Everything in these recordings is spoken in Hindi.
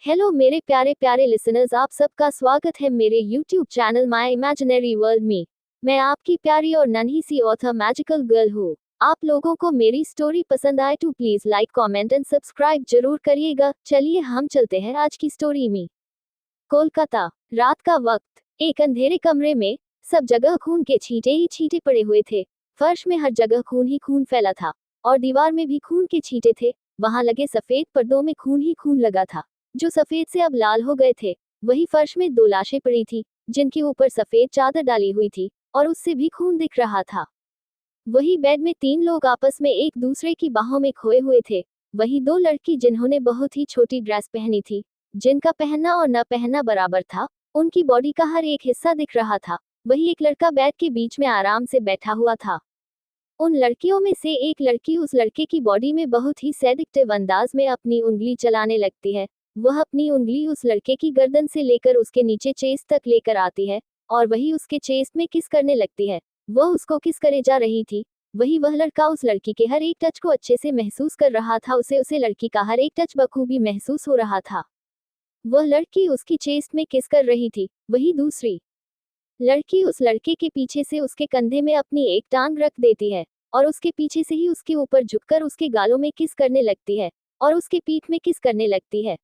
हेलो मेरे प्यारे प्यारे लिसनर्स, आप सबका स्वागत है मेरे YouTube channel my imaginary world में। मैं आपकी प्यारी और नन्ही सी ऑथर मैजिकल गर्ल हूँ। आप लोगों को मेरी स्टोरी पसंद आए तो please like comment and subscribe जरूर करिएगा। चलिए हम चलते हैं आज की स्टोरी में। कोलकाता, रात का वक्त। एक अंधेरे कमरे में सब जगह खून के छींटे ही छींटे पड़े हुए थे। फर्श में हर जगह खून ही खून फैला था और दीवार में भी खून के छींटे थे। वहां लगे सफेद पर्दों में खून ही खून लगा था, जो सफेद से अब लाल हो गए थे। वही फर्श में दो लाशें पड़ी थी, जिनके ऊपर सफेद चादर डाली हुई थी और उससे भी खून दिख रहा था। वही बेड में तीन लोग आपस में एक दूसरे की बाहों में खोए हुए थे। वही दो लड़की जिन्होंने बहुत ही छोटी ड्रेस पहनी थी, जिनका पहनना और न पहनना बराबर था। उनकी बॉडी का हर एक हिस्सा दिख रहा था। वही एक लड़का बेड के बीच में आराम से बैठा हुआ था। उन लड़कियों में से एक लड़की उस लड़के की बॉडी में बहुत ही सेडिक्टिव अंदाज में अपनी उंगली चलाने लगती है। वह अपनी उंगली उस लड़के की गर्दन से लेकर उसके नीचे चेस्ट तक लेकर आती है और वही उसके चेस्ट में किस करने लगती है। वह उसको किस करे जा रही थी। वही वह लड़का उस लड़की के हर एक टच को अच्छे से महसूस कर रहा था। उसे उसे लड़की का हर एक टच बखूबी महसूस हो रहा था। वह लड़की उसकी चेस्ट में किस कर रही थी। वही दूसरी लड़की उस लड़के के पीछे से उसके कंधे में अपनी एक टांग रख देती है और उसके पीछे से ही उसके ऊपर झुककर उसके गालों में किस करने लगती है और उसके पीठ में किस करने लगती है।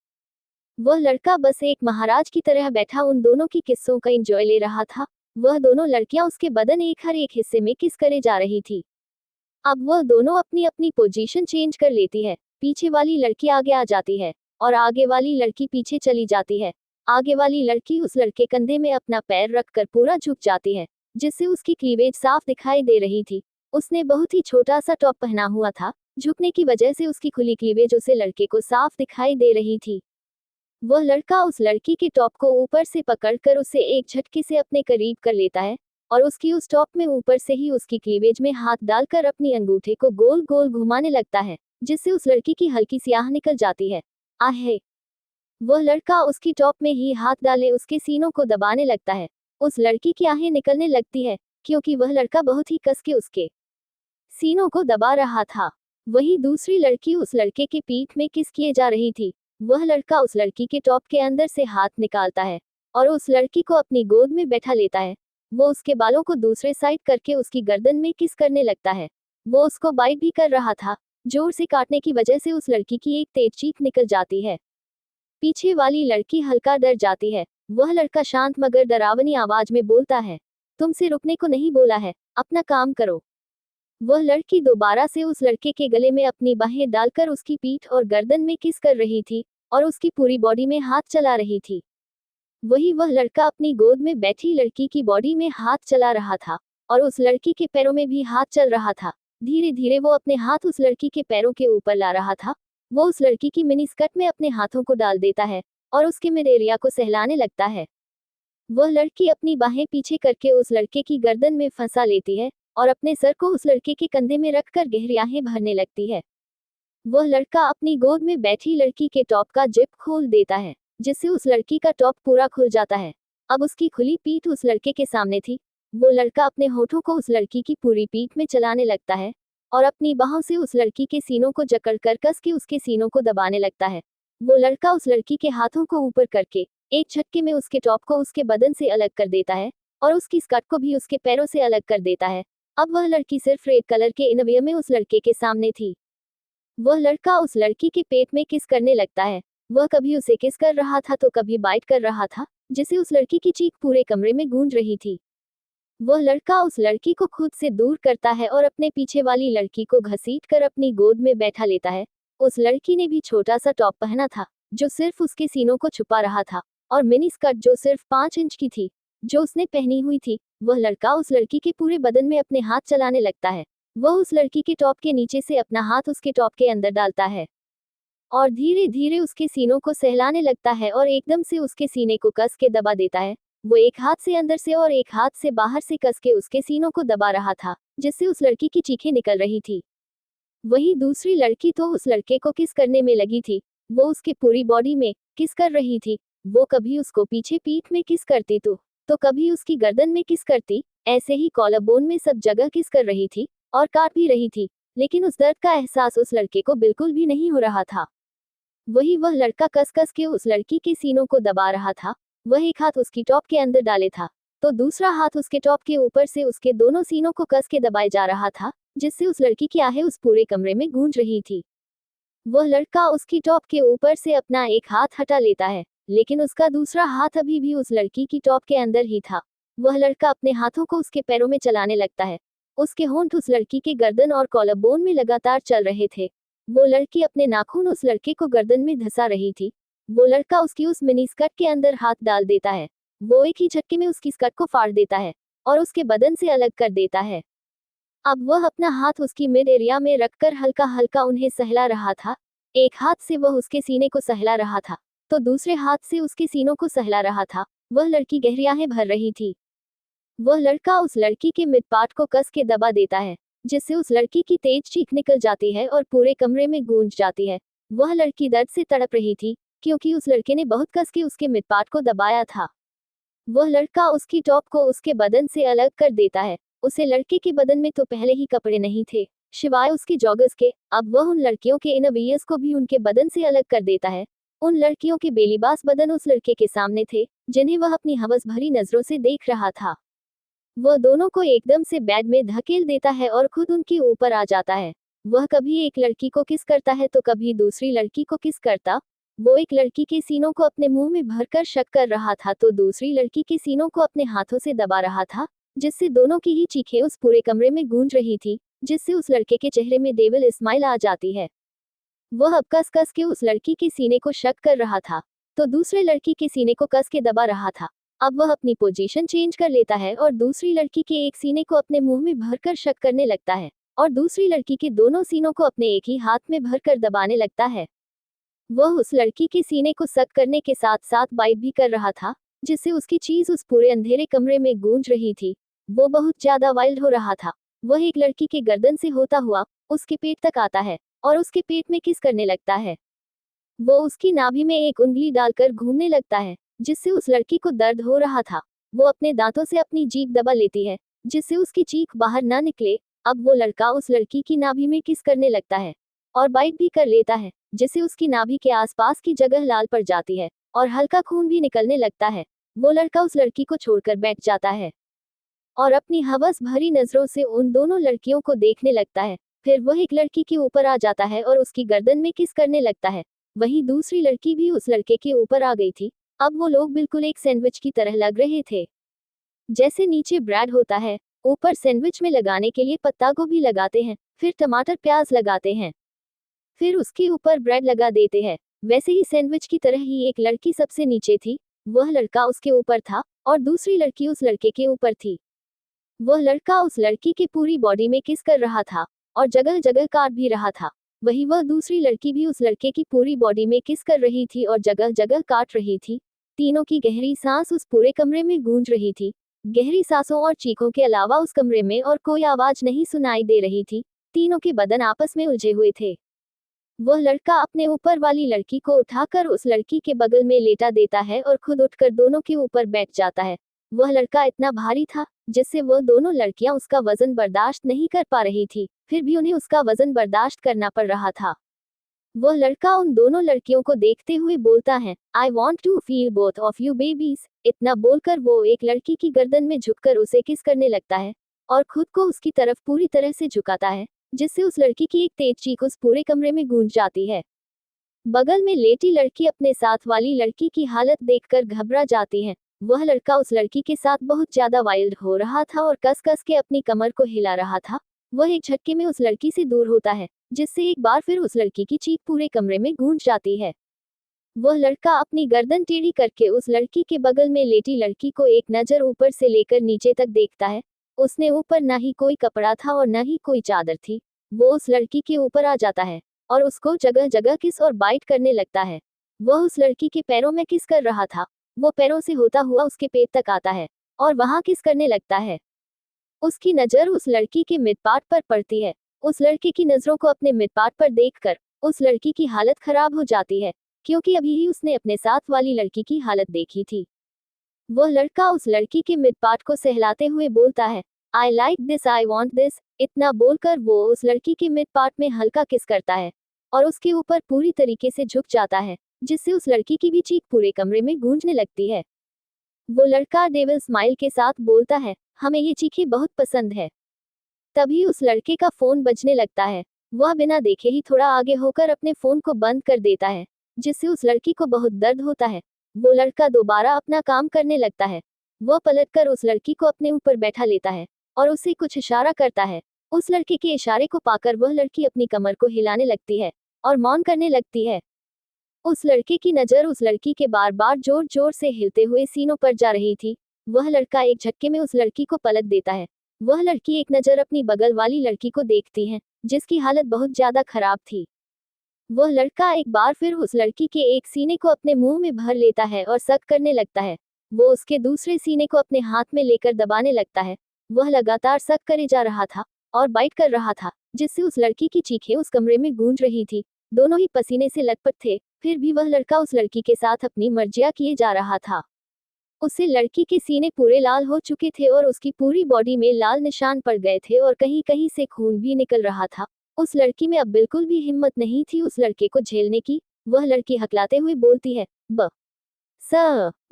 वह लड़का बस एक महाराज की तरह बैठा उन दोनों की किस्सों का एंजॉय ले रहा था। वह दोनों लड़कियां उसके बदन एक हर एक हिस्से में किस करे जा रही थी। अब वह दोनों अपनी अपनी पोजीशन चेंज कर लेती है। पीछे वाली लड़की आगे आ जाती है और आगे वाली लड़की पीछे चली जाती है। आगे वाली लड़की उस लड़के कंधे में अपना पैर रखकर पूरा झुक जाती है, जिससे उसकी क्लीवेज साफ दिखाई दे रही थी। उसने बहुत ही छोटा सा टॉप पहना हुआ था। झुकने की वजह से उसकी खुली क्लीवेज उसे लड़के को साफ दिखाई दे रही थी। वह लड़का उस लड़की के टॉप को ऊपर से पकड़कर उसे एक झटके से अपने करीब कर लेता है और उसकी उस टॉप में ऊपर से ही उसकी क्लीवेज में हाथ डालकर अपनी अंगूठे को गोल गोल घुमाने लगता है, जिससे उस लड़की की हल्की सी आह निकल जाती है। आहे! वह लड़का उसकी टॉप में ही हाथ डाले उसके सीनों को दबाने लगता है। उस लड़की की आहें निकलने लगती है, क्योंकि वह लड़का बहुत ही कस के उसके सीनों को दबा रहा था। वही दूसरी लड़की उस लड़के के पीठ में किस किए जा रही थी। वह लड़का उस लड़की के टॉप के अंदर से हाथ निकालता है और उस लड़की को अपनी गोद में बैठा लेता है। वो उसके बालों को दूसरे साइड करके उसकी गर्दन में किस करने लगता है। वो उसको बाइट भी कर रहा था। जोर से काटने की वजह से उस लड़की की एक तेज चीख निकल जाती है। पीछे वाली लड़की हल्का डर जाती है। वह लड़का शांत मगर डरावनी आवाज में बोलता है, तुमसे रुकने को नहीं बोला है, अपना काम करो। वह लड़की दोबारा से उस लड़के के गले में अपनी बाहें डालकर उसकी पीठ और गर्दन में किस कर रही थी और उसकी पूरी बॉडी में हाथ चला रही थी। वही वह लड़का अपनी गोद में बैठी लड़की की बॉडी में हाथ चला रहा था और उस लड़की के पैरों में भी हाथ चल रहा था। धीरे धीरे वो अपने हाथ उस लड़की के पैरों के ऊपर ला रहा था। वो उस लड़की की मिनी स्कर्ट में अपने हाथों को डाल देता है और उसके मिड एरिया को सहलाने लगता है। वह लड़की अपनी बाहें पीछे करके उस लड़के की गर्दन में फंसा लेती है और अपने सर को उस लड़के के कंधे में रखकर गहरी आहें भरने लगती है। वह लड़का अपनी गोद में बैठी लड़की के टॉप का जिप खोल देता है, जिससे उस लड़की का टॉप पूरा खुल जाता है। अब उसकी खुली पीठ उस लड़के के सामने थी। वो लड़का अपने होठों को उस लड़की की पूरी पीठ में चलाने लगता है और अपनी बाहों से उस लड़की के सीनों को जकड़कर कस के उसके सीनों को दबाने लगता है। वो लड़का उस लड़की के हाथों को ऊपर करके एक झटके में उसके टॉप को उसके बदन से अलग कर देता है और उसकी स्कर्ट को भी उसके पैरों से अलग कर देता है। अब वह लड़की सिर्फ रेड कलर के इनवियर में उस लड़के के सामने थी। वह लड़का उस लड़की के पेट में किस करने लगता है। वह कभी उसे किस कर रहा था तो कभी बाइट कर रहा था, जिससे उस लड़की की चीख पूरे कमरे में गूंज रही थी। वह लड़का उस लड़की को खुद से दूर करता है और अपने पीछे वाली लड़की को घसीट कर अपनी गोद में बैठा लेता है। उस लड़की ने भी छोटा सा टॉप पहना था, जो सिर्फ उसके सीनों को छुपा रहा था, और मिनी स्कर्ट जो सिर्फ 5 इंच की थी, जो उसने पहनी हुई थी। वह लड़का उस लड़की के पूरे बदन में अपने हाथ चलाने लगता है। वह उस लड़की के टॉप के नीचे से अपना हाथ उसके टॉप के अंदर डालता है और धीरे धीरे उसके सीनों को सहलाने लगता है और एकदम से उसके सीने को कस के दबा देता है। वो एक हाथ से अंदर से और एक हाथ से बाहर से कस के उसके सीनों को दबा रहा था, जिससे उस लड़की की चीखें निकल रही थी। वही दूसरी लड़की तो उस लड़के को किस करने में लगी थी। वो उसके पूरी बॉडी में किस कर रही थी। वो कभी उसको पीछे पीठ में किस करती तो कभी उसकी गर्दन में किस करती। ऐसे ही कॉलर बोन में सब जगह किस कर रही थी और काट भी रही थी, लेकिन उस दर्द का एहसास उस लड़के को बिल्कुल भी नहीं हो रहा था। वही वह लड़का कस कस के उस लड़की के सीनों को दबा रहा था। वह एक हाथ उसकी टॉप के अंदर डाले था, तो दूसरा हाथ उसके टॉप के ऊपर से उसके दोनों सीनों को कस के दबाए जा रहा था, जिससे उस लड़की की आहें उस पूरे कमरे में गूंज रही थी। वह लड़का उसकी टॉप के ऊपर से अपना एक हाथ हटा लेता है, लेकिन उसका दूसरा हाथ अभी भी उस लड़की की टॉप के अंदर ही था। वह लड़का अपने हाथों को उसके पैरों में चलाने लगता है। उसके होंठ उस लड़की के गर्दन और कॉलर बोन में लगातार चल रहे थे। वो लड़की अपने नाखून उस लड़के को गर्दन में धंसा रही थी। वो लड़का उसकी उस मिनी स्कर्ट के अंदर हाथ डाल देता है। वो एक ही झटके में उसकी स्कर्ट को फाड़ देता है और उसके बदन से अलग कर देता है। अब वह अपना हाथ उसकी मिड एरिया में रखकर हल्का हल्का उन्हें सहला रहा था। एक हाथ से वह उसके सीने को सहला रहा था, तो दूसरे हाथ से उसके सीनों को सहला रहा था। वह लड़की गहरी आहें भर रही थी। वह लड़का उस लड़की के मिड पार्ट को कस के दबा देता है, जिससे उस लड़की की तेज चीख निकल जाती है और पूरे कमरे में गूंज जाती है। वह लड़की दर्द से तड़प रही थी, क्योंकि उस लड़के ने बहुत कस के उसके मिड पार्ट को दबाया था। वह लड़का उसकी टॉप को उसके बदन से अलग कर देता है। उसे लड़के के बदन में तो पहले ही कपड़े नहीं थे, सिवाय उसके जॉगर्स के। अब वह उन लड़कियों के इनरवियर्स को भी उनके बदन से अलग कर देता है। उन लड़कियों के बेलीबास बदन उस लड़के के सामने थे, जिन्हें वह अपनी हवस भरी नजरों से देख रहा था। वह दोनों को एकदम से बेड में धकेल देता है और खुद उनके ऊपर आ जाता है। वह कभी एक लड़की को किस करता है तो कभी दूसरी लड़की को किस करता। वो एक लड़की के सीनों को अपने मुंह में भरकर शक कर रहा था, तो दूसरी लड़की के सीनों को अपने हाथों से दबा रहा था, जिससे दोनों की ही चीखें उस पूरे कमरे में गूंज रही थी, जिससे उस लड़के के चेहरे में डेविल स्माइल आ जाती है। वह अब कस कस के उस लड़की के सीने को शक कर रहा था, तो दूसरे लड़की के सीने को कस के दबा रहा था। अब वह अपनी पोजीशन चेंज कर लेता है और दूसरी लड़की के एक सीने को अपने मुंह में भरकर शक करने लगता है, और दूसरी लड़की के दोनों सीनों को अपने एक ही हाथ में भरकर दबाने लगता है। वह उस लड़की के सीने को सक करने के साथ साथ बाइट भी कर रहा था, जिससे उसकी चीज उस पूरे अंधेरे कमरे में गूंज रही थी। वो बहुत ज्यादा वाइल्ड हो रहा था। वह एक लड़की के गर्दन से होता हुआ उसके पेट तक आता है और उसके पेट में किस करने लगता है। वो उसकी नाभि में एक उंगली डालकर घूमने लगता है, जिससे उस लड़की को दर्द हो रहा था। वो अपने दांतों से अपनी जीभ दबा लेती है, जिससे उसकी चीख बाहर ना निकले। अब वो लड़का उस लड़की की नाभि में किस करने लगता है और बाइट भी कर लेता है, जिससे उसकी नाभि के आसपास की जगह लाल पड़ जाती है और हल्का खून भी निकलने लगता है। वो लड़का उस लड़की को छोड़कर बैठ जाता है और अपनी हवस भरी नजरों से उन दोनों लड़कियों को देखने लगता है। फिर वह एक लड़की के ऊपर आ जाता है और उसकी गर्दन में किस करने लगता है। वहीं दूसरी लड़की भी उस लड़के के ऊपर आ गई थी। अब वो लोग बिल्कुल एक सैंडविच की तरह लग रहे थे। जैसे नीचे ब्रेड होता है, ऊपर सैंडविच में लगाने के लिए पत्ता गोभी लगाते हैं, फिर टमाटर प्याज लगाते हैं, फिर उसके ऊपर ब्रेड लगा देते हैं। वैसे ही सैंडविच की तरह ही एक लड़की सबसे नीचे थी। वह लड़का उसके ऊपर था और दूसरी लड़की उस लड़के के ऊपर थी। वह लड़का उस लड़की की पूरी बॉडी में किस कर रहा था और जगह जगह काट भी रहा था। वही वह दूसरी लड़की भी उस लड़के की पूरी बॉडी में किस कर रही थी और जगह जगह काट रही थी। तीनों की गहरी सांस उस पूरे कमरे में गूंज रही थी। गहरी सांसों और चीखों के अलावा उस कमरे में और कोई आवाज नहीं सुनाई दे रही थी। तीनों के बदन आपस में उलझे हुए थे। वह लड़का अपने ऊपर वाली लड़की को उठाकर उस लड़की के बगल में लेटा देता है और खुद उठकर दोनों के ऊपर बैठ जाता है। वह लड़का इतना भारी था, जिससे वह दोनों लड़कियां उसका वजन बर्दाश्त नहीं कर पा रही थी, फिर भी उन्हें उसका वजन बर्दाश्त करना पड़ रहा था। वह लड़का उन दोनों लड़कियों को देखते हुए बोलता है, I want to feel both of you babies. इतना बोलकर वो एक लड़की की गर्दन में झुककर उसे किस करने लगता है और खुद को उसकी तरफ पूरी तरह से झुकाता है, जिससे उस लड़की की एक तेज चीख उस पूरे कमरे में गूंज जाती है। बगल में लेटी लड़की अपने साथ वाली लड़की की हालत देखकर घबरा जाती है। वह लड़का उस लड़की के साथ बहुत ज्यादा वाइल्ड हो रहा था और कस कस के अपनी कमर को हिला रहा था। वह एक झटके में उस लड़की से दूर होता है, जिससे एक बार फिर उस लड़की की चीख पूरे कमरे में गूंज जाती है। वह लड़का अपनी गर्दन टेढ़ी करके उस लड़की के बगल में लेटी लड़की को एक नजर ऊपर से लेकर नीचे तक देखता है। उसने ऊपर ना ही कोई कपड़ा था और न ही कोई चादर थी। वो उस लड़की के ऊपर आ जाता है और उसको जगह जगह किस और बाइट करने लगता है। वह उस लड़की के पैरों में किस कर रहा था। वो पैरों से होता हुआ उसके पेट तक आता है और वहां किस करने लगता है। उसकी नजर उस लड़की के मिडपार्ट पर पड़ती है। उस लड़के की नजरों को अपने मिडपार्ट पर देखकर उस लड़की की हालत खराब हो जाती है, क्योंकि अभी ही उसने अपने साथ वाली लड़की की हालत देखी थी। वह लड़का उस लड़की के मिडपार्ट को सहलाते हुए बोलता है, I like this, I want this. इतना बोलकर वो उस लड़की के मिड पार्ट में हल्का किस करता है और उसके ऊपर पूरी तरीके से झुक जाता है, जिससे उस लड़की की भी चीख पूरे कमरे में गूंजने लगती है। वो लड़का डेविल स्माइल के साथ बोलता है, हमें ये चीखें बहुत पसंद है। तभी उस लड़के का फोन बजने लगता है। वह बिना देखे ही थोड़ा आगे होकर अपने फोन को बंद कर देता है, जिससे उस लड़की को बहुत दर्द होता है। वो लड़का दोबारा अपना काम करने लगता है। वह पलटकर उस लड़की को अपने ऊपर बैठा लेता है और उसे कुछ इशारा करता है। उस लड़के के इशारे को पाकर वह लड़की अपनी कमर को हिलाने लगती है और मौन करने लगती है। उस लड़के की नजर उस लड़की के बार बार जोर जोर से हिलते हुए सीनों पर जा रही थी। वह लड़का एक झटके में उस लड़की को पलट देता है। वह लड़की एक नजर अपनी बगल वाली लड़की को देखती है, जिसकी हालत बहुत ज्यादा खराब थी। वह लड़का एक बार फिर उस लड़की के एक सीने को अपने मुंह में भर लेता है और सक करने लगता है। वो उसके दूसरे सीने को अपने हाथ में लेकर दबाने लगता है। वह लगातार सक करे जा रहा था और बाइट कर रहा था, जिससे उस लड़की की चीखें उस कमरे में गूंज रही थी। दोनों ही पसीने से लथपथ थे, फिर भी वह लड़का उस लड़की के साथ अपनी मर्जियां किए जा रहा था। उससे लड़की के सीने पूरे लाल हो चुके थे और उसकी पूरी बॉडी में लाल निशान पड़ गए थे और कहीं कहीं से खून भी निकल रहा था। उस लड़की में अब बिल्कुल भी हिम्मत नहीं थी उस लड़के को झेलने की। वह लड़की हकलाते हुए बोलती है,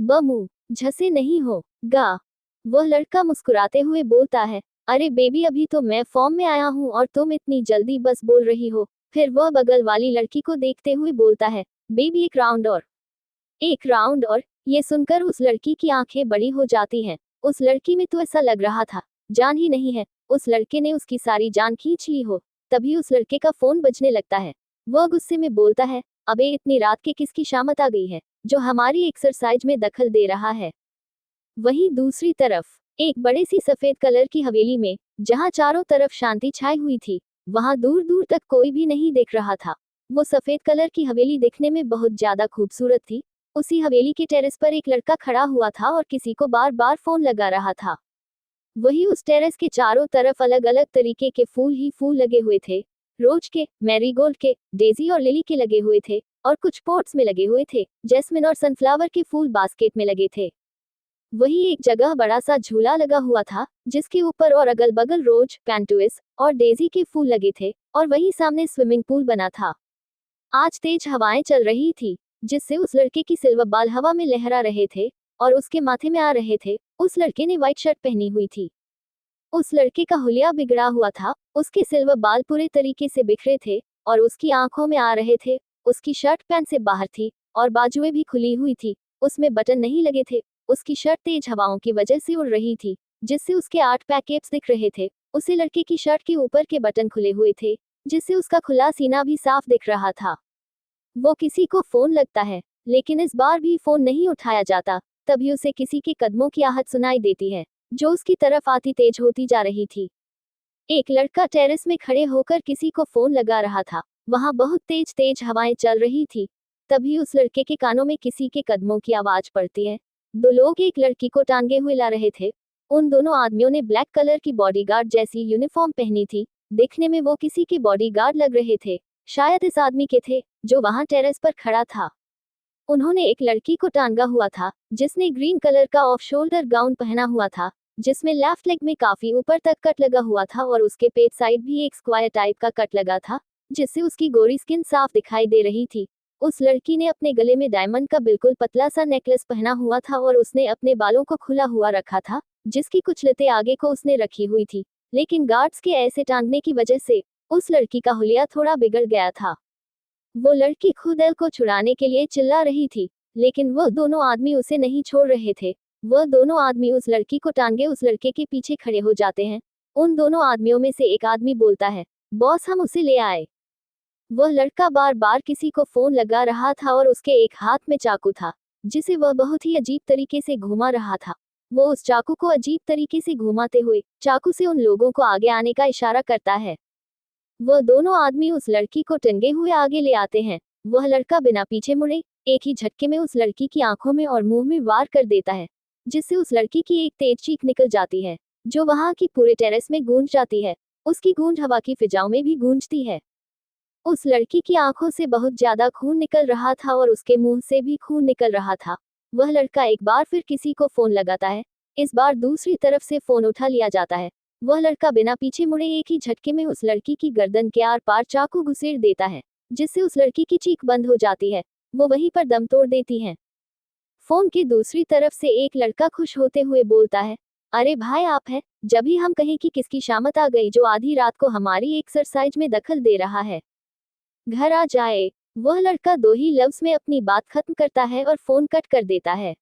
बमू झसे नहीं हो गा। वह लड़का मुस्कुराते हुए बोलता है, अरे बेबी अभी तो मैं फॉर्म में आया हूँ और तुम इतनी जल्दी बस बोल रही हो। फिर वह बगल वाली लड़की को देखते हुए बोलता है, बेबी एक राउंड और। ये सुनकर उस लड़की की आंखें बड़ी हो जाती हैं। उस लड़की में तो ऐसा लग रहा था जान ही नहीं है, उस लड़के ने उसकी सारी जान खींच ली हो। तभी उस लड़के का फोन बजने लगता है। वह गुस्से में बोलता है, अबे इतनी रात के किसकी शामत आ गई है जो हमारी एक्सरसाइज में दखल दे रहा है। वहीं दूसरी तरफ एक बड़ी सी सफेद कलर की हवेली में, जहां चारों तरफ शांति छाई हुई थी, वहां दूर दूर तक कोई भी नहीं देख रहा था। वो सफेद कलर की हवेली दिखने में बहुत ज्यादा खूबसूरत थी। उसी हवेली के टेरेस पर एक लड़का खड़ा हुआ था और किसी को बार बार फोन लगा रहा था। वही उस टेरेस के चारों तरफ अलग अलग तरीके के फूल ही फूल लगे हुए थे। रोज के, मैरीगोल्ड के, डेजी और लिली के लगे हुए थे और कुछ पॉट्स में लगे हुए थे। जैस्मिन और सनफ्लावर के फूल बास्केट में लगे थे। वही एक जगह बड़ा सा झूला लगा हुआ था, जिसके ऊपर और अगल बगल रोज, पैंटुइस और डेजी के फूल लगे थे और वही सामने स्विमिंग पूल बना था। आज तेज हवाएं चल रही थी, जिससे उस लड़के की सिल्वर बाल हवा में लहरा रहे थे और उसके माथे में आ रहे थे। उस लड़के ने व्हाइट शर्ट पहनी हुई थी। उस लड़के का हुलिया बिगड़ा हुआ था, उसके सिल्वर बाल पूरे तरीके से बिखरे थे और उसकी आंखों में आ रहे थे। उसकी शर्ट पैंट से बाहर थी और बाजुएं भी खुली हुई थी। उसमें बटन नहीं लगे थे। उसकी शर्ट तेज हवाओं की वजह से उड़ रही थी, जिससे उसके 8 पैकेट्स दिख रहे थे। उसे लड़के की शर्ट के ऊपर के बटन खुले हुए थे, जिससे उसका खुला सीना भी साफ दिख रहा था। वो किसी को फोन लगता है, लेकिन इस बार भी फोन नहीं उठाया जाता। तभी उसे किसी के कदमों की आहट सुनाई देती है, जो उसकी तरफ आती तेज होती जा रही थी। एक लड़का टेरेस में खड़े होकर किसी को फोन लगा रहा था। वहां बहुत तेज तेज हवाएं चल रही थी। तभी उस लड़के के कानों में किसी के कदमों की आवाज पड़ती है। 2 लोग एक लड़की को टांगे हुए ला रहे थे। उन दोनों आदमियों ने ब्लैक कलर की बॉडीगार्ड जैसी यूनिफॉर्म पहनी थी। दिखने में वो किसी के बॉडीगार्ड लग रहे थे, शायद इस आदमी के थे जो वहां टेरेस पर खड़ा था। उन्होंने एक लड़की को टांगा हुआ था, जिसने ग्रीन कलर का ऑफ शोल्डर गाउन पहना हुआ था, जिसमें लेफ्ट लेग में काफी ऊपर तक कट लगा हुआ था और उसके पेट साइड भी एक स्क्वायर टाइप का कट लगा था, जिससे उसकी गोरी स्किन साफ दिखाई दे रही थी। उस लड़की ने अपने गले में डायमंड का बिल्कुल पतला सा नेकलेस पहना हुआ था और उसने अपने बालों को खुला हुआ रखा था, जिसकी कुछ लतें आगे को उसने रखी हुई थी। लेकिन गार्ड्स के ऐसे टांगने की वजह से उस लड़की का हुलिया थोड़ा बिगड़ गया था। वो लड़की खुद एल को छुड़ाने के लिए चिल्ला रही थी, लेकिन वह दोनों आदमी उसे नहीं छोड़ रहे थे। वह दोनों आदमी उस लड़की को टांगे उस लड़के के पीछे खड़े हो जाते हैं। उन दोनों आदमियों में से एक आदमी बोलता है, बॉस हम उसे ले आए। वह लड़का बार बार किसी को फोन लगा रहा था और उसके एक हाथ में चाकू था, जिसे वह बहुत ही अजीब तरीके से घुमा रहा था। वो उस चाकू को अजीब तरीके से घुमाते हुए चाकू से उन लोगों को आगे आने का इशारा करता है। वह दोनों आदमी उस लड़की को टंगे हुए आगे ले आते हैं। वह लड़का बिना पीछे मुड़े एक ही झटके में उस लड़की की आंखों में और मुंह में वार कर देता है, जिससे उस लड़की की एक तेज चीख निकल जाती है, जो वहां की पूरे टेरेस में गूंज जाती है। उसकी गूंज हवा की फिजाओं में भी गूंजती है। उस लड़की की आंखों से बहुत ज्यादा खून निकल रहा था और उसके मुंह से भी खून निकल रहा था। वह लड़का एक बार फिर किसी को फोन लगाता है। इस बार दूसरी तरफ से फोन उठा लिया जाता है। वह लड़का बिना पीछे मुड़े एक ही झटके में उस लड़की की गर्दन के आर पार चाकू घुसेड़ देता है, जिससे उस लड़की की चीख बंद हो जाती है। वो वहीं पर दम तोड़ देती हैं। फोन की दूसरी तरफ से एक लड़का खुश होते हुए बोलता है, अरे भाई आप हैं, जब ही हम कहें कि किसकी शामत आ गई जो आधी रात को हमारी एक्सरसाइज में दखल दे रहा है, घर आ जाए। वह लड़का 2 ही लफ्ज में अपनी बात खत्म करता है और फोन कट कर देता है।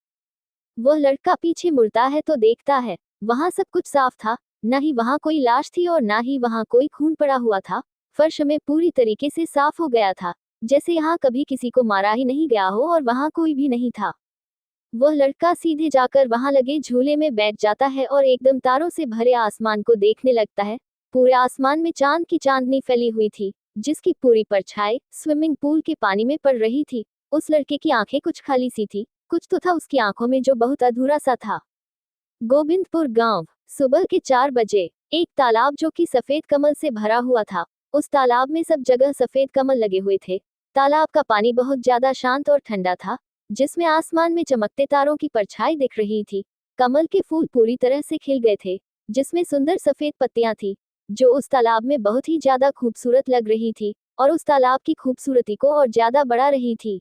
वह लड़का पीछे मुड़ता है तो देखता है, वहां सब कुछ साफ था। न ही वहां कोई लाश थी और न ही वहां कोई खून पड़ा हुआ था। फर्श में पूरी तरीके से साफ हो गया था, जैसे यहाँ कभी किसी को मारा ही नहीं गया हो और वहां कोई भी नहीं था। वह लड़का सीधे जाकर वहां लगे झूले में बैठ जाता है और एकदम तारों से भरे आसमान को देखने लगता है। पूरे आसमान में चांद की चांदनी फैली हुई थी, जिसकी पूरी परछाई स्विमिंग पूल के पानी में पड़ रही थी। उस लड़के की आंखें कुछ खाली सी थी, कुछ तो था उसकी आंखों में जो बहुत अधूरा सा था। गोविंदपुर गांव, सुबह के 4 बजे। एक तालाब जो कि सफेद कमल से भरा हुआ था। उस तालाब में सब जगह सफेद कमल लगे हुए थे। तालाब का पानी बहुत ज्यादा शांत और ठंडा था, जिसमें आसमान में चमकते तारों की परछाई दिख रही थी। कमल के फूल पूरी तरह से खिल गए थे, जिसमें सुंदर सफेद पत्तियां थी, जो उस तालाब में बहुत ही ज्यादा खूबसूरत लग रही थी और उस तालाब की खूबसूरती को और ज्यादा बढ़ा रही थी।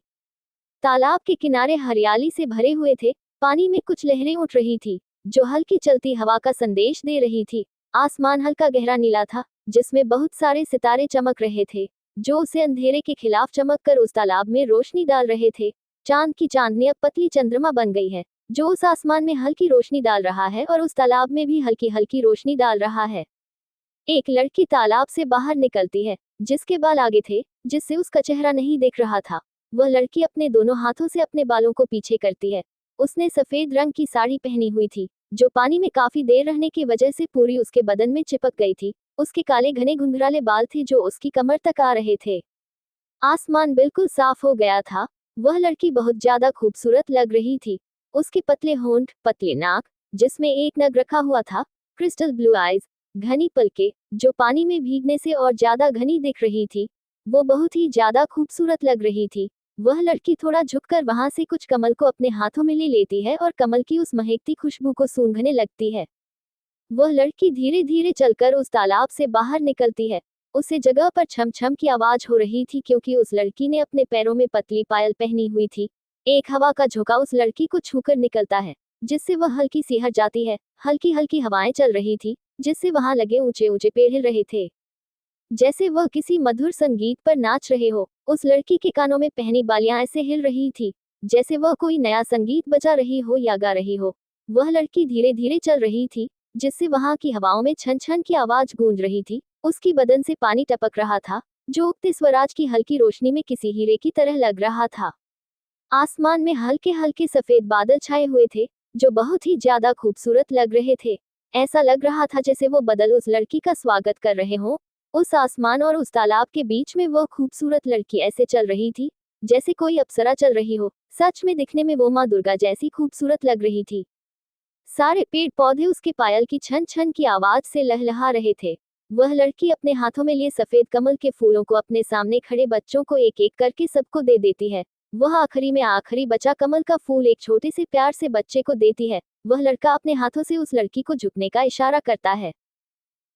तालाब के किनारे हरियाली से भरे हुए थे। पानी में कुछ लहरें उठ रही थी, जो हल्की चलती हवा का संदेश दे रही थी। आसमान हल्का गहरा नीला था, जिसमें बहुत सारे सितारे चमक रहे थे, जो उसे अंधेरे के खिलाफ चमक कर उस तालाब में रोशनी डाल रहे थे। चांद की चांदनी अब पतली चंद्रमा बन गई है, जो उस आसमान में हल्की रोशनी डाल रहा है और उस तालाब में भी हल्की हल्की रोशनी डाल रहा है। एक लड़की तालाब से बाहर निकलती है, जिसके बाल आगे थे, जिससे उसका चेहरा नहीं दिख रहा था। वह लड़की अपने दोनों हाथों से अपने बालों को पीछे करती है। उसने सफेद रंग की साड़ी पहनी हुई थी, जो पानी में काफी देर रहने की वजह से पूरी उसके बदन में चिपक गई थी। उसके काले घने घुंघराले बाल थे जो उसकी कमर तक आ रहे थे। आसमान बिल्कुल साफ हो गया था। वह लड़की बहुत ज्यादा खूबसूरत लग रही थी। उसके पतले होंठ, पतले नाक, जिसमें एक नग रखा हुआ था, क्रिस्टल ब्लू आईज, घनी पलके, जो पानी में भीगने से और ज्यादा घनी दिख रही थी। वो बहुत ही ज्यादा खूबसूरत लग रही थी। वह लड़की थोड़ा झुककर वहां से कुछ कमल को अपने हाथों में ले लेती है और कमल की उस महकती खुशबू को सूंघने लगती है। वह लड़की धीरे धीरे चलकर उस तालाब से बाहर निकलती है। उसे जगह पर छम छम की आवाज हो रही थी, क्योंकि उस लड़की ने अपने पैरों में पतली पायल पहनी हुई थी। एक हवा का झोंका उस लड़की को छूकर निकलता है, जिससे वह हल्की सी हट जाती है। हल्की हल्की हवाएं चल रही थी, जिससे वहां लगे ऊंचे ऊंचे पेड़ हिल रहे थे, जैसे वह किसी मधुर संगीत पर नाच रहे हो। उस लड़की के कानों में पहनी बालियां ऐसे हिल रही थी, जैसे वह कोई नया संगीत बजा रही हो या गा रही हो। वह लड़की धीरे धीरे चल रही थी, जिससे वहां की हवाओं में छन छन की आवाज गूंज रही थी। उसकी बदन से पानी टपक रहा था, जो उगते स्वराज की हल्की रोशनी में किसी हीरे की तरह लग रहा था। आसमान में हल्के हल्के सफेद बादल छाए हुए थे, जो बहुत ही ज्यादा खूबसूरत लग रहे थे। ऐसा लग रहा था जैसे वो बादल उस लड़की का स्वागत कर रहे हों। उस आसमान और उस तालाब के बीच में वह खूबसूरत लड़की ऐसे चल रही थी, जैसे कोई अप्सरा चल रही हो। सच में दिखने में वो माँ दुर्गा जैसी खूबसूरत लग रही थी। सारे पेड़ पौधे उसके पायल की छन छन की आवाज से लहलहा रहे थे। वह लड़की अपने हाथों में लिए सफेद कमल के फूलों को अपने सामने खड़े बच्चों को एक एक करके सबको दे देती है। वह आखिरी में आखिरी बचा कमल का फूल एक छोटे से प्यार से बच्चे को देती है। वह लड़का अपने हाथों से उस लड़की को झुकने का इशारा करता है।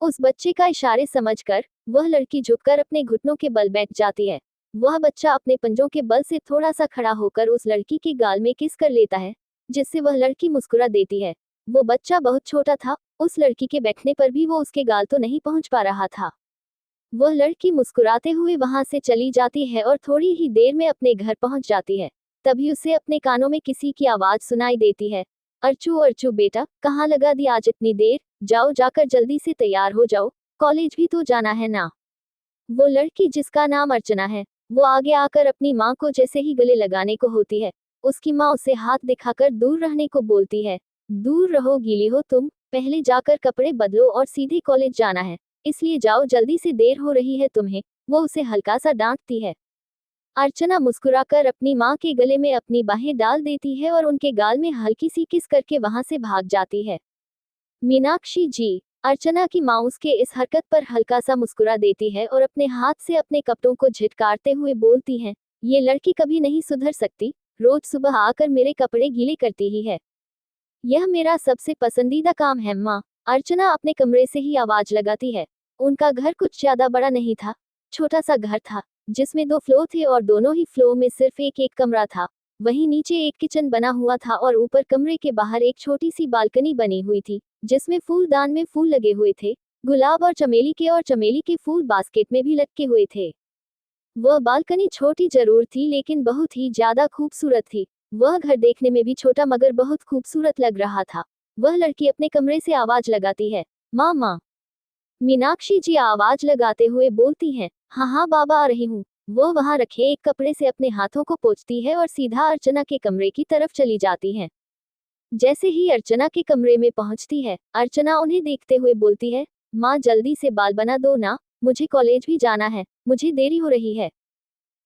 उस बच्चे का इशारे समझकर वह लड़की झुककर अपने घुटनों के बल बैठ जाती है। वह बच्चा अपने पंजों के बल से थोड़ा सा खड़ा होकर उस लड़की के गाल में किस कर लेता है, जिससे वह लड़की मुस्कुरा देती है। वो बच्चा बहुत छोटा था, उस लड़की के बैठने पर भी वो उसके गाल तो नहीं पहुंच पा रहा था। वह लड़की मुस्कुराते हुए वहां से चली जाती है और थोड़ी ही देर में अपने घर पहुंच जाती है। तभी उसे अपने कानों में किसी की आवाज सुनाई देती है, अर्चू अर्चू बेटा, कहाँ लगा दी आज इतनी देर? जाओ जाकर जल्दी से तैयार हो जाओ, कॉलेज भी तो जाना है ना। वो लड़की जिसका नाम अर्चना है, वो आगे आकर अपनी माँ को जैसे ही गले लगाने को होती है, उसकी माँ उसे हाथ दिखाकर दूर रहने को बोलती है। दूर रहो, गीली हो तुम, पहले जाकर कपड़े बदलो और सीधे कॉलेज जाना है, इसलिए जाओ जल्दी से, देर हो रही है तुम्हें। वो उसे हल्का सा डांटती है। अर्चना मुस्कुराकर अपनी माँ के गले में अपनी बाहें डाल देती है और उनके गाल में हल्की सी किस करके वहां से भाग जाती है। मीनाक्षी जी, अर्चना की माँ उसके इस हरकत पर हल्का सा मुस्कुरा देती है और अपने हाथ से अपने कपड़ों को झिटकारते हुए बोलती हैं, ये लड़की कभी नहीं सुधर सकती, रोज सुबह आकर मेरे कपड़े गीले करती ही है। यह मेरा सबसे पसंदीदा काम है माँ। अर्चना अपने कमरे से ही आवाज लगाती है। उनका घर कुछ ज्यादा बड़ा नहीं था, छोटा सा घर था, जिसमें 2 फ्लोर थे और दोनों ही फ्लोर में सिर्फ एक एक कमरा था। वहीं नीचे एक किचन बना हुआ था और ऊपर कमरे के बाहर एक छोटी सी बालकनी बनी हुई थी, जिसमें फूलदान में फूल लगे हुए थे, गुलाब और चमेली के फूल बास्केट में भी लटके हुए थे। वह बालकनी छोटी जरूर थी लेकिन बहुत ही ज्यादा खूबसूरत थी। वह घर देखने में भी छोटा मगर बहुत खूबसूरत लग रहा था। वह लड़की अपने कमरे से आवाज लगाती है, मामा। मीनाक्षी जी आवाज लगाते हुए बोलती हैं, हाँ हाँ बाबा आ रही हूँ। वो वहां रखे एक कपड़े से अपने हाथों को पोंछती है और सीधा अर्चना के कमरे की तरफ चली जाती है। जैसे ही अर्चना के कमरे में पहुंचती है, अर्चना उन्हें देखते हुए बोलती है, माँ जल्दी से बाल बना दो ना, मुझे कॉलेज भी जाना है, मुझे देरी हो रही है।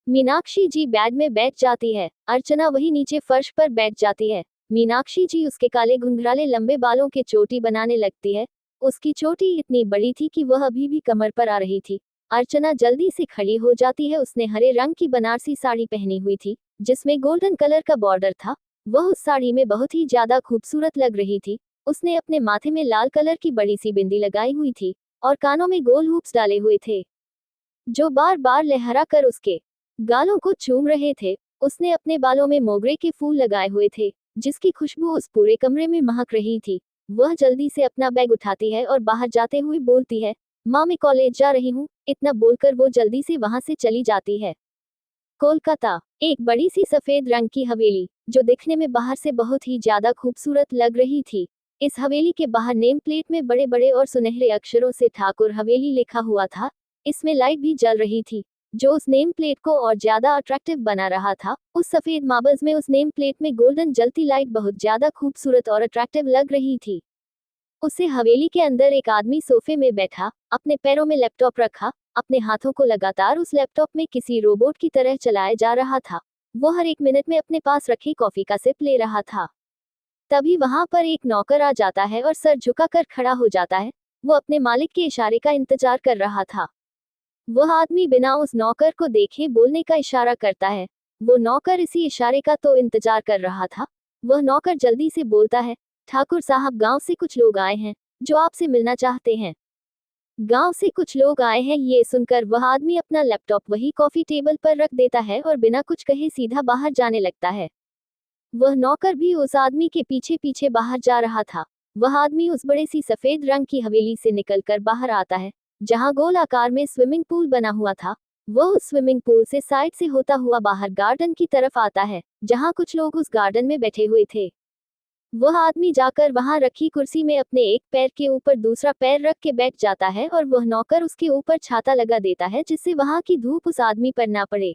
मीनाक्षी जी बेड में बैठ जाती है। अर्चना वही नीचे फर्श पर बैठ जाती है। मीनाक्षी जी उसके काले घुंघराले लंबे बालों के चोटी बनाने लगती है। उसकी चोटी इतनी बड़ी थी कि वह अभी भी कमर पर आ रही थी। अर्चना जल्दी से खड़ी हो जाती है। उसने हरे रंग की बनारसी साड़ी पहनी हुई थी, जिसमें गोल्डन कलर का बॉर्डर था। वह उस साड़ी में बहुत ही ज्यादा खूबसूरत लग रही थी। उसने अपने माथे में लाल कलर की बड़ी सी बिंदी लगाई हुई थी और कानों में गोल हुप्स डाले हुए थे, जो बार बार लहरा कर उसके गालों को चूम रहे थे। उसने अपने बालों में मोगरे के फूल लगाए हुए थे, जिसकी खुशबू उस पूरे कमरे में महक रही थी। वह जल्दी से अपना बैग उठाती है और बाहर जाते हुए बोलती है, माँ मैं कॉलेज जा रही हूँ। इतना बोलकर वो जल्दी से वहां से चली जाती है। कोलकाता। एक बड़ी सी सफेद रंग की हवेली, जो दिखने में बाहर से बहुत ही ज्यादा खूबसूरत लग रही थी। इस हवेली के बाहर नेम प्लेट में बड़े बड़े और सुनहरे अक्षरों से ठाकुर हवेली लिखा हुआ था। इसमें लाइट भी जल रही थी, जो उस नेम प्लेट को और ज्यादा अट्रैक्टिव बना रहा था। उस सफेद मार्बल्स में उस नेम प्लेट में गोल्डन जलती लाइट बहुत ज्यादा खूबसूरत और अट्रैक्टिव लग रही थी। उसे हवेली के अंदर एक आदमी सोफे में बैठा, अपने पैरों में लैपटॉप रखा, अपने हाथों को लगातार उस लैपटॉप में किसी रोबोट की तरह चलाया जा रहा था। वो हर एक मिनट में अपने पास रखी कॉफी का सिप ले रहा था। तभी वहां पर एक नौकर आ जाता है और सर झुकाकर खड़ा हो जाता है। वो अपने मालिक के इशारे का इंतजार कर रहा था। वह आदमी बिना उस नौकर को देखे बोलने का इशारा करता है। वो नौकर इसी इशारे का तो इंतजार कर रहा था। वह नौकर जल्दी से बोलता है, ठाकुर साहब गांव से कुछ लोग आए हैं, जो आपसे मिलना चाहते हैं। गांव से कुछ लोग आए हैं, ये सुनकर वह आदमी अपना लैपटॉप वही कॉफी टेबल पर रख देता है और बिना कुछ कहे सीधा बाहर जाने लगता है। वह नौकर भी उस आदमी के पीछे पीछे बाहर जा रहा था। वह आदमी उस बड़े सी सफेद रंग की हवेली से निकलकर बाहर आता है, जहां गोल आकार में स्विमिंग पूल बना हुआ था। वह उस स्विमिंग पूल से साइड से होता हुआ बाहर गार्डन की तरफ आता है, जहां कुछ लोग उस गार्डन में बैठे हुए थे। वह आदमी जाकर वहां रखी कुर्सी में अपने एक पैर के ऊपर दूसरा पैर रख के बैठ जाता है और वह नौकर उसके ऊपर छाता लगा देता है, जिससे वहां की धूप उस आदमी पर ना पड़े।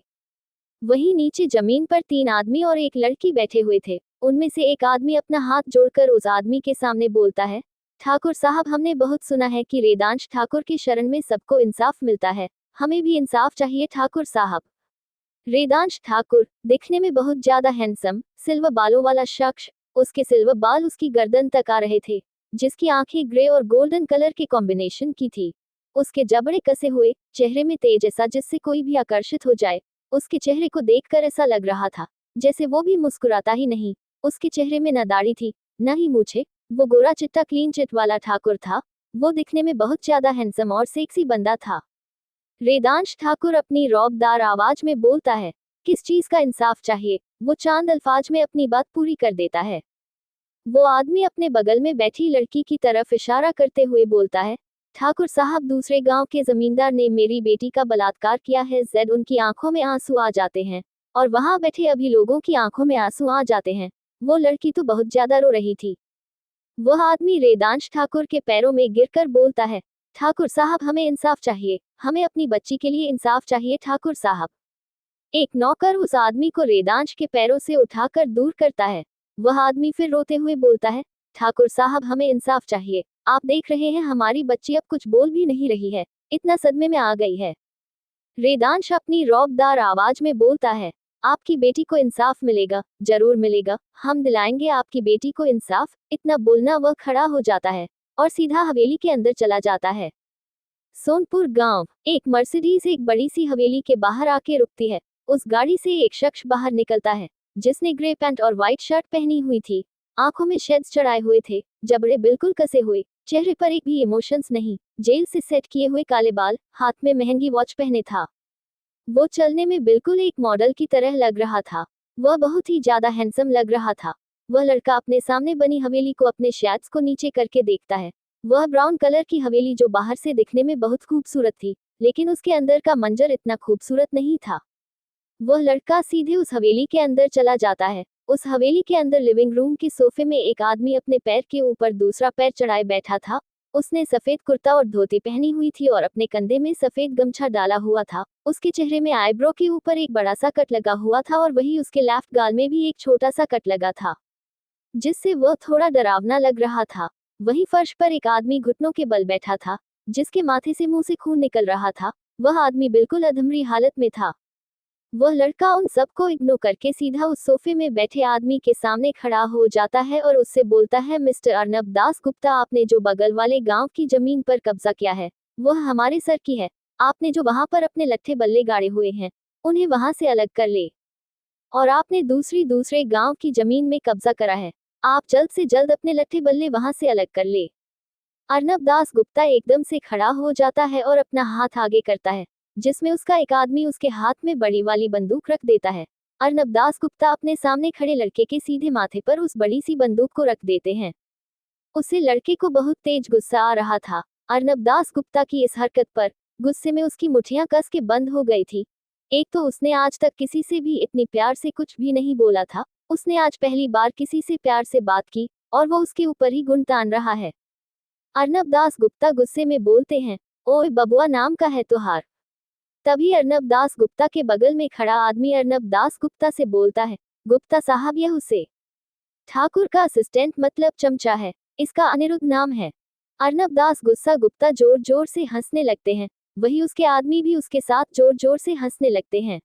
वहीं नीचे जमीन पर 3 आदमी और एक लड़की बैठे हुए थे। उनमें से एक आदमी अपना हाथ जोड़कर उस आदमी के सामने बोलता है, ठाकुर साहब हमने बहुत सुना है कि रेदांश ठाकुर के शरण में सबको इंसाफ मिलता है, हमें भी इंसाफ चाहिए ठाकुर साहब। रेदांश ठाकुर दिखने में बहुत ज्यादा हैंडसम, सिल्वर बालों वाला शख्स। उसके सिल्वर बाल उसकी गर्दन तक आ रहे थे, जिसकी आंखें ग्रे और गोल्डन कलर के कॉम्बिनेशन की थी। उसके जबड़े कसे हुए, चेहरे में तेज ऐसा जिससे कोई भी आकर्षित हो जाए। उसके चेहरे को देखकर ऐसा लग रहा था जैसे वो भी मुस्कुराता ही नहीं। उसके चेहरे में न दाढ़ी थी, न ही मूछें। वो गोरा चिट्टा क्लीन चिट वाला ठाकुर था। वो दिखने में बहुत ज्यादा हैंडसम और सेक्सी बंदा था। रेदांश ठाकुर अपनी रौबदार आवाज में बोलता है, किस चीज का इंसाफ चाहिए? वो चांद अल्फाज में अपनी बात पूरी कर देता है। वो आदमी अपने बगल में बैठी लड़की की तरफ इशारा करते हुए बोलता है, ठाकुर साहब दूसरे गांव के जमींदार ने मेरी बेटी का बलात्कार किया है। जेड उनकी आंखों में आंसू आ जाते हैं और वहां बैठे अभी लोगों की आंखों में आंसू आ जाते हैं। वो लड़की तो बहुत ज्यादा रो रही थी। वह आदमी रेदांश ठाकुर के पैरों में गिरकर बोलता है, ठाकुर साहब हमें इंसाफ चाहिए, हमें अपनी बच्ची के लिए इंसाफ चाहिए ठाकुर साहब। एक नौकर उस आदमी को रेदांश के पैरों से उठाकर दूर करता है। वह आदमी फिर रोते हुए बोलता है, ठाकुर साहब हमें इंसाफ चाहिए, आप देख रहे हैं हमारी बच्ची अब कुछ बोल भी नहीं रही है, इतना सदमे में आ गई है। रेदांश अपनी रौबदार आवाज में बोलता है, आपकी बेटी को इंसाफ मिलेगा, जरूर मिलेगा, हम दिलाएंगे आपकी बेटी को इंसाफ। इतना बोलना वह खड़ा हो जाता है और सीधा हवेली के अंदर चला जाता है। सोनपुर गांव। एक मर्सिडीज एक बड़ी सी हवेली के बाहर आके रुकती है। उस गाड़ी से एक शख्स बाहर निकलता है, जिसने ग्रे पैंट और व्हाइट शर्ट पहनी हुई थी। आंखों में शेड्स चढ़ाए हुए थे, जबड़े बिल्कुल कसे हुए, चेहरे पर एक भी इमोशंस नहीं, जेल से सेट किए हुए काले बाल, हाथ में महंगी वॉच पहने था। वो चलने में बिल्कुल एक मॉडल की तरह लग रहा था। वह बहुत ही ज्यादा हैंडसम लग रहा था। वह लड़का अपने सामने बनी हवेली को अपने शैड्स को नीचे करके देखता है। वह ब्राउन कलर की हवेली जो बाहर से दिखने में बहुत खूबसूरत थी, लेकिन उसके अंदर का मंजर इतना खूबसूरत नहीं था। वह लड़का सीधे उस हवेली के अंदर चला जाता है। उस हवेली के अंदर लिविंग रूम के सोफे में एक आदमी अपने पैर के ऊपर दूसरा पैर चढ़ाए बैठा था। उसने सफेद कुर्ता और धोती पहनी हुई थी और अपने कंधे में सफेद गमछा डाला हुआ था। उसके चेहरे में आईब्रो के ऊपर एक बड़ा सा कट लगा हुआ था और वही उसके लेफ्ट गाल में भी एक छोटा सा कट लगा था, जिससे वह थोड़ा डरावना लग रहा था। वहीं फर्श पर एक आदमी घुटनों के बल बैठा था, जिसके माथे से मुंह से खून निकल रहा था। वह आदमी बिल्कुल अधमरी हालत में था। वह लड़का उन सबको इग्नोर करके सीधा उस सोफे में बैठे आदमी के सामने खड़ा हो जाता है और उससे बोलता है, मिस्टर अर्नब दास गुप्ता, आपने जो बगल वाले गांव की जमीन पर कब्जा किया है वह हमारे सर की है। आपने जो वहां पर अपने लट्ठे बल्ले गाड़े हुए हैं उन्हें वहां से अलग कर ले, और आपने दूसरे गांव की जमीन में कब्जा करा है। आप जल्द से जल्द अपने लट्ठे बल्ले वहां से अलग कर ले। अर्नब दास गुप्ता एकदम से खड़ा हो जाता है और अपना हाथ आगे करता है, जिसमें उसका एक आदमी उसके हाथ में बड़ी वाली बंदूक रख देता है। अर्नब दास गुप्ता अपने सामने खड़े लड़के के सीधे माथे पर उस बड़ी सी बंदूक को रख देते हैं। उसे लड़के को बहुत तेज गुस्सा आ रहा था। अर्नब दास गुप्ता की इस हरकत पर गुस्से में उसकी मुठ्ठियां कस के बंद हो गई थी। एक तो उसने आज तक किसी से भी इतनी प्यार से कुछ भी नहीं बोला था। उसने आज पहली बार किसी से प्यार से बात की और वो उसके ऊपर ही गुण तान रहा है। अर्नब दास गुप्ता गुस्से में बोलते हैं, ओए बबुआ, नाम का है तुहार? तभी अर्नब दास गुप्ता के बगल में खड़ा आदमी अर्नब दास गुप्ता से बोलता है, गुप्ता साहब, यह उसे ठाकुर का असिस्टेंट मतलब चमचा है, इसका अनिरुद्ध नाम है। अर्नब दास गुप्ता जोर जोर से हंसने लगते हैं। वही उसके आदमी भी उसके साथ जोर जोर से हंसने लगते हैं।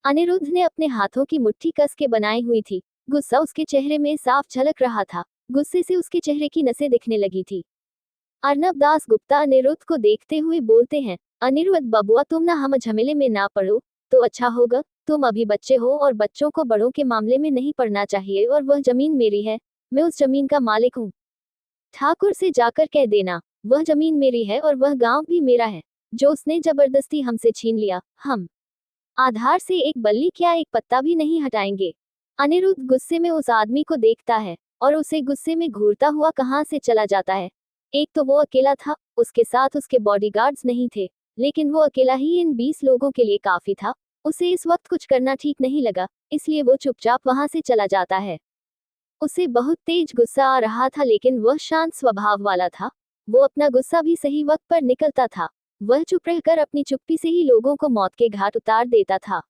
अनिरुद्ध ने अपने हाथों की मुट्ठी कस के बनाई हुई थी। गुस्सा उसके चेहरे में साफ झलक रहा था। गुस्से से उसके चेहरे की नसें दिखने लगी थी। अर्नब दास गुप्ता अनिरुद्ध को देखते हुए बोलते हैं, अनिरुद्ध बबुआ, तुम ना हम झमेले में ना पड़ो तो अच्छा होगा। तुम अभी बच्चे हो और बच्चों को बड़ों के मामले में नहीं पड़ना चाहिए। और वह जमीन मेरी है, मैं उस जमीन का मालिक हूँ। ठाकुर से जाकर कह देना वह जमीन मेरी है और वह गांव भी मेरा है, जो उसने जबरदस्ती हमसे छीन लिया। हम आधार से एक बल्ली क्या एक पत्ता भी नहीं हटाएंगे। अनिरुद्ध गुस्से में उस आदमी को देखता है और उसे गुस्से में घूरता हुआ कहां से चला जाता है। एक तो वो अकेला था, उसके साथ उसके बॉडीगार्ड्स नहीं थे, लेकिन वो अकेला ही इन 20 लोगों के लिए काफी था। उसे इस वक्त कुछ करना ठीक नहीं लगा, इसलिए वो चुपचाप वहां से चला जाता है। उसे बहुत तेज गुस्सा आ रहा था, लेकिन वह शांत स्वभाव वाला था। वो अपना गुस्सा भी सही वक्त पर निकलता था। वह चुप रहकर अपनी चुप्पी से ही लोगों को मौत के घाट उतार देता था।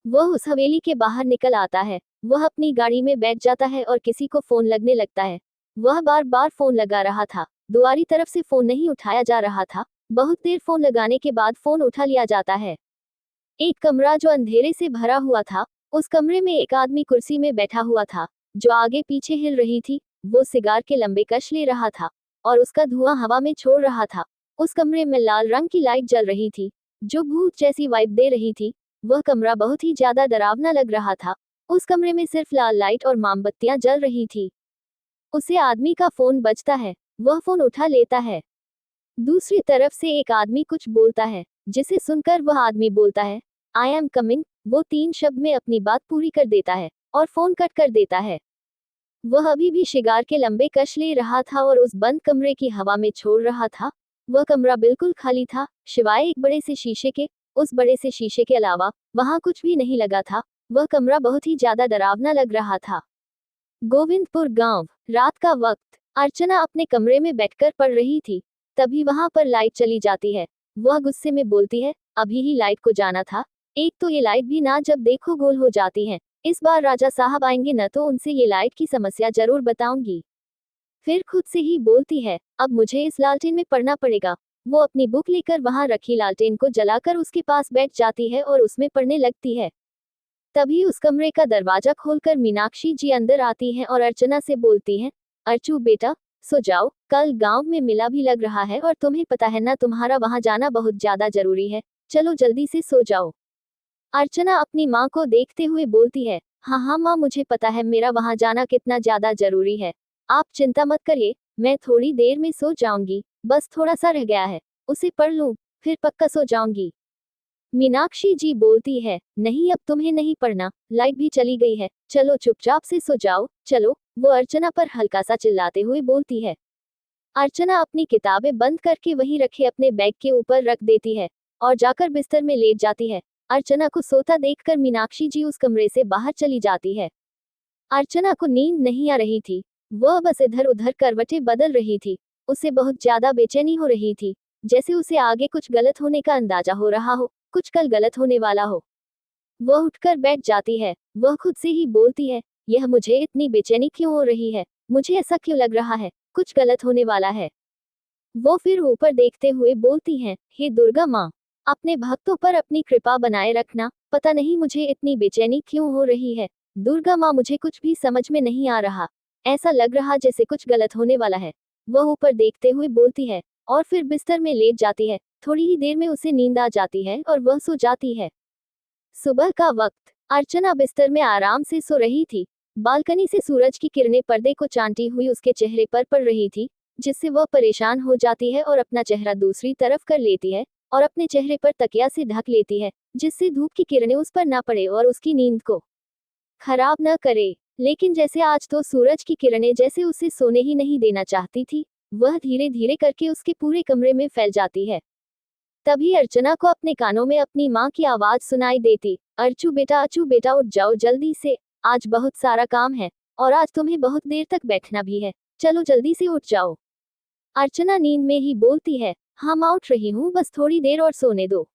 वह उस हवेली के बाहर निकल आता है। वह अपनी गाड़ी में बैठ जाता है और किसी को फोन लगने लगता है। वह बार बार फोन लगा रहा था, दुआरी तरफ से फोन नहीं उठाया जा रहा था। बहुत देर फोन लगाने के बाद फोन उठा लिया जाता है। एक कमरा जो अंधेरे से भरा हुआ था, उस कमरे में एक आदमी कुर्सी में बैठा हुआ था, जो आगे पीछे हिल रही थी। वो सिगार के लंबे कश ले रहा था और उसका धुआं हवा में छोड़ रहा था। उस कमरे में लाल रंग की लाइट जल रही थी, जो भूत जैसी वाइब दे रही थी। वह कमरा बहुत ही ज्यादा डरावना लग रहा था। उस कमरे में सिर्फ लाल लाइट और मोमबत्तियां जल रही थी। उसे आदमी का फोन बजता है। वह फोन उठा लेता है। दूसरी तरफ से एक आदमी कुछ बोलता है, जिसे सुनकर वह आदमी बोलता है, आई एम कमिंग। वो 3 शब्द में अपनी बात पूरी कर देता है और फोन कट कर देता है। वह अभी भी शिगार के लंबे कश ले रहा था और उस बंद कमरे की हवा में छोड़ रहा था। वह कमरा बिल्कुल खाली था, शिवाय एक बड़े से शीशे के। उस बड़े से शीशे के अलावा वहां कुछ भी नहीं लगा था। वह कमरा बहुत ही ज्यादा डरावना लग रहा था। गोविंदपुर गांव, रात का वक्त। अर्चना अपने कमरे में बैठकर पढ़ रही थी। तभी वहां पर लाइट चली जाती है। वह गुस्से में बोलती है, अभी ही लाइट को जाना था। एक तो ये लाइट भी ना जब देखो गोल हो जाती है। इस बार राजा साहब आएंगे न तो उनसे ये लाइट की समस्या जरूर बताऊंगी। फिर खुद से ही बोलती है, अब मुझे इस लालटेन में पढ़ना पड़ेगा। वो अपनी बुक लेकर वहां रखी लालटेन को जलाकर उसके पास बैठ जाती है और उसमें पढ़ने लगती है। तभी उस कमरे का दरवाजा खोलकर मीनाक्षी जी अंदर आती हैं और अर्चना से बोलती हैं, अर्चू बेटा, सो जाओ, कल गांव में मेला भी लग रहा है और तुम्हें पता है ना, तुम्हारा वहां जाना बहुत ज्यादा जरूरी है। चलो जल्दी से सो जाओ। अर्चना अपनी माँ को देखते हुए बोलती है, हाँ हाँ माँ, मुझे पता है मेरा वहां जाना कितना ज्यादा जरूरी है। आप चिंता मत करिए, मैं थोड़ी देर में सो जाऊंगी। बस थोड़ा सा रह गया है, उसे पढ़ लूं, फिर पक्का सो जाऊंगी। मीनाक्षी जी बोलती है, नहीं अब तुम्हें नहीं पढ़ना, लाइट भी चली गई है, चलो चुपचाप से सो जाओ, चलो। वो अर्चना पर हल्का सा चिल्लाते हुए बोलती है। अर्चना अपनी किताबें बंद करके वहीं रखे अपने बैग के ऊपर रख देती है और जाकर बिस्तर में लेट जाती है। अर्चना को सोता देखकर मीनाक्षी जी उस कमरे से बाहर चली जाती है। अर्चना को नींद नहीं आ रही थी, वह बस इधर उधर करवटें बदल रही थी। उसे बहुत ज्यादा बेचैनी हो रही थी, जैसे उसे आगे कुछ गलत होने का अंदाजा हो रहा हो, कुछ कल गलत होने वाला हो। वह उठकर बैठ जाती है। वह खुद से ही बोलती है, यह मुझे इतनी बेचैनी क्यों हो रही है, मुझे ऐसा क्यों लग रहा है, कुछ गलत होने वाला है। वो फिर ऊपर देखते हुए बोलती हैं, हे दुर्गा माँ, अपने भक्तों पर अपनी कृपा बनाए रखना, पता नहीं मुझे इतनी बेचैनी क्यों हो रही है। दुर्गा माँ मुझे कुछ भी समझ में नहीं आ रहा, ऐसा लग रहा जैसे कुछ गलत होने वाला है। वह ऊपर देखते हुए बोलती है और फिर बिस्तर में लेट जाती है। थोड़ी ही देर में उसे नींद आ जाती है और वह सो जाती है। सुबह का वक्त, अर्चना बिस्तर में आराम से सो रही थी। बालकनी से सूरज की किरणें पर्दे को चांटी हुई उसके चेहरे पर पड़ रही थी, जिससे वह परेशान हो जाती है और अपना चेहरा दूसरी तरफ कर लेती है और अपने चेहरे पर तकिया से ढक लेती है, जिससे धूप की किरणें उस पर ना पड़े और उसकी नींद को खराब न करे। लेकिन जैसे आज तो सूरज की किरणें जैसे उसे सोने ही नहीं देना चाहती थी, वह धीरे धीरे करके उसके पूरे कमरे में फैल जाती है। तभी अर्चना को अपने कानों में अपनी माँ की आवाज सुनाई देती, अर्चू बेटा उठ जाओ जल्दी से, आज बहुत सारा काम है और आज तुम्हें बहुत देर तक बैठना भी है, चलो जल्दी से उठ जाओ। अर्चना नींद में ही बोलती है, हाँ माँ उठ रही हूँ, बस थोड़ी देर और सोने दो।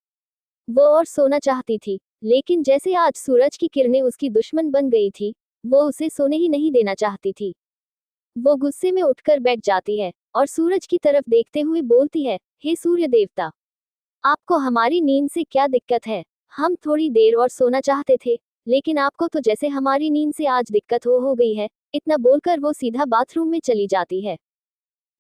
वो और सोना चाहती थी, लेकिन जैसे आज सूरज की किरणें उसकी दुश्मन बन गई थी, वो उसे सोने ही नहीं देना चाहती थी। वो गुस्से में उठकर बैठ जाती है और सूरज की तरफ देखते हुए बोलती है, हे सूर्य देवता, आपको हमारी नींद से क्या दिक्कत है, हम थोड़ी देर और सोना चाहते थे, लेकिन आपको तो जैसे हमारी नींद से आज दिक्कत हो गई है। इतना बोलकर वो सीधा बाथरूम में चली जाती है।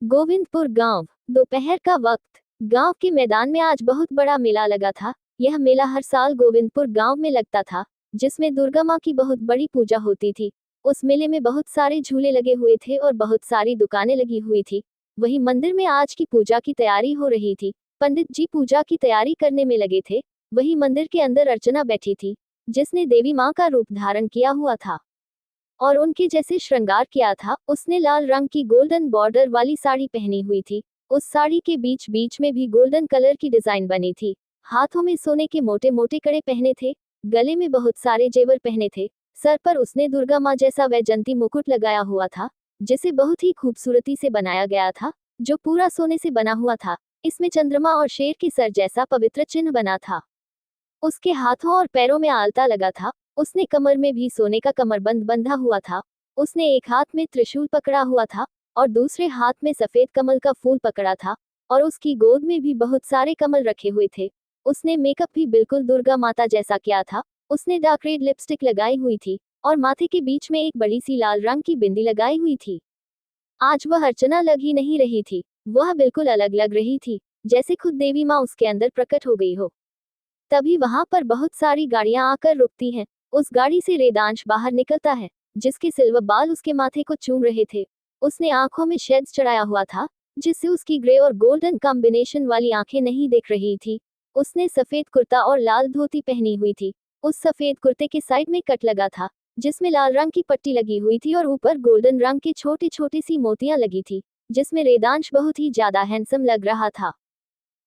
गोविंदपुर गांव, दोपहर का वक्त। गांव के मैदान में आज बहुत बड़ा मेला लगा था। यह मेला हर साल गोविंदपुर गांव में लगता था, जिसमें दुर्गा माँ की बहुत बड़ी पूजा होती थी। उस मेले में बहुत सारे झूले लगे हुए थे और बहुत सारी दुकानें लगी हुई थी। वही मंदिर में आज की पूजा की तैयारी हो रही थी। पंडित जी पूजा की तैयारी करने में लगे थे। वही मंदिर के अंदर अर्चना बैठी थी, जिसने देवी माँ का रूप धारण किया हुआ था और उनके जैसे श्रृंगार किया था। उसने लाल रंग की गोल्डन बॉर्डर वाली साड़ी पहनी हुई थी। उस साड़ी के बीच बीच में भी गोल्डन कलर की डिजाइन बनी थी। हाथों में सोने के मोटे मोटे कड़े पहने थे, गले में बहुत सारे जेवर पहने थे। सर पर उसने दुर्गा माँ जैसा वैजंती मुकुट लगाया हुआ था, जिसे बहुत ही खूबसूरती से बनाया गया था, जो पूरा सोने से बना हुआ था। इसमें चंद्रमा और शेर के सर जैसा पवित्र चिन्ह बना था। उसके हाथों और पैरों में आलता लगा था। उसने कमर में भी सोने का कमरबंद बंधा हुआ था। उसने एक हाथ में त्रिशूल पकड़ा हुआ था और दूसरे हाथ में सफेद कमल का फूल पकड़ा था और उसकी गोद में भी बहुत सारे कमल रखे हुए थे। उसने मेकअप भी बिल्कुल दुर्गा माता जैसा किया था। उसने डार्क रेड लिपस्टिक लगाई हुई थी और माथे के बीच में एक बड़ी सी लाल रंग की बिंदी लगाई हुई थी। आज वह अर्चना लग ही नहीं रही थी, वह बिल्कुल अलग लग रही थी, जैसे खुद देवी माँ उसके अंदर प्रकट हो गई हो। तभी वहां पर बहुत सारी गाड़ियां आकर रुकती हैं। उस गाड़ी से रेदांश बाहर निकलता है, जिसके सिल्वर बाल उसके माथे को चूम रहे थे। उसने आंखों में शेड्स चढ़ाया हुआ था, जिससे उसकी ग्रे और गोल्डन कॉम्बिनेशन वाली आंखें नहीं दिख रही थी। उसने सफेद कुर्ता और लाल धोती पहनी हुई थी। उस सफेद कुर्ते के साइड में कट लगा था, जिसमें लाल रंग की पट्टी लगी हुई थी और ऊपर गोल्डन रंग के छोटी छोटी सी मोतियां लगी थी, जिसमें रेदांश बहुत ही ज्यादा हैंडसम लग रहा था।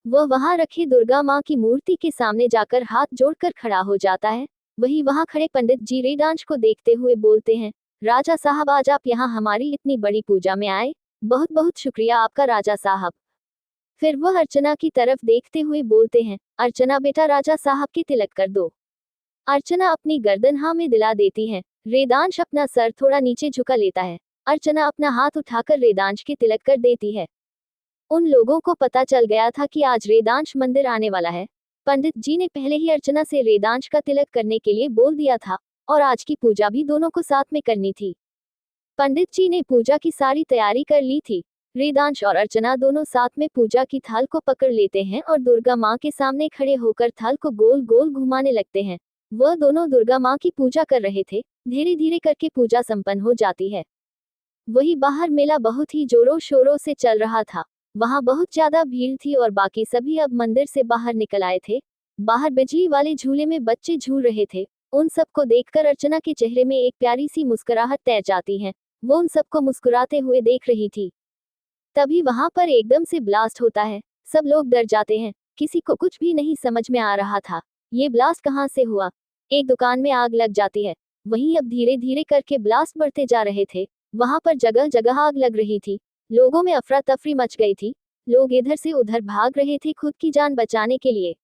वह वहां रखी दुर्गा माँ की मूर्ति के सामने जाकर हाथ जोड़कर खड़ा हो जाता है। वही वहां खड़े पंडित जी रेदांश को देखते हुए बोलते हैं, राजा साहब आज आप यहाँ हमारी इतनी बड़ी पूजा में आए, बहुत बहुत शुक्रिया आपका राजा साहब। फिर वह अर्चना की तरफ देखते हुए बोलते हैं, अर्चना बेटा राजा साहब के तिलक कर दो। अर्चना अपनी गर्दन हाँ में दिला देती है। रेदांश अपना सर थोड़ा नीचे झुका लेता है। अर्चना अपना हाथ उठाकर रेदांश के तिलक कर देती है। उन लोगों को पता चल गया था कि आज रेदांश मंदिर आने वाला है। पंडित जी ने पहले ही अर्चना से रेदांश का तिलक करने के लिए बोल दिया था और आज की पूजा भी दोनों को साथ में करनी थी। पंडित जी ने पूजा की सारी तैयारी कर ली थी। रेदांश और अर्चना दोनों साथ में पूजा की थाल को पकड़ लेते हैं और दुर्गा माँ के सामने खड़े होकर थाल को गोल गोल घुमाने लगते हैं। वह दोनों दुर्गा माँ की पूजा कर रहे थे। धीरे धीरे करके पूजा संपन्न हो जाती है। वही बाहर मेला बहुत ही जोरों शोरों से चल रहा था। वहां बहुत ज्यादा भीड़ थी और बाकी सभी अब मंदिर से बाहर निकल आए थे। बाहर बिजली वाले झूले में बच्चे झूल रहे थे। उन सबको देखकर अर्चना के चेहरे में एक प्यारी सी मुस्कुराहट तैर जाती है। वो उन सबको मुस्कुराते हुए देख रही थी। तभी वहां पर एकदम से ब्लास्ट होता है। सब लोग डर जाते हैं। किसी को कुछ भी नहीं समझ में आ रहा था, ये ब्लास्ट कहाँ से हुआ। एक दुकान में आग लग जाती है। वहीं अब धीरे धीरे करके ब्लास्ट बढ़ते जा रहे थे। वहां पर जगह जगह आग लग रही थी। लोगों में अफरा तफरी मच गई थी। लोग इधर से उधर भाग रहे थे खुद की जान बचाने के लिए।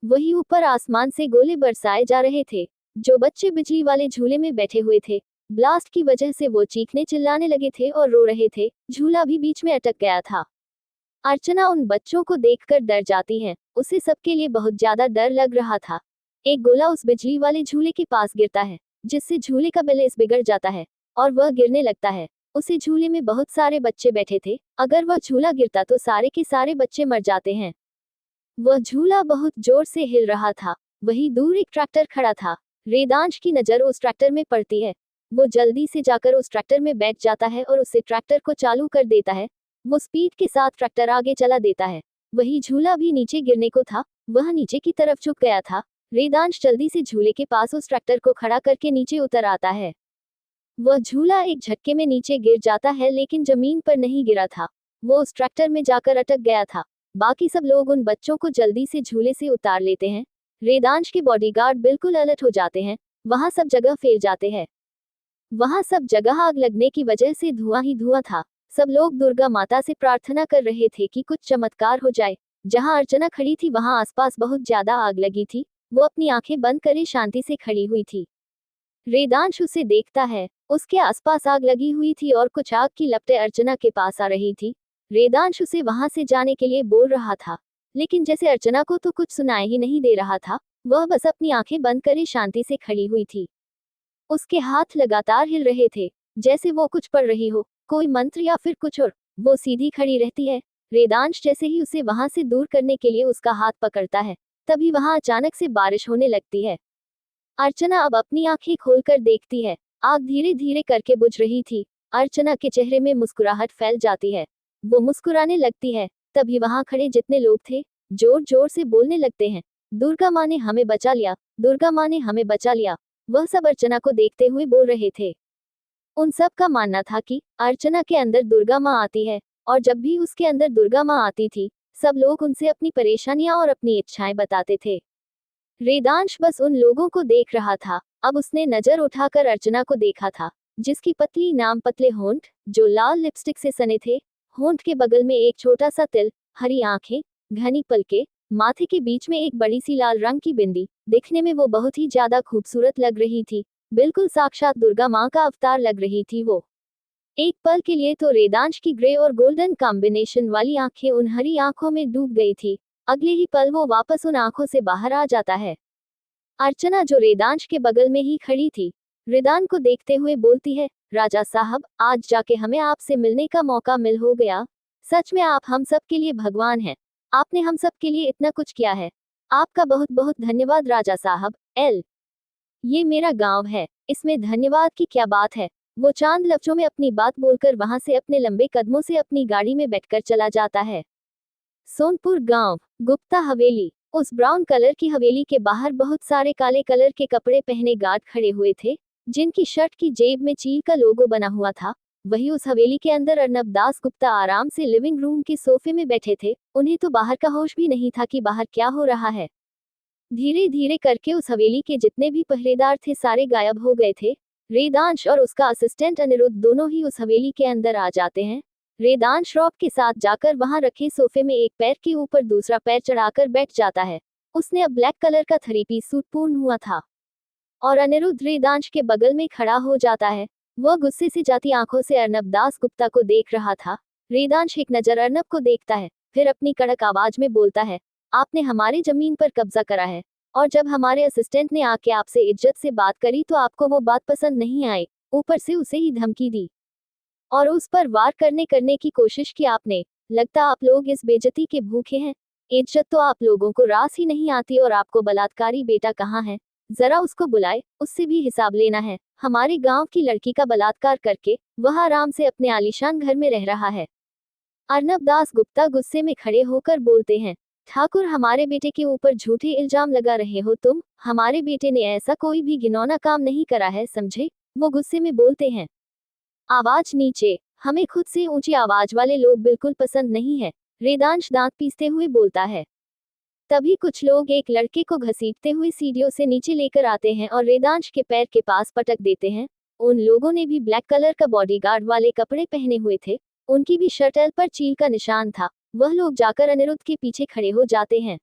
वहीं ऊपर आसमान से गोले बरसाए जा रहे थे। जो बच्चे बिजली वाले झूले में बैठे हुए थे, ब्लास्ट की वजह से वो चीखने चिल्लाने लगे थे और रो रहे थे। झूला भी बीच में अटक गया था। अर्चना उन बच्चों को देखकर डर जाती है। उसे सबके लिए बहुत ज्यादा डर लग रहा था। एक गोला उस बिजली वाले झूले के पास गिरता है, जिससे झूले का बैलेंस बिगड़ जाता है और वह गिरने लगता है। उसी झूले में बहुत सारे बच्चे बैठे थे। अगर वह झूला गिरता तो सारे के सारे बच्चे मर जाते हैं। वह झूला बहुत जोर से हिल रहा था। वहीं दूर एक ट्रैक्टर खड़ा था। वेदांश की नजर उस ट्रैक्टर में पड़ती है। वो जल्दी से जाकर उस ट्रैक्टर में बैठ जाता है और उससे ट्रैक्टर को चालू कर देता है। वो स्पीड के साथ ट्रैक्टर आगे चला देता है। वही झूला भी नीचे गिरने को था। वह नीचे की तरफ झुक गया था। वेदांश जल्दी से झूले के पास उस ट्रैक्टर को खड़ा करके नीचे उतर आता है। वह झूला एक झटके में नीचे गिर जाता है, लेकिन जमीन पर नहीं गिरा था। वो उस ट्रैक्टर में जाकर अटक गया था। बाकी सब लोग उन बच्चों को जल्दी से झूले से उतार लेते हैं। वेदांश के बॉडीगार्ड बिल्कुल अलर्ट हो जाते हैं। वहां सब जगह फैल जाते हैं। वहां सब जगह आग लगने की वजह से धुआं ही धुआं था। सब लोग दुर्गा माता से प्रार्थना कर रहे थे कि कुछ चमत्कार हो जाए। जहां अर्चना खड़ी थी वहां आसपास बहुत ज्यादा आग लगी थी। वो अपनी आंखें बंद करे शांति से खड़ी हुई थी। वेदांश उसे देखता है। उसके आसपास आग लगी हुई थी और कुछ आग की लपटें अर्चना के पास आ रही थी। वेदांश उसे वहां से जाने के लिए बोल रहा था, लेकिन जैसे अर्चना को तो कुछ सुनाई ही नहीं दे रहा था। वह बस अपनी आंखें बंद करे शांति से खड़ी हुई थी। उसके हाथ लगातार हिल रहे थे, जैसे वो कुछ पढ़ रही हो, कोई मंत्र या फिर कुछ और। वो सीधी खड़ी रहती है। वेदांश जैसे ही उसे वहां से दूर करने के लिए उसका हाथ पकड़ता है, तभी वहां अचानक से बारिश होने लगती है। अर्चना अब अपनी आंखें खोलकर देखती है। आग धीरे धीरे करके बुझ रही थी। अर्चना के चेहरे में मुस्कुराहट फैल जाती है। वो मुस्कुराने लगती है। तभी वहां खड़े जितने लोग थे जोर जोर से बोलने लगते हैं, दुर्गा माँ ने हमें बचा लिया, दुर्गा माँ ने हमें बचा लिया। वह सब अर्चना को देखते हुए बोल रहे थे। उन सब का मानना था कि अर्चना के अंदर दुर्गा माँ आती है, और जब भी उसके अंदर दुर्गा माँ आती थी, सब लोग उनसे अपनी परेशानियां और अपनी इच्छाएं बताते थे। वेदांश बस उन लोगों को देख रहा था। अब उसने नजर उठाकर अर्चना को देखा था, जिसकी पतली नाम पतले होंठ, जो लाल लिपस्टिक से सने थे। होंठ के बगल में एक छोटा सा तिल, हरी आंखें, घनी पलके, माथे के बीच में एक बड़ी सी लाल रंग की बिंदी। दिखने में वो बहुत ही ज्यादा खूबसूरत लग रही थी। बिल्कुल साक्षात दुर्गा माँ का अवतार लग रही थी वो। एक पल के लिए तो वेदांश की ग्रे और गोल्डन कॉम्बिनेशन वाली आंखें उन हरी आंखों में डूब गई थी। अगले ही पल वो वापस उन आंखों से बाहर आ जाता है। अर्चना जो वेदांश के बगल में ही खड़ी थी, वेदांत को देखते हुए बोलती है, राजा साहब, आज जाके हमें आपसे मिलने का मौका मिल हो गया। सच में आप हम सब के लिए भगवान हैं। आपने हम सब के लिए इतना कुछ किया है। आपका बहुत बहुत धन्यवाद राजा साहब। ये मेरा गांव है, इसमें धन्यवाद की क्या बात है। वो चांद लफ्जों में अपनी बात बोलकर वहां से अपने लंबे कदमों से अपनी गाड़ी में बैठकर चला जाता है। सोनपुर गांव, गुप्ता हवेली। उस ब्राउन कलर की हवेली के बाहर बहुत सारे काले कलर के कपड़े पहने गार्ड खड़े हुए थे, जिनकी शर्ट की जेब में चील का लोगो बना हुआ था। वही उस हवेली के अंदर अर्नब दास गुप्ता आराम से लिविंग रूम के सोफे में बैठे थे। उन्हें तो बाहर का होश भी नहीं था कि बाहर क्या हो रहा है। धीरे धीरे करके उस हवेली के जितने भी पहरेदार थे सारे गायब हो गए थे। वेदांश और उसका असिस्टेंट अनिरुद्ध दोनों ही उस हवेली के अंदर आ जाते हैं। वेदांश रॉब के साथ जाकर वहां रखे सोफे में एक पैर के ऊपर दूसरा पैर चढ़ाकर बैठ जाता है। उसने अब ब्लैक कलर का 3 पीस सूट पूर्ण हुआ था और अनिरुद्ध वेदांश के बगल में खड़ा हो जाता है। वह गुस्से से जाती आंखों से अर्नब दास गुप्ता को देख रहा था। वेदांश एक नजर अर्नब को देखता है, फिर अपनी कड़क आवाज में बोलता है, आपने हमारी जमीन पर कब्जा करा है, और जब हमारे असिस्टेंट ने आके आपसे इज्जत से बात करी तो आपको वो बात पसंद नहीं आई। ऊपर से उसे ही धमकी दी और उस पर वार करने की कोशिश की आपने। लगता आप लोग इस बेइज्जती के भूखे हैं। इज्जत तो आप लोगों को रास ही नहीं आती, और आपको बलात्कारी बेटा कहाँ है, जरा उसको बुलाए, उससे भी हिसाब लेना है। हमारे गांव की लड़की का बलात्कार करके वह आराम से अपने आलीशान घर में रह रहा है। अर्नब दास गुप्ता गुस्से में खड़े होकर बोलते हैं, ठाकुर, हमारे बेटे के ऊपर झूठे इल्जाम लगा रहे हो तुम। हमारे बेटे ने ऐसा कोई भी घिनौना काम नहीं करा है, समझे? वो गुस्से में बोलते हैं। आवाज नीचे। हमें खुद से ऊंची आवाज वाले लोग बिल्कुल पसंद नहीं है, वेदांश दांत पीसते हुए बोलता है। तभी कुछ लोग एक लड़के को घसीटते हुए सीढ़ियों से नीचे लेकर आते हैं और वेदांश के पैर के पास पटक देते हैं। उन लोगों ने भी ब्लैक कलर का बॉडीगार्ड वाले कपड़े पहने हुए थे। उनकी भी शर्ट पर चील का निशान था। वह लोग जाकर अनिरुद्ध के पीछे खड़े हो जाते हैं।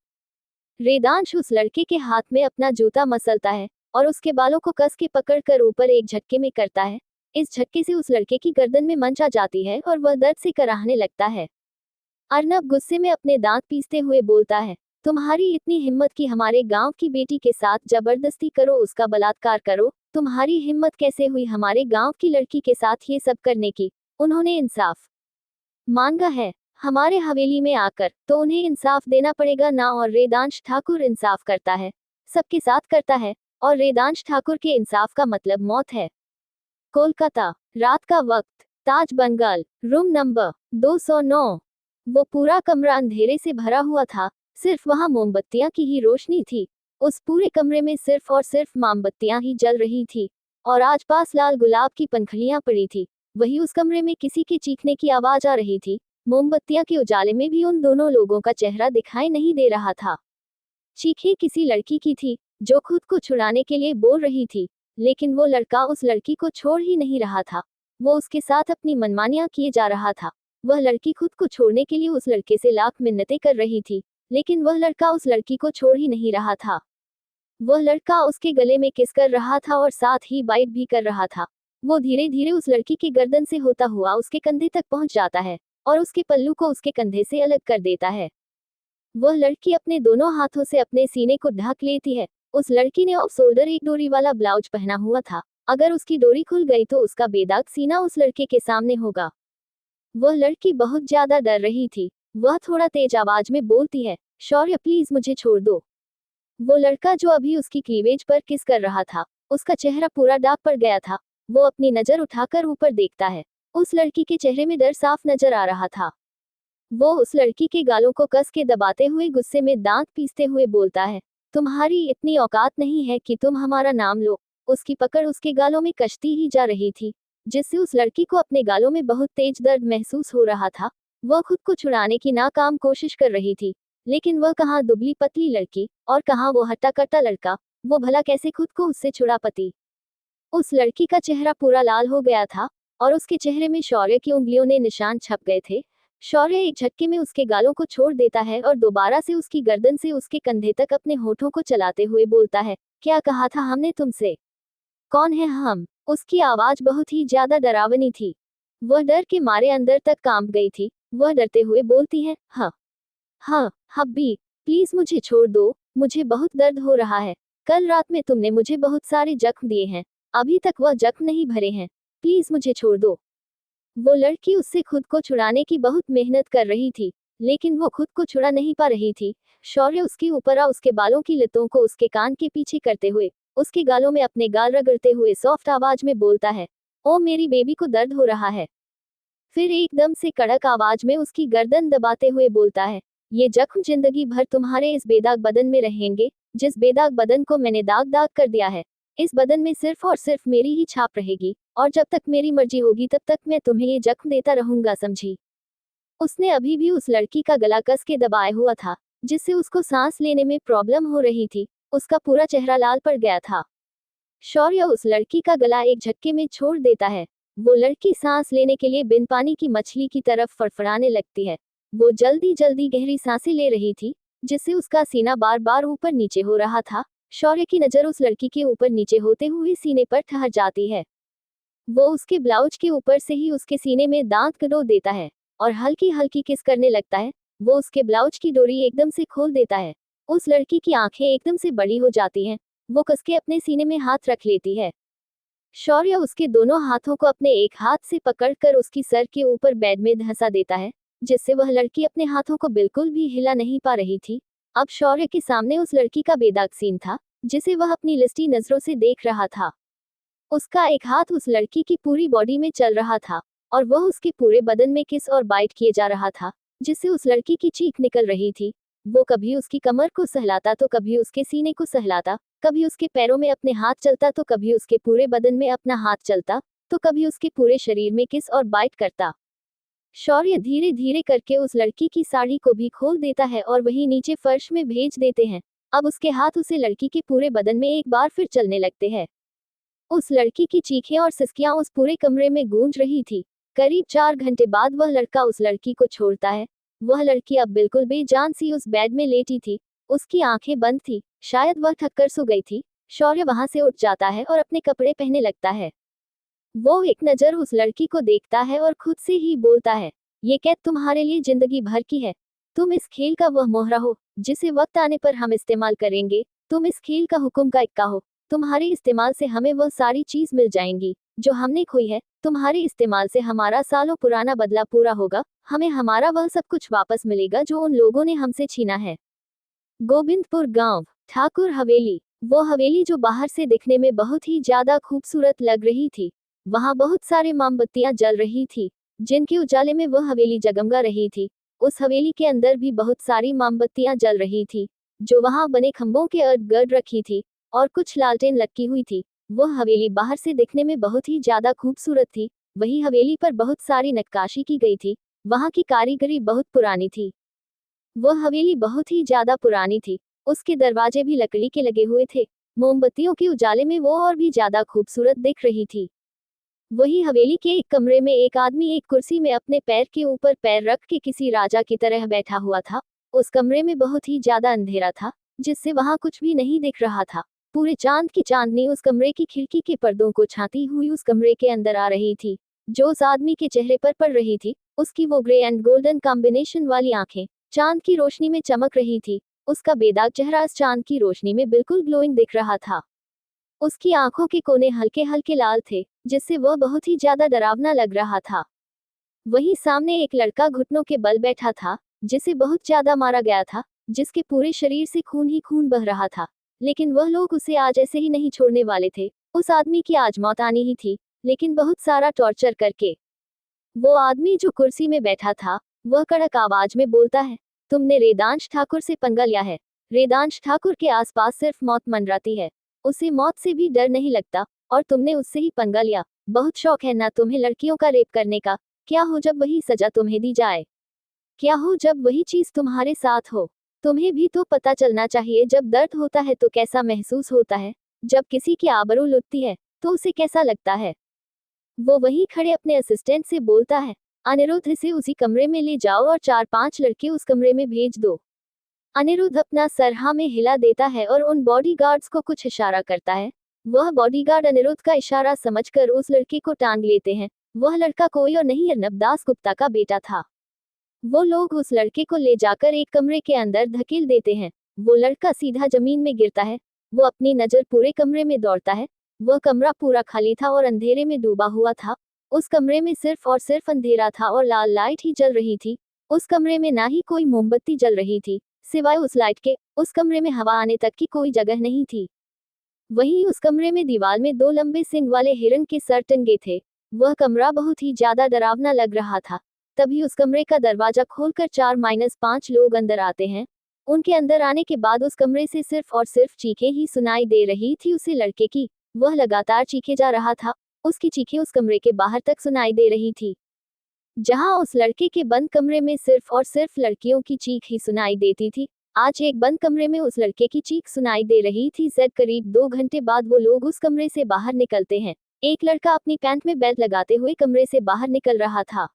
वेदांश उस लड़के के हाथ में अपना जूता मसलता है और उसके बालों को कस के पकड़कर ऊपर एक झटके में करता है। इस झटके से उस लड़के की गर्दन में मंच आ जाती है और वह दर्द से कराहने लगता है। अर्नब गुस्से में अपने दांत पीसते हुए बोलता है, तुम्हारी इतनी हिम्मत कि हमारे गांव की बेटी के साथ जबरदस्ती करो, उसका बलात्कार करो। तुम्हारी हिम्मत कैसे हुई हमारे गांव की लड़की के साथ ये सब करने की? उन्होंने इंसाफ मांगा है हमारे हवेली में आकर, तो उन्हें इंसाफ देना पड़ेगा ना। और वेदांश ठाकुर इंसाफ करता है, सबके साथ करता है, और वेदांश ठाकुर के इंसाफ का मतलब मौत है। कोलकाता, रात का वक्त, ताज बंगाल, रूम नंबर 209। वो पूरा कमरा अंधेरे से भरा हुआ था, सिर्फ वहां मोमबत्तियां की ही रोशनी थी। उस पूरे कमरे में सिर्फ और सिर्फ मोमबत्तियां ही जल रही थी और आसपास लाल गुलाब की पंखुड़ियां पड़ी थी। वही उस कमरे में किसी के चीखने की आवाज आ रही थी। मोमबत्तियां के उजाले में भी उन दोनों लोगों का चेहरा दिखाई नहीं दे रहा था। चीखें किसी लड़की की थी जो खुद को छुड़ाने के लिए बोल रही थी, लेकिन वो लड़का उस लड़की को छोड़ ही नहीं रहा था। वो उसके साथ अपनी मनमानियां किए जा रहा था। वह लड़की खुद को छोड़ने के लिए उस लड़के से लाख मिन्नतें कर रही थी, लेकिन वह लड़का उस लड़की को छोड़ ही नहीं रहा था। वह लड़का उसके गले में किस कर रहा था और साथ ही बाइट भी कर रहा था। वो धीरे धीरे उस लड़की की गर्दन से होता हुआ उसके कंधे तक पहुंच जाता है और उसके पल्लू को उसके कंधे से अलग कर देता है। वह लड़की अपने दोनों हाथों से अपने सीने को ढक लेती है। उस लड़की ने ऑफ शोल्डर एक डोरी वाला ब्लाउज पहना हुआ था। अगर उसकी डोरी खुल गई तो उसका बेदाग सीना उस लड़के के सामने होगा। वह लड़की बहुत ज्यादा डर रही थी। वह थोड़ा तेज आवाज में बोलती है, शौर्य प्लीज मुझे छोड़ दो। वो लड़का जो अभी उसकी क्लीवेज पर किस कर रहा था, उसका चेहरा पूरा डार्क पड़ गया था। वो अपनी नजर उठाकर ऊपर देखता है। उस लड़की के चेहरे में डर साफ नजर आ रहा था। वो उस लड़की के गालों को कस के दबाते हुए गुस्से में दांत पीसते हुए बोलता है, तुम्हारी इतनी औकात नहीं है कि तुम हमारा नाम लो। उसकी पकड़ उसके गालों में कश्ती ही जा रही थी, जिससे उस लड़की को अपने गालों में बहुत तेज दर्द महसूस हो रहा था। वह खुद को छुड़ाने की नाकाम कोशिश कर रही थी, लेकिन वह कहाँ दुबली पतली लड़की और कहाँ वो हट्टा कट्टा लड़का। वो भला कैसे खुद को उससे छुड़ा पाती? उस लड़की का चेहरा पूरा लाल हो गया था और उसके चेहरे में शौर्य की उंगलियों ने निशान छप गए थे। शौर्य एक झटके में उसके गालों को छोड़ देता है और दोबारा से उसकी गर्दन से उसके कंधे तक अपने होठों को चलाते हुए बोलता है, क्या कहा था हमने तुमसे? कौन है हम? उसकी आवाज बहुत ही ज्यादा डरावनी थी। वह डर के मारे अंदर तक कांप गई थी। वह डरते हुए बोलती है, हाँ हब्बी, प्लीज मुझे छोड़ दो, मुझे बहुत दर्द हो रहा है। कल रात में तुमने मुझे बहुत सारे जख्म दिए हैं, अभी तक वह जख्म नहीं भरे हैं। प्लीज मुझे छोड़ दो। वो लड़की उससे खुद को छुड़ाने की बहुत मेहनत कर रही थी, लेकिन वो खुद को छुड़ा नहीं पा रही थी। शौर्य उसके ऊपर आ उसके बालों की लतों को उसके कान के पीछे करते हुए, उसके गालों में अपने गाल रगड़ते हुए सॉफ्ट आवाज में बोलता है, ओ मेरी बेबी को दर्द हो रहा है। फिर एकदम से कड़क आवाज में उसकी गर्दन दबाते हुए बोलता है, ये जख्म जिंदगी भर तुम्हारे इस बेदाग बदन में रहेंगे, जिस बेदाग बदन को मैंने दाग दाग कर दिया है। इस बदन में सिर्फ और सिर्फ मेरी ही छाप रहेगी, और जब तक मेरी मर्जी होगी तब तक मैं तुम्हें ये जख्म देता रहूंगा, समझी? उसने अभी भी उस लड़की का गला कस के दबाए हुआ था, जिससे उसको सांस लेने में प्रॉब्लम हो रही थी। उसका पूरा चेहरा लाल पड़ गया था। शौर्य उस लड़की का गला एक झटके में छोड़ देता है। वो लड़की सांस लेने के लिए बिन पानी की मछली की तरफ फड़फड़ाने लगती है। वो जल्दी जल्दी गहरी सांसें ले रही थी, जिससे उसका सीना बार बार ऊपर नीचे हो रहा था। शौर्य की नजर उस लड़की के ऊपर नीचे होते हुए सीने पर ठहर जाती है। वो उसके ब्लाउज के ऊपर से ही उसके सीने में दांत गड़ो देता है और हल्की हल्की किस करने लगता है। वो उसके ब्लाउज की डोरी एकदम से खोल देता है। उस लड़की की आंखें एकदम से बड़ी हो जाती हैं। वो कस के अपने सीने में हाथ रख लेती है। शौर्य उसके दोनों हाथों को अपने एक हाथ से पकड़कर उसकी सर के ऊपर बेड में धंसा देता है, जिससे वह लड़की अपने हाथों को बिल्कुल भी हिला नहीं पा रही थी। अब शौर्य के सामने उस लड़की का बेदाग सीन था, जिसे वह अपनी लिस्टी नजरों से देख रहा था। उसका एक हाथ उस लड़की की पूरी बॉडी में चल रहा था और वह उसके पूरे बदन में किस और बाइट किए जा रहा था, जिससे उस लड़की की चीख निकल रही थी। वो कभी उसकी कमर को सहलाता तो कभी उसके सीने को सहलाता, कभी उसके पैरों में अपने हाथ चलता तो कभी उसके पूरे बदन में अपना हाथ चलता, तो कभी उसके पूरे शरीर में किस और बाइट करता। शौर्य धीरे धीरे करके उस लड़की की साड़ी को भी खोल देता है और वहीं नीचे फर्श में भेज देते हैं। अब उसके हाथ उसे लड़की के पूरे बदन में एक बार फिर चलने लगते हैं। उस लड़की की चीखें और सिसकियां उस पूरे कमरे में गूंज रही थी। करीब 4 घंटे बाद वह लड़का उस लड़की को छोड़ता है। वह लड़की अब बिल्कुल बेजान सी उस बेड में लेटी थी। उसकी आंखें बंद थी, शायद वह थक कर सो गई थी। शौर्य वहां से उठ जाता है और अपने कपड़े पहनने लगता है। वो एक नजर उस लड़की को देखता है और खुद से ही बोलता है, ये कैद तुम्हारे लिए जिंदगी भर की है। तुम इस खेल का वह मोहरा हो जिसे वक्त आने पर हम इस्तेमाल करेंगे। तुम इस खेल का हुक्म का इक्का हो। तुम्हारे इस्तेमाल से हमें वह सारी चीज मिल जाएंगी जो हमने खोई है। तुम्हारे इस्तेमाल से हमारा सालों पुराना बदला पूरा होगा। हमें हमारा वह सब कुछ वापस मिलेगा जो उन लोगों ने हमसे छीना है। गोविंदपुर गांव, ठाकुर हवेली। वो हवेली जो बाहर से दिखने में बहुत ही ज्यादा खूबसूरत लग रही थी। वहां बहुत सारे मोमबत्तियां जल रही थी, जिनके उजाले में वह हवेली जगमगा रही थी। उस हवेली के अंदर भी बहुत सारी मोमबत्तियां जल रही थी, जो वहां बने खंभों के इर्द गिर्द रखी थी, और कुछ लालटेन लटकी हुई थी। वह हवेली बाहर से दिखने में बहुत ही ज्यादा खूबसूरत थी। वही हवेली पर बहुत सारी नक्काशी की गई थी। वहां की कारीगरी बहुत पुरानी थी। वह हवेली बहुत ही ज्यादा पुरानी थी। उसके दरवाजे भी लकड़ी के लगे हुए थे। मोमबत्तियों के उजाले में वो और भी ज्यादा खूबसूरत दिख रही थी। वही हवेली के एक कमरे में एक आदमी एक कुर्सी में अपने पैर के ऊपर पैर रख के किसी राजा की तरह बैठा हुआ था। उस कमरे में बहुत ही ज्यादा अंधेरा था, जिससे वहां कुछ भी नहीं दिख रहा था। पूरे चांद की चांदनी उस कमरे की खिड़की के पर्दों को छाती हुई उस कमरे के अंदर आ रही थी। जो उस आदमी के चेहरे पर पड़ रही थी, उसकी वो ग्रे एंड गोल्डन कॉम्बिनेशन वाली आंखें चांद की रोशनी में चमक रही थी। उसका बेदाग चेहरा इस चांद की रोशनी में बिल्कुल ग्लोइंग दिख रहा था। उसकी आंखों के कोने हल्के हल्के लाल थे, जिससे वह बहुत ही ज्यादा डरावना लग रहा था। वहीं सामने एक लड़का घुटनों के बल बैठा था, जिसे बहुत ज्यादा मारा गया था, जिसके पूरे शरीर से खून ही खून बह रहा था। लेकिन वह लोग उसे आज ऐसे ही नहीं छोड़ने वाले थे। उस आदमी की आज मौत आनी ही थी, लेकिन बहुत सारा टॉर्चर करके। वो आदमी जो कुर्सी में बैठा था, वह कड़क आवाज में बोलता है, तुमने रेदांश ठाकुर से पंगा लिया है। रेदांश ठाकुर के आसपास सिर्फ मौत मंडराती है। उसे मौत से भी डर नहीं लगता, और तुमने उससे ही पंगा लिया। बहुत शौक है ना तुम्हें लड़कियों का रेप करने का। क्या हो जब वही सजा तुम्हें दी जाए? क्या हो जब वही चीज तुम्हारे साथ हो? तुम्हें भी तो पता चलना चाहिए, जब दर्द होता है तो कैसा महसूस होता है, जब किसी की आबरू लुटती है तो उसे कैसा लगता है। वो वहीं खड़े अपने असिस्टेंट से बोलता है, अनिरुद्ध इसे उसी कमरे में ले जाओ और 4-5 लड़के उस कमरे में भेज दो। अनिरुद्ध अपना सर हाँ में हिला देता है और उन बॉडीगार्ड्स को कुछ इशारा करता है। वह बॉडीगार्ड अनिरुद्ध का इशारा समझकर उस लड़के को टांग लेते हैं। वह लड़का कोई और नहीं अर्नब दास गुप्ता का बेटा था। वो लोग उस लड़के को ले जाकर एक कमरे के अंदर धकेल देते हैं। वो लड़का सीधा जमीन में गिरता है। वो अपनी नजर पूरे कमरे में दौड़ता है। वह कमरा पूरा खाली था और अंधेरे में डूबा हुआ था। उस कमरे में सिर्फ और सिर्फ अंधेरा था और लाल लाइट ही जल रही थी। उस कमरे में ना ही कोई मोमबत्ती जल रही थी, सिवाय उस लाइट के। उस कमरे में हवा आने तक की कोई जगह नहीं थी। वहीं उस कमरे में दीवार में 2 लंबे सींग वाले हिरन के सर टंगे थे। वह कमरा बहुत ही ज्यादा डरावना लग रहा था। तभी उस कमरे का दरवाजा खोलकर 4-5 लोग अंदर आते हैं। उनके अंदर आने के बाद उस कमरे से सिर्फ और सिर्फ चीखें ही सुनाई दे रही थी उसे लड़के की। वह लगातार चीखे जा रहा था। उसकी चीखें उस कमरे के बाहर तक सुनाई दे रही थी। जहां उस लड़के के बंद कमरे में सिर्फ और सिर्फ लड़कियों की चीख ही सुनाई देती थी, आज एक बंद कमरे में उस लड़के की चीख सुनाई दे रही थी। करीब 2 घंटे बाद वो लोग उस कमरे से बाहर निकलते हैं। एक लड़का अपनी पैंट में बेल्ट लगाते हुए कमरे से बाहर निकल रहा था।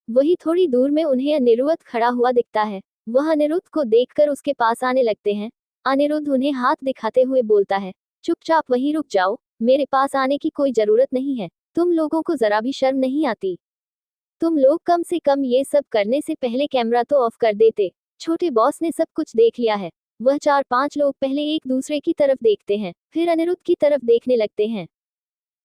वही थोड़ी दूर में उन्हें अनिरुद्ध खड़ा हुआ दिखता है। वह अनिरुद्ध को देखकर उसके पास आने लगते हैं। अनिरुद्ध उन्हें हाथ दिखाते हुए बोलता है, चुपचाप वहीं रुक जाओ, मेरे पास आने की कोई जरूरत नहीं है। तुम लोगों को जरा भी शर्म नहीं आती? तुम लोग कम से कम ये सब करने से पहले कैमरा तो ऑफ कर देते। छोटे बॉस ने सब कुछ देख लिया है। वह 4-5 लोग पहले एक दूसरे की तरफ देखते हैं, फिर अनिरुद्ध की तरफ देखने लगते हैं।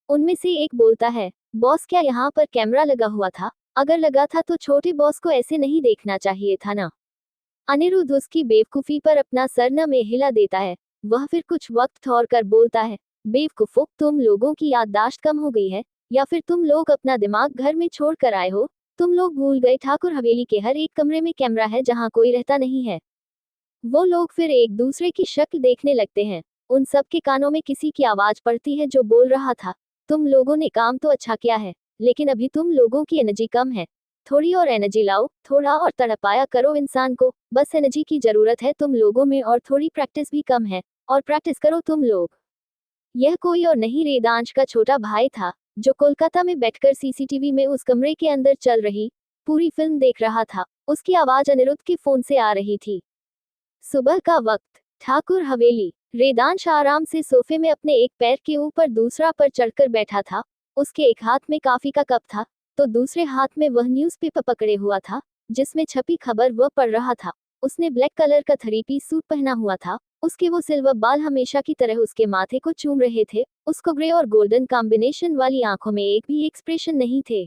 उनमें से एक बोलता है, बॉस क्या यहाँ पर कैमरा लगा हुआ था? अगर लगा था तो छोटे बॉस को ऐसे नहीं देखना चाहिए था ना। अनिरुद्ध उसकी बेवकूफी पर अपना सर न में हिला देता है। वह फिर कुछ वक्त ठहर कर बोलता है, बेवकूफो, तुम लोगों की याददाश्त कम हो गई है, या फिर तुम लोग अपना दिमाग घर में छोड़ कर आए हो? तुम लोग भूल गए ठाकुर हवेली के हर एक कमरे में कैमरा है जहाँ कोई रहता नहीं है। वो लोग फिर एक दूसरे की शक्ल देखने लगते हैं। उन सब के कानों में किसी की आवाज पड़ती है जो बोल रहा था, तुम लोगों ने काम तो अच्छा किया है, लेकिन अभी तुम लोगों की एनर्जी कम है। थोड़ी और एनर्जी लाओ, थोड़ा और तड़पाया करो इंसान को, बस एनर्जी की जरूरत है तुम लोगों में, और थोड़ी प्रैक्टिस भी कम है, और प्रैक्टिस करो तुम लोग। यह कोई और नहीं रेदांश का छोटा भाई था, जो कोलकाता में बैठकर सीसीटीवी में उस कमरे के अंदर चल रही पूरी फिल्म देख रहा था। उसकी आवाज अनिरुद्ध के फोन से आ रही थी। सुबह का वक्त, ठाकुर हवेली। रेदांश आराम से सोफे में अपने एक पैर के ऊपर दूसरा पर चढ़कर बैठा था। उसके एक हाथ में कॉफी का कप था, तो दूसरे हाथ में वह न्यूज़पेपर पकड़े हुआ था, जिसमें छपी खबर वह पढ़ रहा था। उसने ब्लैक कलर का 3 पीस सूट पहना हुआ था। उसके वो सिल्वर बाल हमेशा की तरह उसके माथे को चूम रहे थे। उसको ग्रे और गोल्डन कॉम्बिनेशन वाली आंखों में एक भी एक्सप्रेशन नहीं थे।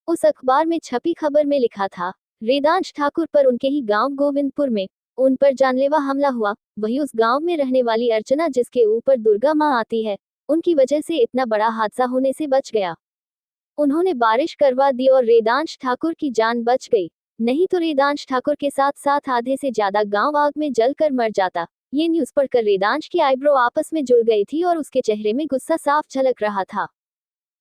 उस अखबार में छपी खबर में लिखा था, रेदांश ठाकुर पर उनके ही गांव गोविंदपुर में उन पर जानलेवा हमला हुआ। वही उस गांव में रहने वाली अर्चना, जिसके ऊपर दुर्गा माँ आती है, उनकी वजह से इतना बड़ा हादसा होने से बच गया। उन्होंने बारिश करवा दी और रेदांश ठाकुर की जान बच गई, नहीं तो रेदांश ठाकुर के साथ साथ आधे से ज्यादा गांव आग में जलकर मर जाता। ये न्यूज पढ़कर रेदांश की आईब्रो आपस में जुड़ गई थी और उसके चेहरे में गुस्सा साफ झलक रहा था।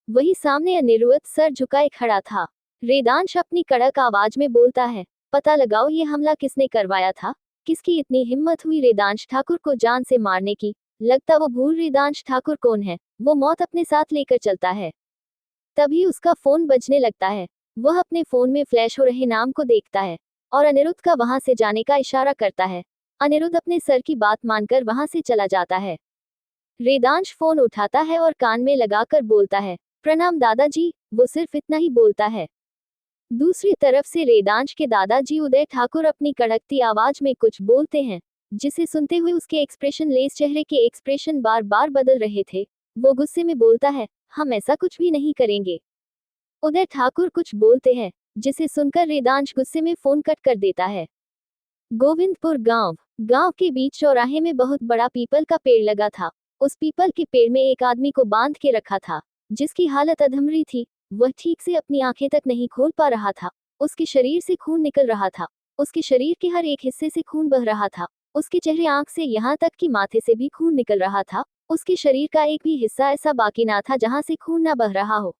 वही सामने अनिरुद्ध सर झुकाए खड़ा था। रेदांश अपनी कड़क आवाज में बोलता है, पता लगाओ ये हमला किसने करवाया था, किसकी इतनी हिम्मत हुई रेदांश ठाकुर को जान से मारने की। लगता वो भूल रेदांश ठाकुर कौन है, वो मौत अपने साथ लेकर चलता है। तभी उसका फोन बजने लगता है। वह अपने फोन में फ्लैश हो रहे नाम को देखता है और अनिरुद्ध का वहां से जाने का इशारा करता है। अनिरुद्ध अपने सर की बात मानकर वहां से चला जाता है। रेदांश फोन उठाता है और कान में लगाकर बोलता है, प्रणाम दादाजी। वो सिर्फ इतना ही बोलता है। दूसरी तरफ से रेदांश के दादाजी उदय ठाकुर अपनी कड़कती आवाज में कुछ बोलते हैं, जिसे सुनते हुए उसके एक्सप्रेशन लेस चेहरे के एक्सप्रेशन बार बार बदल रहे थे। वो गुस्से में बोलता है, हम ऐसा कुछ भी नहीं करेंगे। उदय ठाकुर कुछ बोलते हैं, जिसे सुनकर रेदांश गुस्से में फोन कट कर देता है। गोविंदपुर गांव। गांव के बीच चौराहे में बहुत बड़ा पीपल का पेड़ लगा था। उस पीपल के पेड़ में एक आदमी को बांध के रखा था, जिसकी हालत अधमरी थी। वह ठीक से अपनी आंखें तक नहीं खोल पा रहा था। उसके शरीर से खून निकल रहा था। उसके शरीर के हर एक हिस्से से खून बह रहा था। उसके चेहरे, आंख से यहाँ तक कि माथे से भी खून निकल रहा था। उसके शरीर का एक भी हिस्सा ऐसा बाकी ना था जहाँ से खून ना बह रहा हो।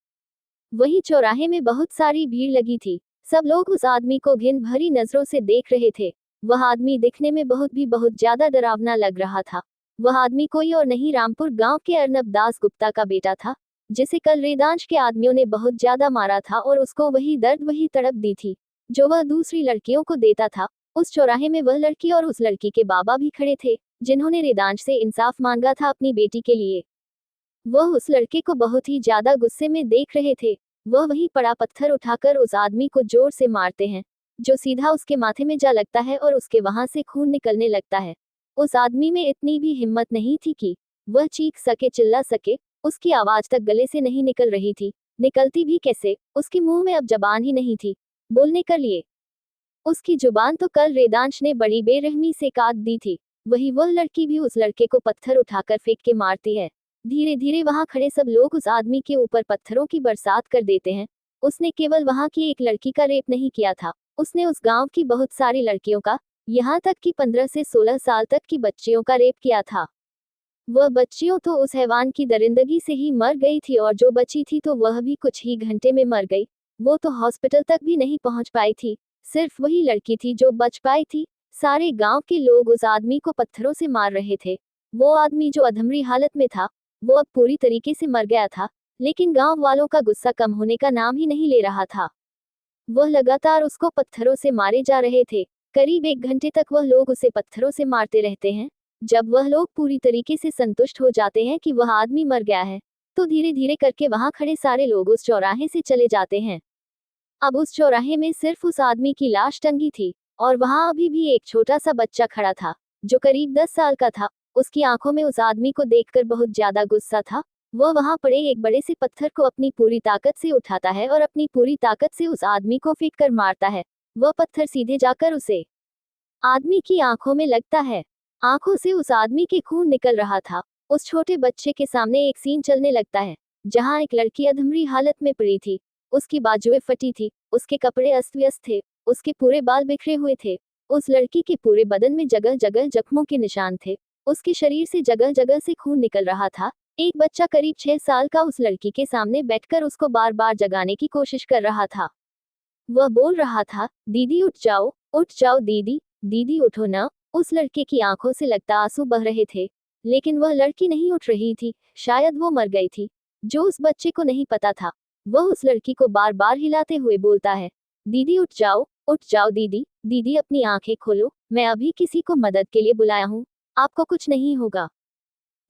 वहीं चौराहे में बहुत सारी भीड़ लगी थी। सब लोग उस आदमी को घिन भरी नजरों से देख रहे थे। वह आदमी दिखने में बहुत ज्यादा डरावना लग रहा था। वह आदमी कोई और नहीं, रामपुर गांव के अर्नब दास गुप्ता का बेटा था, जिसे कल रेदांश के आदमियों ने बहुत ज्यादा मारा था, और उसको वही दर्द, वही तड़प दी थी जो वह दूसरी लड़कियों को देता था। उस चौराहे में वह लड़की और उस लड़की के बाबा भी खड़े थे, जिन्होंने रेदांश से इंसाफ मांगा था अपनी बेटी के लिए। वह उस लड़के को बहुत ही ज्यादा गुस्से में देख रहे थे। वह वही पड़ा पत्थर उठाकर उस आदमी को जोर से मारते हैं, जो सीधा उसके माथे में जा लगता है और उसके वहां से खून निकलने लगता है। उस आदमी में इतनी भी हिम्मत नहीं थी कि वह चीख सके, चिल्ला सके। उसकी आवाज तक गले से नहीं निकल रही थी। निकलती भी कैसे, उसके मुंह में अब जबान ही नहीं थी बोलने के लिए। उसकी जुबान तो कल रेदांश ने बड़ी बेरहमी से काट दी थी। वही वह लड़की भी उस लड़के को पत्थर उठाकर फेंक के मारती है। धीरे धीरे वहां खड़े सब लोग उस आदमी के ऊपर पत्थरों की बरसात कर देते हैं। उसने केवल वहां की एक लड़की का रेप नहीं किया था, उसने उस गांव की बहुत सारी लड़कियों का, यहाँ तक कि 15 से 16 साल तक की बच्चियों का रेप किया था। वह बच्चियों तो उस हैवान की दरिंदगी से ही मर गई थी, और जो बची थी तो वह भी कुछ ही घंटे में मर गई। वो तो हॉस्पिटल तक भी नहीं पहुंच पाई थी। सिर्फ वही लड़की थी जो बच पाई थी। सारे गांव के लोग उस आदमी को पत्थरों से मार रहे थे। वो आदमी जो अधमरी हालत में था, वो अब पूरी तरीके से मर गया था, लेकिन गांव वालों का गुस्सा कम होने का नाम ही नहीं ले रहा था। वह लगातार उसको पत्थरों से मारे जा रहे थे। करीब 1 घंटे तक वह लोग उसे पत्थरों से मारते रहते हैं। जब वह लोग पूरी तरीके से संतुष्ट हो जाते हैं कि वह आदमी मर गया है, तो धीरे धीरे करके वहां खड़े सारे लोग उस चौराहे से चले जाते हैं। अब उस चौराहे में सिर्फ उस आदमी की लाश टंगी थी, और वहां अभी भी एक छोटा सा बच्चा खड़ा था, जो करीब 10 साल का था। उसकी आंखों में उस आदमी को देखकर बहुत ज्यादा गुस्सा था। वह वहां पड़े एक बड़े से पत्थर को अपनी पूरी ताकत से उठाता है और अपनी पूरी ताकत से उस आदमी को फेंक कर मारता है। वह पत्थर सीधे जाकर उसे आदमी की आंखों में लगता है। आंखों से उस आदमी के खून निकल रहा था। उस छोटे बच्चे के सामने एक सीन चलने लगता है, जहां एक लड़की अधमरी हालत में पड़ी थी। उसकी बाजुएं फटी थी, उसके कपड़े अस्त व्यस्त थे, उसके पूरे बाल बिखरे हुए थे। उस लड़की के पूरे बदन में जगह जगह जख्मों के निशान थे। उसके शरीर से जगह जगह से खून निकल रहा था। एक बच्चा करीब 6 साल का उस लड़की के सामने बैठकर उसको बार बार जगाने की कोशिश कर रहा था। वह बोल रहा था, दीदी उठ जाओ दीदी, दीदी उठो ना। उस लड़के की आंखों से लगता आंसू बह रहे थे, लेकिन वह लड़की नहीं उठ रही थी। शायद वो मर गई थी। जो उस बच्चे को नहीं पता था, वह उस लड़की को बार बार हिलाते हुए बोलता है, दीदी उठ जाओ दीदी, दीदी अपनी आंखें खोलो, मैं अभी किसी को मदद के लिए बुलाया हूँ, आपको कुछ नहीं होगा।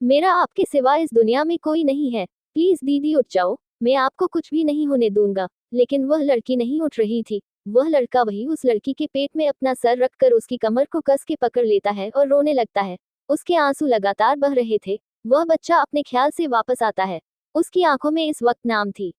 मेरा आपके सिवा इस दुनिया में कोई नहीं है, प्लीज दीदी उठ जाओ, मैं आपको कुछ भी नहीं होने दूंगा। लेकिन वह लड़की नहीं उठ रही थी। वह लड़का वही उस लड़की के पेट में अपना सर रखकर उसकी कमर को कस के पकड़ लेता है और रोने लगता है। उसके आंसू लगातार बह रहे थे। वह बच्चा अपने ख्याल से वापस आता है। उसकी आंखों में इस वक्त नाम थी।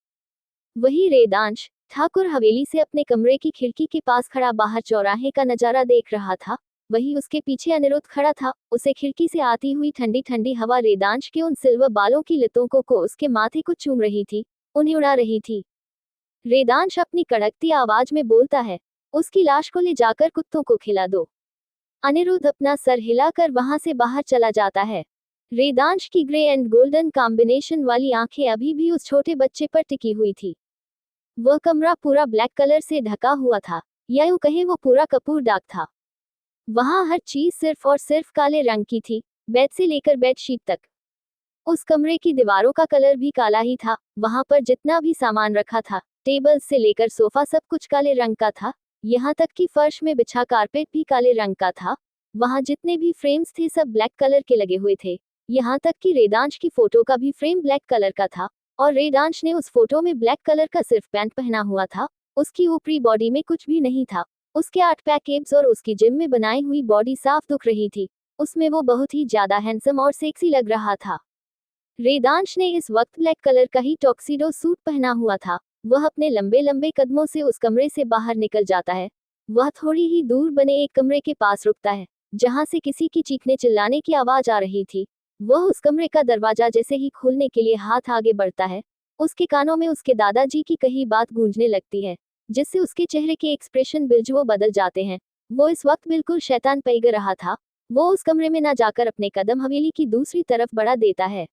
वही रेदांश ठाकुर हवेली से अपने कमरे की खिड़की के पास खड़ा बाहर चौराहे का नजारा देख रहा था। वही उसके पीछे अनिरुद्ध खड़ा था। उसे खिड़की से आती हुई ठंडी ठंडी हवा रेदांश के उन सिल्वर बालों की लतों को उसके माथे को चूम रही थी, उन्हें उड़ा रही थी। रेदांश अपनी कड़कती आवाज में बोलता है, उसकी लाश को ले जाकर कुत्तों को खिला दो। अनिरुद्ध अपना सर हिलाकर वहां से बाहर चला जाता है। रेदांश की ग्रे एंड गोल्डन कॉम्बिनेशन वाली आंखें अभी भी उस छोटे बच्चे पर टिकी हुई थी। वह कमरा पूरा ब्लैक कलर से ढका हुआ था, या यूं कहें वो पूरा कपूर डाक था। वहां हर चीज सिर्फ और सिर्फ काले रंग की थी, बेड से लेकर बेडशीट तक। उस कमरे की दीवारों का कलर भी काला ही था। वहां पर जितना भी सामान रखा था, टेबल से लेकर सोफा, सब कुछ काले रंग का था। यहाँ तक कि फर्श में बिछा कारपेट भी काले रंग का था। वहां जितने भी फ्रेम्स थे सब ब्लैक कलर के लगे हुए थे। यहाँ तक कि रेदांश की फोटो का भी फ्रेम ब्लैक कलर का था, और रेदांश ने उस फोटो में ब्लैक कलर का सिर्फ पैंट पहना हुआ था। उसकी ऊपरी बॉडी में कुछ भी नहीं था। उसके 8 पैक एब्स और उसकी जिम में बनाई हुई बॉडी साफ दिख रही थी। उसमें वो बहुत ही ज्यादा हैंडसम और सेक्सी लग रहा था। रेदांश ने इस वक्त ब्लैक कलर का ही टॉक्सिडो सूट पहना हुआ था। वह अपने लंबे लंबे कदमों से उस कमरे से बाहर निकल जाता है। वह थोड़ी ही दूर बने एक कमरे के पास रुकता है, जहां से किसी की चीखने चिल्लाने की आवाज आ रही थी। वह उस कमरे का दरवाजा जैसे ही खोलने के लिए हाथ आगे बढ़ता है, उसके कानों में उसके दादाजी की कही बात गूंजने लगती है, जिससे उसके चेहरे के एक्सप्रेशन बिल्कुल बदल जाते हैं। वो इस वक्त बिल्कुल शैतान पैग रहा था। वो उस कमरे में न जाकर अपने कदम हवेली की दूसरी तरफ बढ़ा देता है।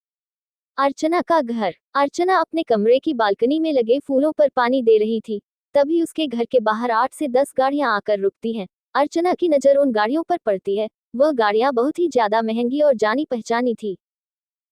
अर्चना का घर। अर्चना अपने कमरे की बालकनी में लगे फूलों पर पानी दे रही थी। तभी उसके घर के बाहर 8 से 10 गाड़ियां आकर रुकती हैं। अर्चना की नजर उन गाड़ियों पर पड़ती है। वह गाड़ियां बहुत ही ज्यादा महंगी और जानी पहचानी थी।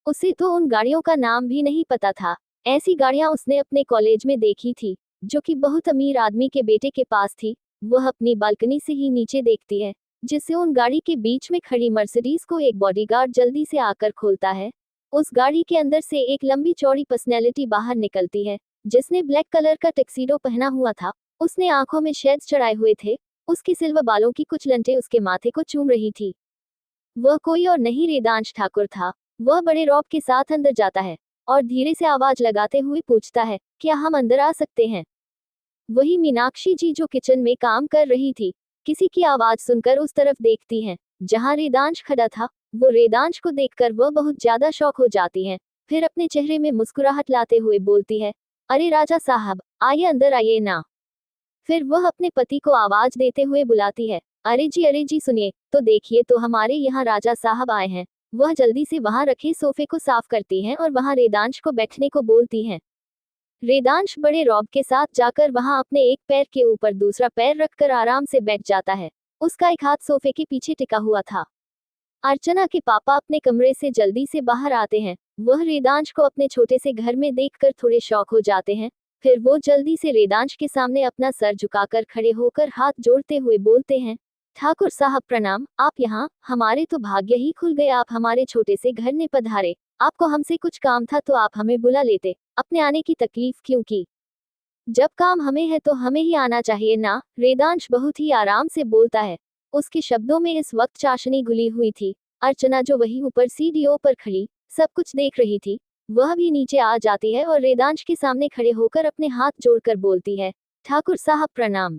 उसे तो उन गाड़ियों का नाम भी नहीं पता था। ऐसी गाड़ियां उसने अपने कॉलेज में देखी थी, जो कि बहुत अमीर आदमी के बेटे के पास थी। वह अपनी बालकनी से ही नीचे देखती है, जिससे उन गाड़ी के बीच में खड़ी मर्सिडीज को एक बॉडीगार्ड जल्दी से आकर खोलता है। उस गाड़ी के अंदर से एक लंबी चौड़ी पर्सनैलिटी बाहर निकलती है, जिसने ब्लैक कलर का टक्सीडो पहना हुआ था। उसने आंखों में शेड्स चढ़ाए हुए थे। उसकी सिल्वर बालों की कुछ लंटें उसके माथे को चूम रही थी। वह कोई और नहीं रेदांश ठाकुर था। वह बड़े रौब के साथ अंदर जाता है और धीरे से आवाज लगाते हुए पूछता है, क्या हम अंदर आ सकते हैं? वही मीनाक्षी जी जो किचन में काम कर रही थी, किसी की आवाज सुनकर उस तरफ देखती हैं, जहां रेदांश खड़ा था। वो रेदांश को देखकर वह बहुत ज्यादा शौक हो जाती हैं। फिर अपने चेहरे में मुस्कुराहट लाते हुए बोलती है, अरे राजा साहब, आइए अंदर आइए ना। फिर वह अपने पति को आवाज देते हुए बुलाती है, अरे जी सुनिए तो देखिए तो हमारे यहाँ राजा साहब आए हैं। वह जल्दी से वहां रखे सोफे को साफ करती हैं और वहां रेदांश को बैठने को बोलती हैं। रेदांश बड़े रौब के साथ जाकर वहां अपने एक पैर के ऊपर दूसरा पैर रखकर आराम से बैठ जाता है। उसका एक हाथ सोफे के पीछे टिका हुआ था। अर्चना के पापा अपने कमरे से जल्दी से बाहर आते हैं। वह रेदांश को अपने छोटे से घर में देखकर थोड़े शौक हो जाते हैं। फिर वो जल्दी से रेदांश के सामने अपना सर झुकाकर खड़े होकर हाथ जोड़ते हुए बोलते हैं, ठाकुर साहब प्रणाम, आप यहाँ, हमारे तो भाग्य ही खुल गए, आप हमारे छोटे से घर ने पधारे। आपको हमसे कुछ काम था तो आप हमें बुला लेते, अपने आने की तकलीफ क्यों की? जब काम हमें है तो हमें ही आना चाहिए ना, रेदांश बहुत ही आराम से बोलता है। उसके शब्दों में इस वक्त चाशनी घुली हुई थी। अर्चना जो वही ऊपर सीढ़ियों पर खड़ी सब कुछ देख रही थी, वह भी नीचे आ जाती है और रेदांश के सामने खड़े होकर अपने हाथ जोड़कर बोलती है, ठाकुर साहब प्रणाम।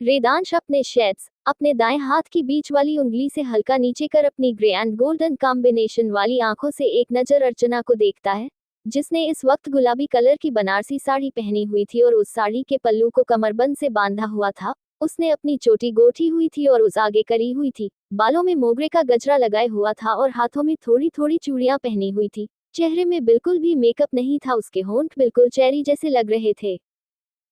रेदांश अपने शेड्स अपने दाएं हाथ की बीच वाली उंगली से हल्का नीचे कर अपनी ग्रे एंड गोल्डन कॉम्बिनेशन वाली आंखों से एक नजर अर्चना को देखता है, जिसने इस वक्त गुलाबी कलर की बनारसी साड़ी पहनी हुई थी और उस साड़ी के पल्लू को कमरबंद से बांधा हुआ था। उसने अपनी चोटी गोठी हुई थी और उस आगे करी हुई थी, बालों में मोगरे का गजरा लगाए हुआ था और हाथों में थोड़ी थोड़ी चूड़ियां पहनी हुई थी। चेहरे में बिल्कुल भी मेकअप नहीं था, उसके होंठ बिल्कुल चेरी जैसे लग रहे थे,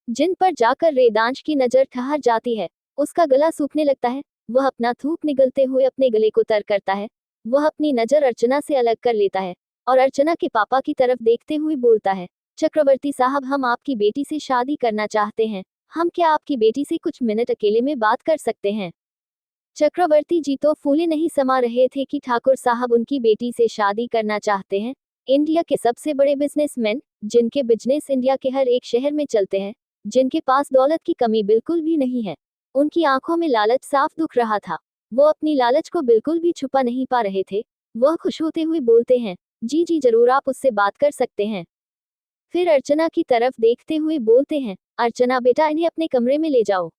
जिन पर जाकर रेदांश की नजर ठहर जाती है। उसका गला सूखने लगता है। वह अपना थूक निगलते हुए अपने गले को तर करता है। वह अपनी नजर अर्चना से अलग कर लेता है और अर्चना के पापा की तरफ देखते हुए बोलता है, चक्रवर्ती साहब, हम आपकी बेटी से शादी करना चाहते हैं। हम क्या आपकी बेटी से कुछ मिनट अकेले में बात कर सकते हैं? चक्रवर्ती जी तो फूले नहीं समा रहे थे कि ठाकुर साहब उनकी बेटी से शादी करना चाहते हैं। इंडिया के सबसे बड़े बिजनेसमैन, जिनके बिजनेस इंडिया के हर एक शहर में चलते हैं, जिनके पास दौलत की कमी बिल्कुल भी नहीं है, उनकी आंखों में लालच साफ दिख रहा था। वो अपनी लालच को बिल्कुल भी छुपा नहीं पा रहे थे। वह खुश होते हुए बोलते हैं, जी जी जरूर, आप उससे बात कर सकते हैं। फिर अर्चना की तरफ देखते हुए बोलते हैं, अर्चना बेटा, इन्हें अपने कमरे में ले जाओ।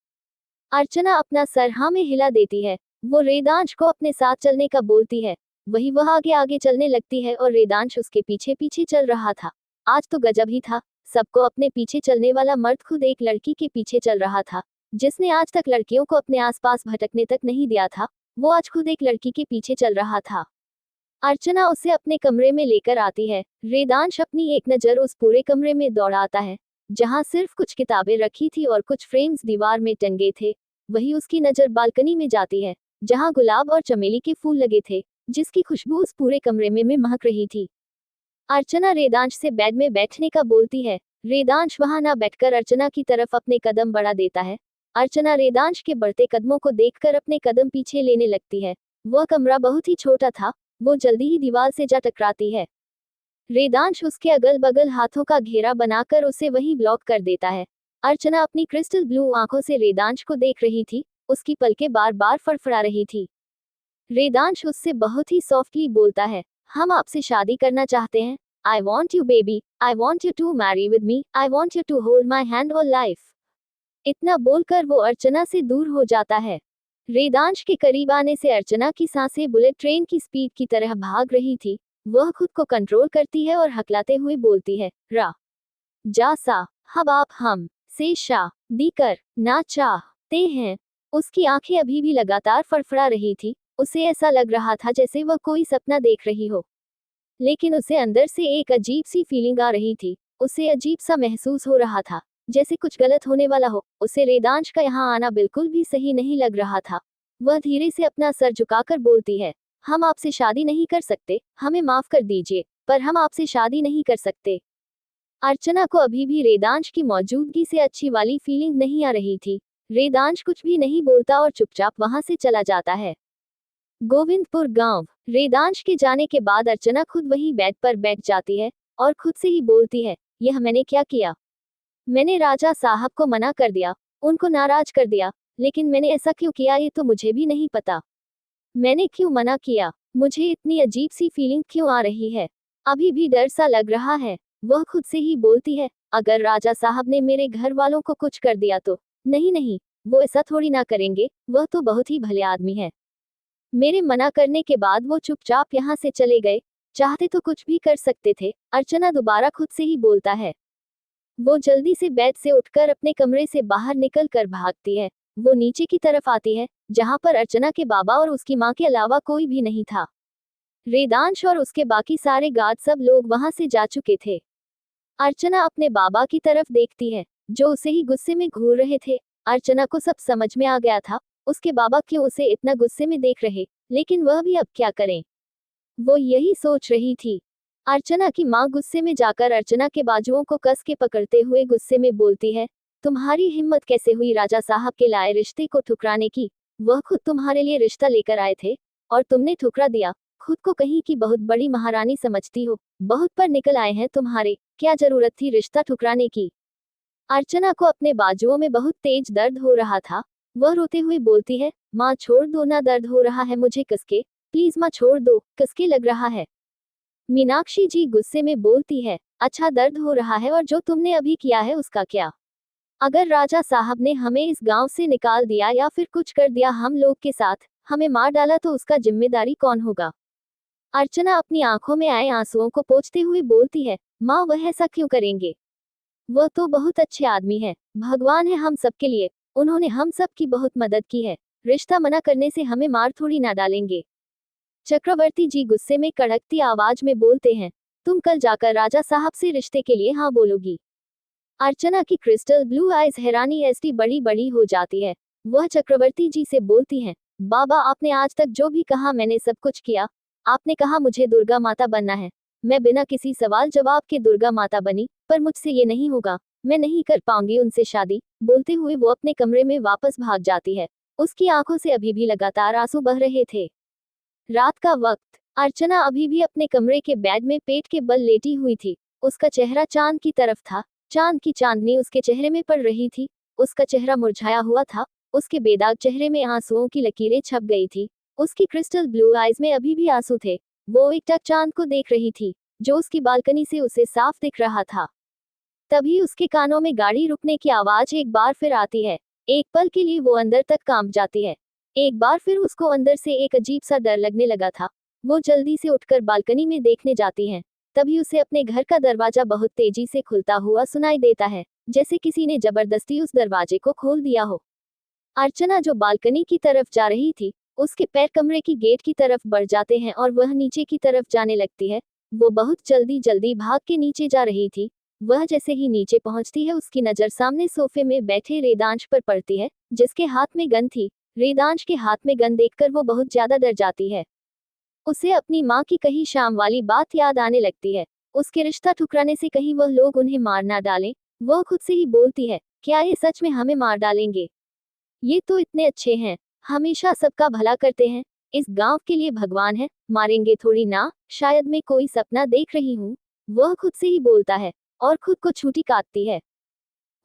अर्चना अपना सर हाँ में हिला देती है। वो रेदांश को अपने साथ चलने का बोलती है। वही वह आगे आगे चलने लगती है और रेदांश उसके पीछे पीछे चल रहा था। आज तो गजब ही था। सबको अपने पीछे चलने वाला मर्द खुद एक लड़की के पीछे चल रहा था, जिसने आज तक लड़कियों को अपने आसपास भटकने तक नहीं दिया था। वो आज खुद एक लड़की के पीछे चल रहा था। अर्चना उसे अपने कमरे में लेकर आती है। रेदांश अपनी एक नज़र उस पूरे कमरे में दौड़ाता है, जहां सिर्फ कुछ किताबें रखी थी और कुछ फ्रेम्स दीवार में टंगे थे। वही उसकी नज़र बालकनी में जाती है, जहां गुलाब और चमेली के फूल लगे थे, जिसकी खुशबू उस पूरे कमरे में महक रही थी। अर्चना रेदांश से बेड में बैठने का बोलती है। रेदांश वहां ना बैठकर अर्चना की तरफ अपने कदम बढ़ा देता है। अर्चना रेदांश के बढ़ते कदमों को देखकर अपने कदम पीछे लेने लगती है। वह कमरा बहुत ही छोटा था। वो जल्दी ही दीवार से जा टकराती है। रेदांश उसके अगल बगल हाथों का घेरा बनाकर उसे वहीं ब्लॉक कर देता है। अर्चना अपनी क्रिस्टल ब्लू आंखों से रेदांश को देख रही थी। उसकी पलकें बार बार फड़फड़ा रही थी। रेदांश उससे बहुत ही सॉफ्टली बोलता है, हम आपसे शादी करना चाहते हैं। I want you baby, I want you to marry with me, I want you to hold my hand all life. इतना बोलकर वो अर्चना से दूर हो जाता है। रेदांश के करीब आने से अर्चना की सांसें बुलेट ट्रेन की स्पीड की तरह भाग रही थी। वह खुद को कंट्रोल करती है और हकलाते हुए बोलती है, रा जा सा हब आप हम से शादी करना चाहते हैं। उसकी आंखें अभी भी लगातार फड़फड़ा रही थी। उसे ऐसा लग रहा था जैसे वह कोई सपना देख रही हो, लेकिन उसे अंदर से एक अजीब सी फीलिंग आ रही थी। उसे अजीब सा महसूस हो रहा था, जैसे कुछ गलत होने वाला हो। उसे रेदांश का यहाँ आना बिल्कुल भी सही नहीं लग रहा था। वह धीरे से अपना सर झुकाकर बोलती है, हम आपसे शादी नहीं कर सकते, हमें माफ कर दीजिए, पर हम आपसे शादी नहीं कर सकते। अर्चना को अभी भी रेदांश की मौजूदगी से अच्छी वाली फीलिंग नहीं आ रही थी। रेदांश कुछ भी नहीं बोलता और चुपचाप वहां से चला जाता है। गोविंदपुर गांव। रेदांश के जाने के बाद अर्चना खुद वही बेड पर बैठ जाती है और खुद से ही बोलती है, यह मैंने क्या किया? मैंने राजा साहब को मना कर दिया, उनको नाराज कर दिया, लेकिन मैंने ऐसा क्यों किया ये तो मुझे भी नहीं पता। मैंने क्यों मना किया? मुझे इतनी अजीब सी फीलिंग क्यों आ रही है? अभी भी डर सा लग रहा है। वह खुद से ही बोलती है, अगर राजा साहब ने मेरे घर वालों को कुछ कर दिया तो? नहीं नहीं, वो ऐसा थोड़ी ना करेंगे, वह तो बहुत ही भले आदमी है। मेरे मना करने के बाद वो चुपचाप यहाँ से चले गए, चाहते तो कुछ भी कर सकते थे। अर्चना दोबारा खुद से ही बोलता है। वो जल्दी से बेड से उठकर अपने कमरे से बाहर निकल कर भागती है। वो नीचे की तरफ आती है, जहाँ पर अर्चना के बाबा और उसकी माँ के अलावा कोई भी नहीं था। रेदांश और उसके बाकी सारे गार्ड सब लोग वहां से जा चुके थे। अर्चना अपने बाबा की तरफ देखती है, जो उसे ही गुस्से में घूर रहे थे। अर्चना को सब समझ में आ गया था, उसके बाबा क्यों उसे इतना गुस्से में देख रहे, लेकिन वह भी अब क्या करें। वो यही सोच रही थी। अर्चना की माँ गुस्से में जाकर अर्चना के बाजुओं को कस के पकड़ते हुए गुस्से में बोलती है, तुम्हारी हिम्मत कैसे हुई राजा साहब के लाए रिश्ते को ठुकराने की? वह खुद तुम्हारे लिए रिश्ता लेकर आए थे और तुमने ठुकरा दिया। खुद को कहीं की बहुत बड़ी महारानी समझती हो, बहुत पर निकल आए हैं तुम्हारे, क्या जरूरत थी रिश्ता ठुकराने की? अर्चना को अपने बाजुओं में बहुत तेज दर्द हो रहा था। वह रोते हुए बोलती है, माँ छोड़ दो ना, दर्द हो रहा है मुझे कसके, प्लीज माँ छोड़ दो, कसके लग रहा है। मीनाक्षी जी गुस्से में बोलती है, अच्छा दर्द हो रहा है और जो तुमने अभी किया है उसका क्या? अगर राजा साहब ने हमें इस गांव से निकाल दिया या फिर कुछ कर दिया हम लोग के साथ, हमें मार डाला तो उसका जिम्मेदारी कौन होगा? अर्चना अपनी आंखों में आए आंसुओं को पोंछते हुए बोलती है, माँ वह ऐसा क्यों करेंगे? वह तो बहुत अच्छे आदमी है, भगवान है हम सबके लिए। उन्होंने हम सब की बहुत मदद की है। रिश्ता मना करने से हमें मार थोड़ी ना डालेंगे। चक्रवर्ती जी गुस्से में कड़कती आवाज में बोलते हैं, तुम कल जाकर राजा साहब से रिश्ते के लिए हाँ बोलोगी। अर्चना की क्रिस्टल ब्लू आइज हैरानी ऐसी बड़ी बड़ी हो जाती है। वह चक्रवर्ती जी से बोलती हैं, बाबा आपने आज तक जो भी कहा मैंने सब कुछ किया। आपने कहा मुझे दुर्गा माता बनना है, मैं बिना किसी सवाल जवाब के दुर्गा माता बनी, पर मुझसे ये नहीं होगा, मैं नहीं कर पाऊंगी उनसे शादी। बोलते हुए वो अपने कमरे में वापस भाग जाती है। उसकी आंखों से अभी भी लगातार आंसू बह रहे थे। रात का वक्त, अर्चना अभी भी अपने कमरे के बेड में पेट के बल लेटी हुई थी। उसका चेहरा चांद की तरफ था। चांद की चांदनी उसके चेहरे में पड़ रही थी। उसका चेहरा मुरझाया हुआ था। उसके बेदाग चेहरे में आंसुओं की लकीरें छप गई थी। उसकी क्रिस्टल ब्लू आइज में अभी भी आंसू थे। वो एकटक चांद को देख रही थी, जो उसकी बालकनी से उसे साफ दिख रहा था। तभी उसके कानों में गाड़ी रुकने की आवाज एक बार फिर आती है। एक पल के लिए वो अंदर तक कांप जाती है। एक बार फिर उसको अंदर से एक अजीब सा डर लगने लगा था। वो जल्दी से उठकर बालकनी में देखने जाती है। तभी उसे अपने घर का दरवाजा बहुत तेजी से खुलता हुआ सुनाई देता है, जैसे किसी ने जबरदस्ती उस दरवाजे को खोल दिया हो। अर्चना जो बालकनी की तरफ जा रही थी, उसके पैर कमरे की गेट की तरफ बढ़ जाते हैं और वह नीचे की तरफ जाने लगती है। वो बहुत जल्दी जल्दी भाग के नीचे जा रही थी। वह जैसे ही नीचे पहुंचती है, उसकी नजर सामने सोफे में बैठे रेदांश पर पड़ती है, जिसके हाथ में गन थी। रेदांश के हाथ में गन देखकर वो बहुत ज्यादा डर जाती है। उसे अपनी माँ की कही शाम वाली बात याद आने लगती है। उसके रिश्ता ठुकराने से कहीं वह लोग उन्हें मार ना डालें। वह खुद से ही बोलती है, क्या ये सच में हमें मार डालेंगे? ये तो इतने अच्छे हैं, हमेशा सबका भला करते हैं। इस गांव के लिए भगवान है, मारेंगे थोड़ी ना, शायद मैं कोई सपना देख रही हूँ। वह खुद से ही बोलता है और खुद को छूटी काटती है।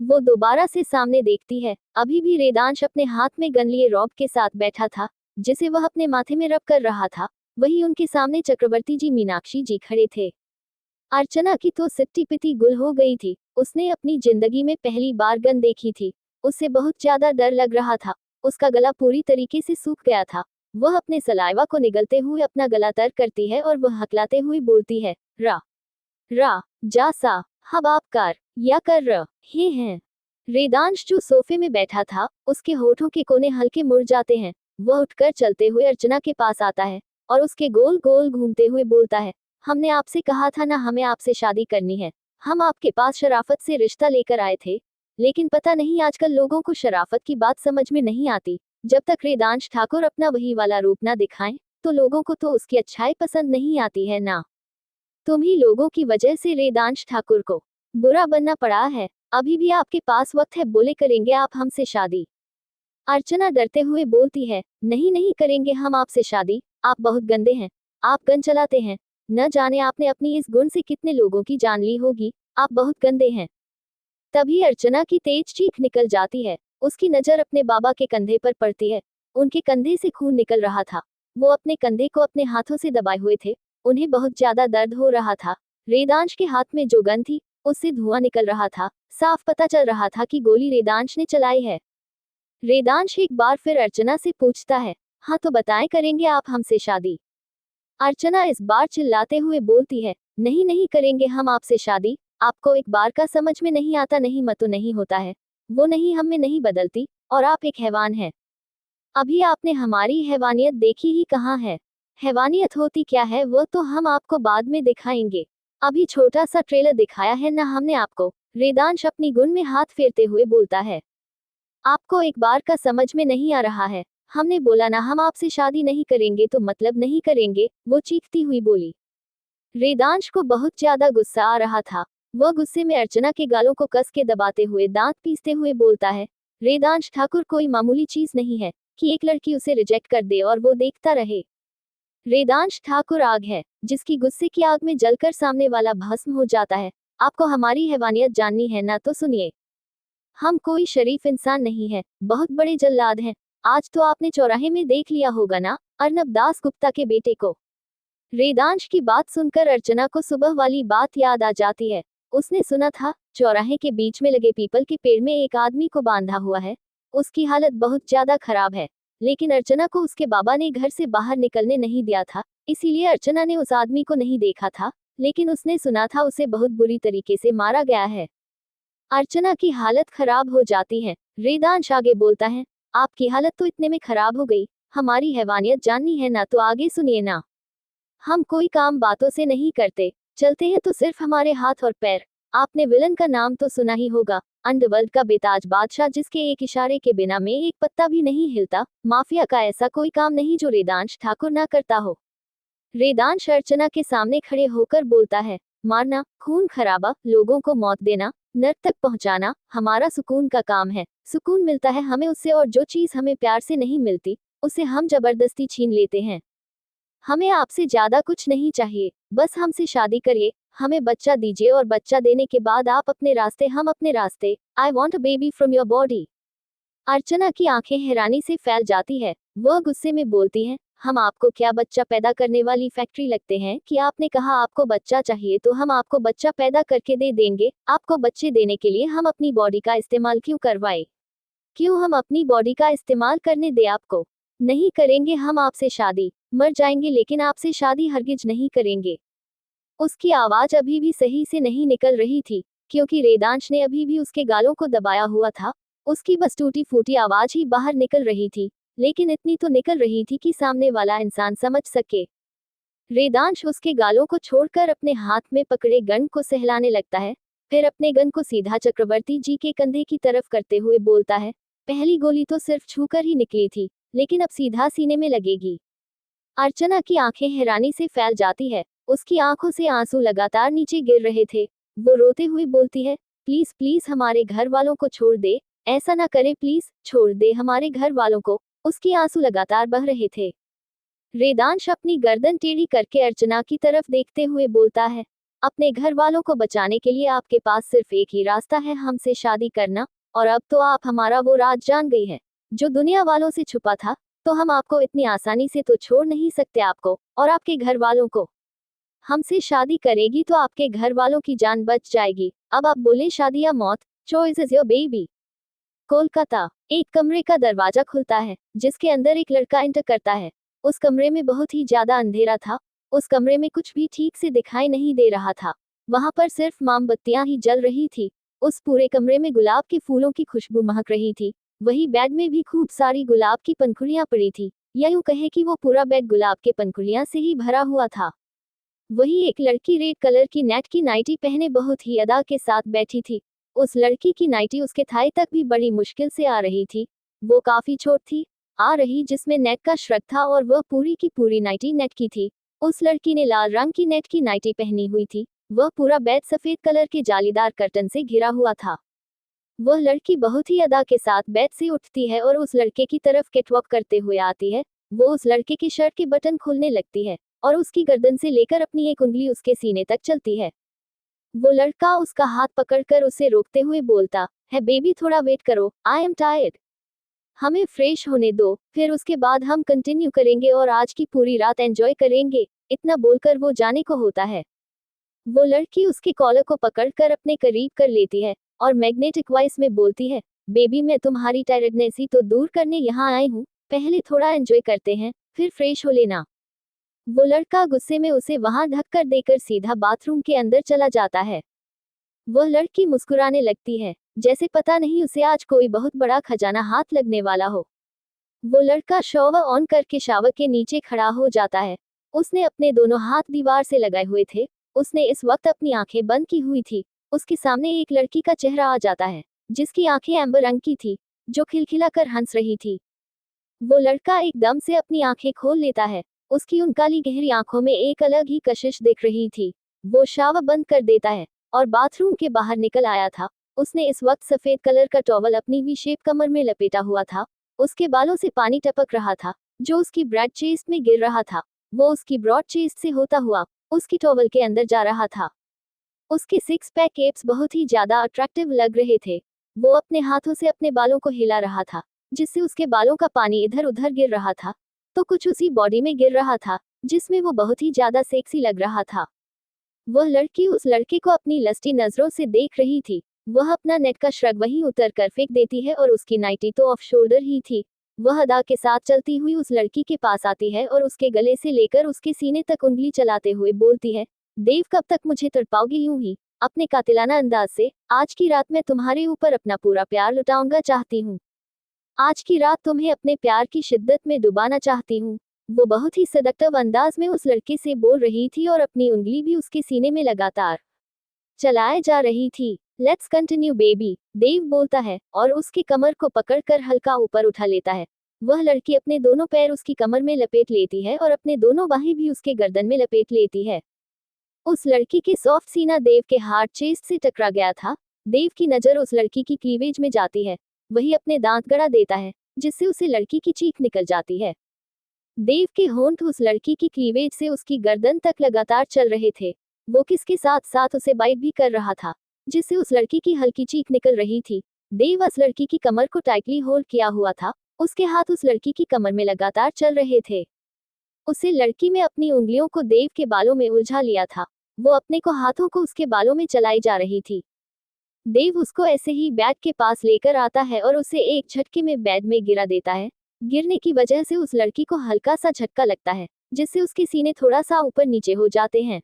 वो दोबारा से सामने देखती है। अभी भी रेदांश अपने हाथ में गन लिए रॉब के साथ बैठा था, जिसे वह अपने माथे में रब कर रहा था। वही उनके सामने चक्रवर्ती जी मीनाक्षी जी खड़े थे। अर्चना की तो सिट्टी पिटी गुल हो गई थी। उसने अपनी जिंदगी में पहली बार गन देखी थी। उसे बहुत ज्यादा डर लग रहा था। उसका गला पूरी तरीके से सूख गया था। वह अपने सलाइवा को निगलते हुए अपना गला तर करती है और वह हकलाते हुए बोलती है, रा रा जा सा हब आप कर या कर रहे हैं। रेदांश जो सोफे में बैठा था, उसके होठों के कोने हल्के मुड़ जाते हैं। वह उठकर चलते हुए अर्चना के पास आता है और उसके गोल गोल घूमते हुए बोलता है, हमने आपसे कहा था ना, हमें आपसे शादी करनी है। हम आपके पास शराफत से रिश्ता लेकर आए थे, लेकिन पता नहीं आजकल लोगों को शराफत की बात समझ में नहीं आती। जब तक रेदांश ठाकुर अपना वही वाला रूप ना दिखाएं, तो लोगों को तो उसकी अच्छाई पसंद नहीं आती है ना। तुम ही लोगों की वजह से रेदांश ठाकुर को बुरा बनना पड़ा है। अभी भी आपके पास वक्त है, बोले करेंगे आप हमसे शादी? अर्चना डरते हुए बोलती है, नहीं नहीं करेंगे हम आपसे शादी। आप बहुत गंदे हैं, आप गन चलाते हैं। न जाने आपने अपनी इस गुण से कितने लोगों की जान ली होगी। आप बहुत गंदे हैं। तभी अर्चना की तेज चीख निकल जाती है। उसकी नजर अपने बाबा के कंधे पर पड़ती है। उनके कंधे से खून निकल रहा था। वो अपने कंधे को अपने हाथों से दबाए हुए थे। उन्हें बहुत ज्यादा दर्द हो रहा था। रेदांश के हाथ में जो गन थी, उससे धुआं निकल रहा था। साफ पता चल रहा था कि गोली रेदांश ने चलाई है। रेदांश एक बार फिर अर्चना से पूछता है, हाँ तो बताएं, करेंगे आप हमसे शादी? अर्चना इस बार चिल्लाते हुए बोलती है, नहीं नहीं करेंगे हम आपसे शादी। आपको एक बार का समझ में नहीं आता, नहीं मत तो नहीं होता है। वो नहीं हम में नहीं बदलती, और आप एक हैवान है। अभी आपने हमारी हैवानियत देखी ही कहाँ है। हैवानियत होती क्या है वो तो हम आपको बाद में दिखाएंगे। अभी छोटा सा ट्रेलर दिखाया है ना हमने आपको। रेदांश अपनी गुण में हाथ फेरते हुए बोलता है, आपको एक बार का समझ में नहीं आ रहा है। हमने बोला ना हम आपसे शादी नहीं करेंगे तो मतलब नहीं करेंगे, वो चीखती हुई बोली। रेदांश को बहुत ज्यादा गुस्सा आ रहा था। वह गुस्से में अर्चना के गालों को कस के दबाते हुए दांत पीसते हुए बोलता है, रेदांश ठाकुर कोई मामूली चीज नहीं है कि एक लड़की उसे रिजेक्ट कर दे और वो देखता रहे। रेदांश ठाकुर आग है, जिसकी गुस्से की आग में जलकर सामने वाला भस्म हो जाता है। आपको हमारी हैवानियत जाननी है ना, तो सुनिए। हम कोई शरीफ इंसान नहीं है, बहुत बड़े जल्लाद हैं। आज तो आपने चौराहे में देख लिया होगा ना, अर्नब दास गुप्ता के बेटे को। रेदांश की बात सुनकर अर्चना को सुबह वाली बात याद आ जाती है। उसने सुना था, चौराहे के बीच में लगे पीपल के पेड़ में एक आदमी को बांधा हुआ है। उसकी हालत बहुत ज्यादा खराब है, लेकिन अर्चना को उसके बाबा ने घर से बाहर निकलने नहीं दिया था, इसीलिए अर्चना ने उस आदमी को नहीं देखा था, लेकिन उसने सुना था उसे बहुत बुरी तरीके से मारा गया है। अर्चना की हालत खराब हो जाती है। वेदांश आगे बोलता है, आपकी हालत तो इतने में खराब हो गई, हमारी हैवानियत जाननी है ना तो आगे सुनिए ना। हम कोई काम बातों से नहीं करते, चलते हैं तो सिर्फ हमारे हाथ और पैर। आपने विलन का नाम तो सुना ही होगा, अंडरवर्ल्ड का बेताज बादशाह जिसके एक इशारे के बिना में एक पत्ता भी नहीं हिलता। माफिया का ऐसा कोई काम नहीं जो वेदांश ठाकुर ना करता हो। वेदांश अर्चना के सामने खड़े होकर बोलता है, मारना, खून खराबा, लोगों को मौत देना, नर्क तक पहुंचाना हमारा सुकून का काम है। सुकून मिलता है हमें उससे, और जो चीज हमें प्यार से नहीं मिलती उसे हम जबरदस्ती छीन लेते हैं। हमें आपसे ज्यादा कुछ नहीं चाहिए, बस हमसे शादी करिए, हमें बच्चा दीजिए और बच्चा देने के बाद आप अपने रास्ते, हम अपने रास्ते। I want a baby from your body. Archana की आंखें हैरानी से फैल जाती है। वह गुस्से में बोलती है, हम आपको क्या बच्चा पैदा करने वाली फैक्ट्री लगते हैं कि आपने कहा आपको बच्चा चाहिए तो हम आपको बच्चा पैदा करके दे देंगे। आपको बच्चे देने के लिए हम अपनी बॉडी का इस्तेमाल क्यों करवाए? क्यों हम अपनी बॉडी का इस्तेमाल करने दे आपको? नहीं करेंगे हम आपसे शादी, मर जाएंगे लेकिन आपसे शादी हरगिज नहीं करेंगे। उसकी आवाज अभी भी सही से नहीं निकल रही थी, क्योंकि वेदांश ने अभी भी उसके गालों को दबाया हुआ था। उसकी बस टूटी फूटी आवाज ही बाहर निकल रही थी, लेकिन इतनी तो निकल रही थी कि सामने वाला इंसान समझ सके। वेदांश उसके गालों को छोड़कर अपने हाथ में पकड़े गन को सहलाने लगता है, फिर अपने गन को सीधा चक्रवर्ती जी के कंधे की तरफ करते हुए बोलता है, पहली गोली तो सिर्फ छूकर ही निकली थी, लेकिन अब सीधा सीने में लगेगी। अर्चना की आंखें हैरानी से फैल जाती है, उसकी आंखों से आंसू लगातार नीचे गिर रहे थे। वो रोते हुए बोलती है, प्लीज प्लीज हमारे घर वालों को छोड़ दे, ऐसा ना करे, प्लीज छोड़ दे हमारे घर वालों को। उसकी आंसू लगातार बह रहे थे। वेदांश अपनी गर्दन टेढ़ी करके अर्चना की तरफ देखते हुए बोलता है, अपने घर वालों को बचाने के लिए आपके पास सिर्फ एक ही रास्ता है, हमसे शादी करना। और अब तो आप हमारा वो राज जान गई है जो दुनिया वालों से छुपा था, तो हम आपको इतनी आसानी से तो छोड़ नहीं सकते। आपको और आपके घर वालों को हमसे शादी करेगी तो आपके घर वालों की जान बच जाएगी। अब आप बोले शादी या मौत, choice is your baby. Kolkata. एक कमरे का दरवाजा खुलता है, जिसके अंदर एक लड़का एंटर करता है। उस कमरे में बहुत ही ज्यादा अंधेरा था। उस कमरे में कुछ भी ठीक से दिखाई नहीं दे रहा था। वहां पर सिर्फ मोमबत्तियां ही जल रही थी। उस पूरे कमरे में गुलाब के फूलों की खुशबू महक रही थी। वही बेड में भी खूब सारी गुलाब की पंखुड़ियां पड़ी थी, या यूं कहे कि वो पूरा बेड गुलाब के पंखुड़ियां से ही भरा हुआ था। वही एक लड़की रेड कलर की नेट की नाइटी पहने बहुत ही अदा के साथ बैठी थी। उस लड़की की नाइटी उसके थाई तक भी बड़ी मुश्किल से आ रही थी। वो काफी छोट थी, आ रही, जिसमें नेट का श्रग था, और वह पूरी की पूरी नाइटी नेट की थी। उस लड़की ने लाल रंग की नेट की नाइटी पहनी हुई थी। वह पूरा बेड सफेद कलर के जालीदार कर्टन से घिरा हुआ था। वह लड़की बहुत ही अदा के साथ बेड से उठती है और उस लड़के की तरफ कैटवॉक करते हुए आती है। वो उस लड़के की शर्ट के बटन खोलने लगती है और उसकी गर्दन से लेकर अपनी एक उंगली उसके सीने तक चलती है। वो लड़का उसका हाथ पकड़कर उसे रोकते हुए बोलता है, बेबी थोड़ा वेट करो, आई एम टायर्ड, हमें फ्रेश होने दो, फिर उसके बाद हम कंटिन्यू करेंगे और आज की पूरी रात एंजॉय करेंगे। इतना बोलकर वो जाने को होता है। वो लड़की उसके कॉलर को पकड़कर अपने करीब कर लेती है और मैग्नेटिक वॉइस में बोलती है, बेबी मैं तुम्हारी टायर्डनेस ही तो दूर करने यहाँ आई हूँ, पहले थोड़ा एंजॉय करते हैं, फिर फ्रेश हो लेना। वो लड़का गुस्से में उसे वहां ढककर देकर सीधा बाथरूम के अंदर चला जाता है। वह लड़की मुस्कुराने लगती है, जैसे पता नहीं उसे आज कोई बहुत बड़ा खजाना हाथ लगने वाला हो। वो लड़का शॉवर ऑन करके शावर के नीचे खड़ा हो जाता है। उसने अपने दोनों हाथ दीवार से लगाए हुए थे। उसने इस वक्त अपनी आंखें बंद की हुई थी। उसके सामने एक लड़की का चेहरा आ जाता है, जिसकी आंखें एम्बर रंग की थी, जो खिलखिलाकर हंस रही थी। वो लड़का एकदम से अपनी आंखें खोल लेता है। उसकी उन काली गहरी आंखों में एक अलग ही कशिश दिख रही थी। वो शावर बंद कर देता है और बाथरूम के बाहर निकल आया था। उसने इस वक्त सफेद कलर का टॉवल अपनी वी शेप कमर में लपेटा हुआ था। उसके बालों से पानी टपक रहा था, जो उसकी ब्रॉड चेस्ट में गिर रहा था। वो उसकी ब्रॉड चेस्ट से होता हुआ उसकी टॉवल के अंदर जा रहा था। उसके सिक्स पैक एब्स बहुत ही ज्यादा अट्रैक्टिव लग रहे थे। वो अपने हाथों से अपने बालों को हिला रहा था, जिससे उसके बालों का पानी इधर उधर गिर रहा था, तो कुछ उसी बॉडी में गिर रहा था, जिसमें वो बहुत ही ज्यादा सेक्सी लग रहा था। वह लड़की उस लड़के को अपनी लस्टी नजरों से देख रही थी। वह अपना नेट का श्रग वहीं उतर कर फेंक देती है और उसकी नाइटी तो ऑफ शोल्डर ही थी। वह अदा के साथ चलती हुई उस लड़की के पास आती है और उसके गले से लेकर उसके सीने तक उंगली चलाते हुए बोलती है, देव कब तक मुझे तड़पाओगी यूं ही, अपने कातिलाना अंदाज से, आज की रात मैं तुम्हारे ऊपर अपना पूरा प्यार लुटाऊंगा चाहती हूँ। आज की रात तुम्हें अपने प्यार की शिद्दत में डुबाना चाहती हूँ। वो बहुत ही सदक्टिव अंदाज में उस लड़के से बोल रही थी और अपनी उंगली भी उसके सीने में लगातार चलाए जा रही थी। लेट्स कंटिन्यू बेबी, देव बोलता है और उसकी कमर को पकड़कर हल्का ऊपर उठा लेता है। वह लड़की अपने दोनों पैर उसकी कमर में लपेट लेती है और अपने दोनों बाहें भी उसके गर्दन में लपेट लेती है। उस लड़की के सॉफ्ट सीना देव के हार्ट चेस्ट से टकरा गया था। देव की नजर उस लड़की की क्लीवेज में जाती है। वही अपने दांत गड़ा देता है, जिससे उसे लड़की की चीख निकल जाती है। देव के होंठ उस लड़की की क्लीवेज से उसकी गर्दन तक लगातार चल रहे थे। वो किसके साथ साथ उसे बाइट भी कर रहा था, जिससे उस लड़की की हल्की चीख निकल रही थी। देव उस लड़की की कमर को टाइटली होल्ड किया हुआ था। उसके हाथ उस लड़की की कमर में लगातार चल रहे थे। उसे लड़की में अपनी उंगलियों को देव के बालों में उलझा लिया था। वो अपने को हाथों को उसके बालों में चलाई जा रही थी। देव उसको ऐसे ही बेड के पास लेकर आता है और उसे एक झटके में बेड में गिरा देता है। गिरने की वजह से उस लड़की को हल्का सा झटका लगता है, जिससे उसके सीने थोड़ा सा ऊपर नीचे हो जाते हैं।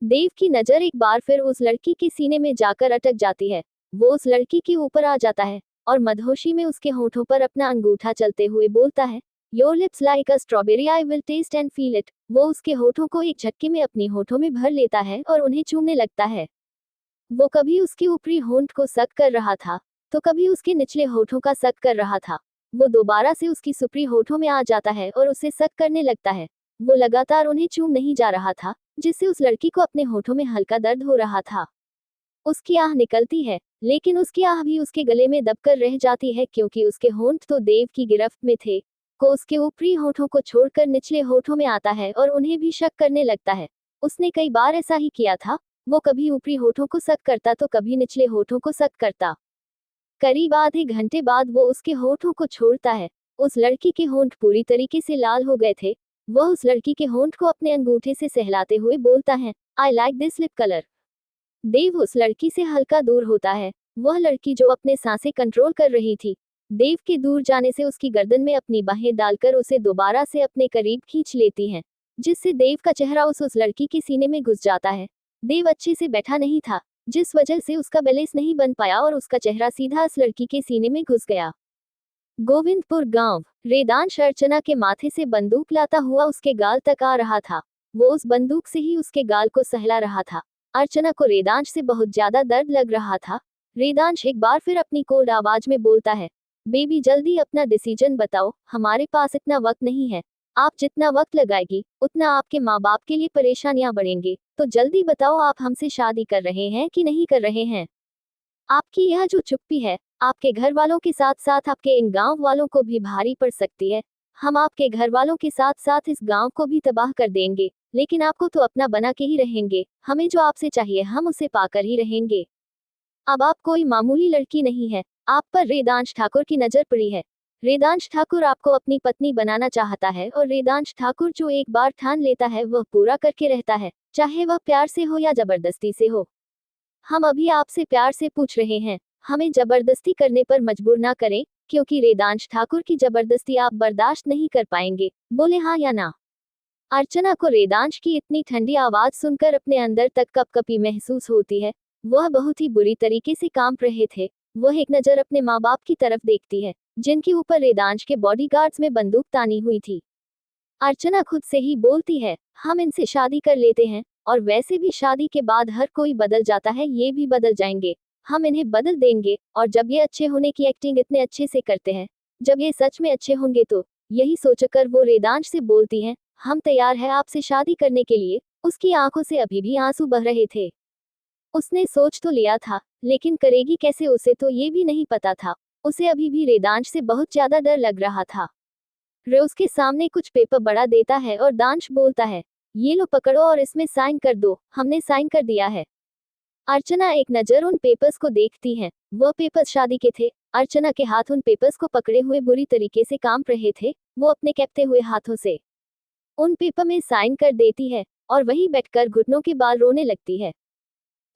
देव की नजर एक बार फिर उस लड़की के सीने में जाकर अटक जाती है। वो उस लड़की के ऊपर आ जाता है और मदहोशी में उसके होठों पर अपना अंगूठा चलते हुए बोलता है, your lips like a strawberry, I will taste and feel it. वो उसके होठों को एक झटके में अपनी होठों में भर लेता है और उन्हें चूमने लगता है। वो कभी उसके ऊपरी होंठ को सक कर रहा था, तो कभी उसके निचले होठों का सक कर रहा था। वो दोबारा से उसकी सुपरी होठों में आ जाता है और उसे सक करने लगता है। वो लगातार उन्हें चूम नहीं जा रहा था, जिससे उस लड़की को अपने होठों में हल्का दर्द हो रहा था। उसकी आह निकलती है, लेकिन उसकी आह भी उसके गले में दबकर रह जाती है, क्योंकि उसके होंठ तो देव की गिरफ्त में थे। को उसके ऊपरी होठों को छोड़कर निचले होठों में आता है और उन्हें भी शक करने लगता है। उसने कई बार ऐसा ही किया था। वो कभी ऊपरी होठों को सक करता तो कभी निचले होठों को सक करता। करीब आधे घंटे बाद वो उसके होठों को छोड़ता है। उस लड़की के होंठ पूरी तरीके से लाल हो गए थे। वह उस लड़की के होंठ को अपने अंगूठे से सहलाते हुए बोलता है, I like this lip colour. Dev उस लड़की से हल्का दूर होता है। वह लड़की जो अपने सांसें कंट्रोल कर रही थी, देव के दूर जाने से उसकी गर्दन में अपनी बाहें डालकर उसे दोबारा से अपने करीब खींच लेती हैं, जिससे देव का चेहरा उस लड़की के सीने में घुस जाता है। देव अच्छे से बैठा नहीं था, जिस वजह से उसका बैलेंस नहीं बन पाया और उसका चेहरा सीधा उस लड़की के सीने में घुस गया। गोविंदपुर गांव, रेदांश अर्चना के माथे से बंदूक लाता हुआ उसके गाल तक आ रहा था। वो उस बंदूक से ही उसके गाल को सहला रहा था। अर्चना को रेदांश से बहुत ज्यादा दर्द लग रहा था। रेदांश एक बार फिर अपनी कोल्ड आवाज में बोलता है, बेबी जल्दी अपना डिसीजन बताओ, हमारे पास इतना वक्त नहीं है। आप जितना वक्त लगाएगी, उतना आपके माँ बाप के लिए परेशानियां बढ़ेंगे। तो जल्दी बताओ, आप हमसे शादी कर रहे हैं कि नहीं कर रहे हैं? आपकी यह जो चुप्पी है, आपके घर वालों के साथ साथ आपके इन गांव वालों को भी भारी पड़ सकती है। हम आपके घर वालों के साथ साथ इस गांव को भी तबाह कर देंगे, लेकिन आपको तो अपना बना के ही रहेंगे। हमें जो आपसे चाहिए हम उसे पाकर ही रहेंगे। अब आप कोई मामूली लड़की नहीं है। आप पर रेदांश ठाकुर की नजर पड़ी है। रेदांश ठाकुर आपको अपनी पत्नी बनाना चाहता है और रेदांश ठाकुर जो एक बार ठान लेता है वह पूरा करके रहता है, चाहे वह प्यार से हो या जबरदस्ती से हो। हम अभी आपसे प्यार से पूछ रहे हैं, हमें जबरदस्ती करने पर मजबूर ना करें, क्योंकि रेदांश ठाकुर की जबरदस्ती आप बर्दाश्त नहीं कर पाएंगे। बोले हाँ या ना? अर्चना को रेदांश की इतनी ठंडी आवाज सुनकर अपने अंदर तक कपकपी महसूस होती है। वह बहुत ही बुरी तरीके से कांप रहे थे। वह एक नजर अपने माँ बाप की तरफ देखती है, जिनके ऊपर रेदांश के बॉडीगार्ड्स में बंदूक तानी हुई थी। अर्चना खुद से ही बोलती है, हम इनसे शादी कर लेते हैं, और वैसे भी शादी के बाद हर कोई बदल जाता है, ये भी बदल जाएंगे। हम इन्हें बदल देंगे, और जब ये अच्छे होने की एक्टिंग इतने अच्छे से करते हैं, जब ये सच में अच्छे होंगे तो। यही सोचकर वो रेदांश से बोलती हैं, हम तैयार है आपसे शादी करने के लिए। उसकी आंखों से अभी भी आंसू बह रहे थे। उसने सोच तो लिया था, लेकिन करेगी कैसे उसे तो ये भी नहीं पता था। उसे अभी भी रेदांश से बहुत ज्यादा डर लग रहा था। रे उसके सामने कुछ पेपर बढ़ा देता है और दांश बोलता है, ये लो पकड़ो और इसमें साइन कर दो, हमने साइन कर दिया है। अर्चना एक नजर उन पेपर्स को देखती है। वह पेपर्स शादी के थे। अर्चना के हाथ उन पेपर्स को पकड़े हुए बुरी तरीके से कांप रहे थे। वो अपने कैपते हुए हाथों से उन पेपर में साइन कर देती है और वहीं बैठकर घुटनों के बाल रोने लगती है।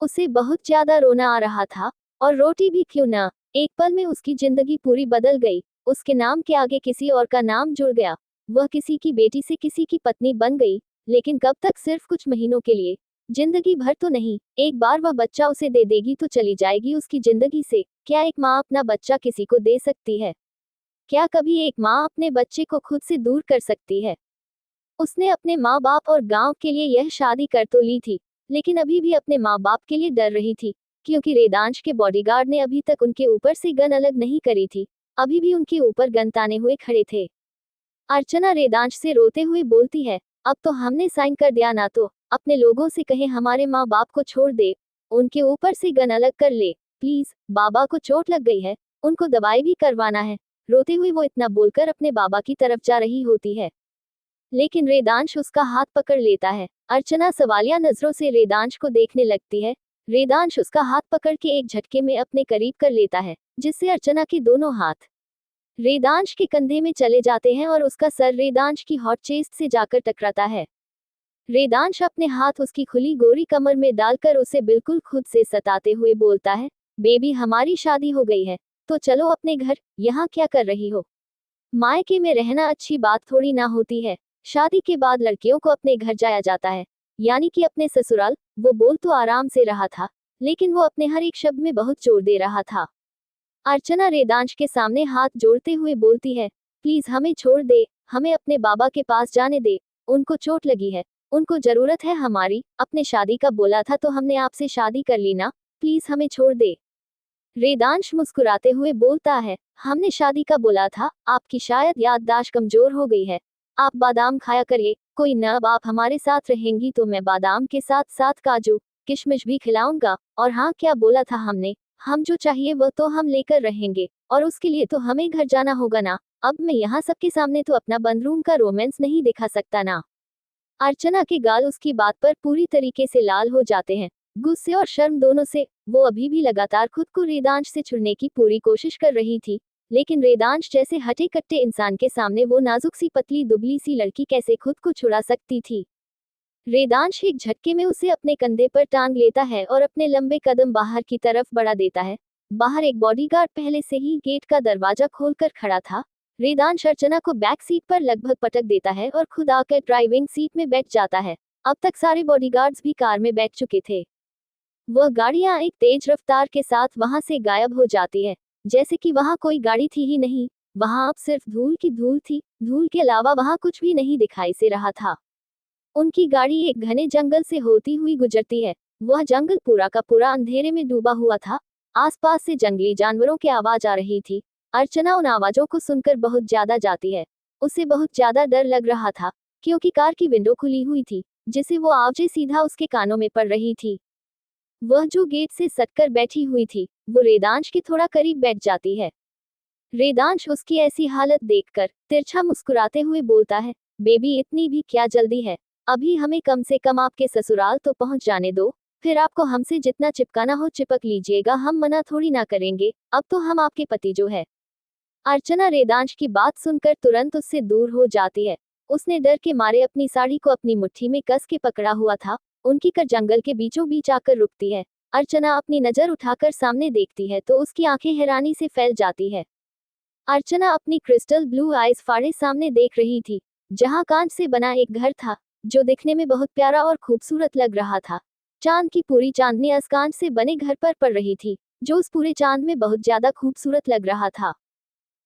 उसे बहुत ज्यादा रोना आ रहा था, और रोटी भी क्यों ना। एक पल में उसकी जिंदगी पूरी बदल गई। उसके नाम के आगे किसी और का नाम जुड़ गया। वह किसी की बेटी से किसी की पत्नी बन गई, लेकिन कब तक? सिर्फ कुछ महीनों के लिए। जिंदगी भर तो नहीं, एक बार वह बच्चा उसे दे देगी तो चली जाएगी उसकी जिंदगी से। क्या एक माँ अपना बच्चा किसी को दे सकती है? क्या कभी एक माँ अपने बच्चे को खुद से दूर कर सकती है? उसने अपने माँ बाप और गांव के लिए यह शादी कर तो ली थी, लेकिन अभी भी अपने माँ बाप के लिए डर रही थी, क्योंकि रेदांश के बॉडीगार्ड ने अभी तक उनके ऊपर से गन अलग नहीं करी थी। अभी भी उनके ऊपर गन ताने हुए खड़े थे। अर्चना रेदांश से रोते हुए बोलती है, अब तो हमने साइन कर दिया ना, तो अपने लोगों से कहे हमारे माँ बाप को छोड़ दे, उनके ऊपर से गन अलग कर ले प्लीज, बाबा को चोट लग गई है, उनको दवाई भी करवाना है। रोते हुए वो इतना बोलकर अपने बाबा की तरफ जा रही होती है, लेकिन रेदांश उसका हाथ पकड़ लेता है। अर्चना सवालिया नजरों से रेदांश को देखने लगती है। रेदांश उसका हाथ पकड़ के एक झटके में अपने करीब कर लेता है, जिससे अर्चना के दोनों हाथ रेदांश के कंधे में चले जाते हैं और उसका सर रेदांश की हॉट चेस्ट से जाकर टकराता है। रेदांश अपने हाथ उसकी खुली गोरी कमर में डालकर उसे बिल्कुल खुद से सताते हुए बोलता है, बेबी हमारी शादी हो गई है, तो चलो अपने घर, यहाँ क्या कर रही हो? मायके में रहना अच्छी बात थोड़ी ना होती है। शादी के बाद लड़कियों को अपने घर जाया जाता है, यानी कि अपने ससुराल। वो बोल तो आराम से रहा था, लेकिन वो अपने हर एक शब्द में बहुत जोर दे रहा था। अर्चना रेदांश के सामने हाथ जोड़ते हुए बोलती है, प्लीज हमें छोड़ दे, हमें अपने बाबा के पास जाने दे, उनको चोट लगी है, उनको जरूरत है हमारी, अपने शादी का बोला था तो हमने आपसे शादी कर ली ना, प्लीज हमें छोड़ दे। रेदांश मुस्कुराते हुए बोलता है, हमने शादी का बोला था, आपकी शायद याददाश्त कमजोर हो गई है, आप बादाम खाया करिए, कोई न, अब आप हमारे साथ रहेंगी तो मैं बादाम के साथ साथ काजू किशमिश भी खिलाऊंगा। और हाँ, क्या बोला था हमने, हम जो चाहिए वह तो हम लेकर रहेंगे, और उसके लिए तो हमें घर जाना होगा ना। अब मैं यहाँ सबके सामने तो अपना बंद रूम का रोमांस नहीं दिखा सकता ना। अर्चना के गाल उसकी बात पर पूरी तरीके से लाल हो जाते हैं, गुस्से और शर्म दोनों से। वो अभी भी लगातार खुद को रेदांश से छुड़ने की पूरी कोशिश कर रही थी, लेकिन रेदांश जैसे हटे कट्टे इंसान के सामने वो नाजुक सी पतली दुबली सी लड़की कैसे खुद को छुड़ा सकती थी। रेदांश एक झटके में उसे अपने कंधे पर टांग लेता है और अपने लंबे कदम बाहर की तरफ बढ़ा देता है। बाहर एक बॉडीगार्ड पहले से ही गेट का दरवाजा खोलकर खड़ा था। रेदांश अर्चना को बैक सीट पर लगभग पटक देता है और खुद आकर ड्राइविंग सीट में बैठ जाता है। अब तक सारे बॉडीगार्ड्स भी कार में बैठ चुके थे। वह गाड़ियां एक तेज रफ्तार के साथ वहां से गायब हो जाती है, जैसे कि वहां कोई गाड़ी थी ही नहीं। वहां अब सिर्फ धूल की धूल थी, धूल के अलावा वहां कुछ भी नहीं दिखाई से रहा था। उनकी गाड़ी एक घने जंगल से होती हुई गुजरती है। वह जंगल पूरा का पूरा अंधेरे में डूबा हुआ था। आसपास से जंगली जानवरों की आवाज आ रही थी। अर्चना उन आवाजों को सुनकर बहुत ज्यादा जाती है। उसे बहुत ज्यादा डर लग रहा था, क्योंकि कार की विंडो खुली हुई थी, जिसे वो आवाजें सीधा उसके कानों में पड़ रही थी। वह जो गेट से सटकर बैठी हुई थी, वो रेदांश के थोड़ा करीब बैठ जाती है। रेदांश उसकी ऐसी हालत देखकर तिरछा मुस्कुराते हुए बोलता है, बेबी इतनी भी क्या जल्दी है, अभी हमें कम से कम आपके ससुराल तो पहुंच जाने दो, फिर आपको हमसे जितना चिपकाना हो चिपक लीजिएगा, हम मना थोड़ी ना करेंगे, अब तो हम आपके पति जो है। अर्चना रेदांश की बात सुनकर तुरंत उससे दूर हो जाती है। उसने डर के मारे अपनी साड़ी को अपनी मुट्ठी में कस के पकड़ा हुआ था। उनकी कार जंगल के बीचों बीच आकर रुकती है। अर्चना अपनी नजर उठाकर सामने देखती है तो उसकी आंखें हैरानी से फैल जाती है। अर्चना अपनी क्रिस्टल ब्लू आइज फाड़े सामने देख रही थी, जहां कांच से बना एक घर था, जो दिखने में बहुत प्यारा और खूबसूरत लग रहा था। चांद की पूरी चांदनी उस कांच से बने घर पर पड़ रही थी, जो उस पूरे चांद में बहुत ज्यादा खूबसूरत लग रहा था।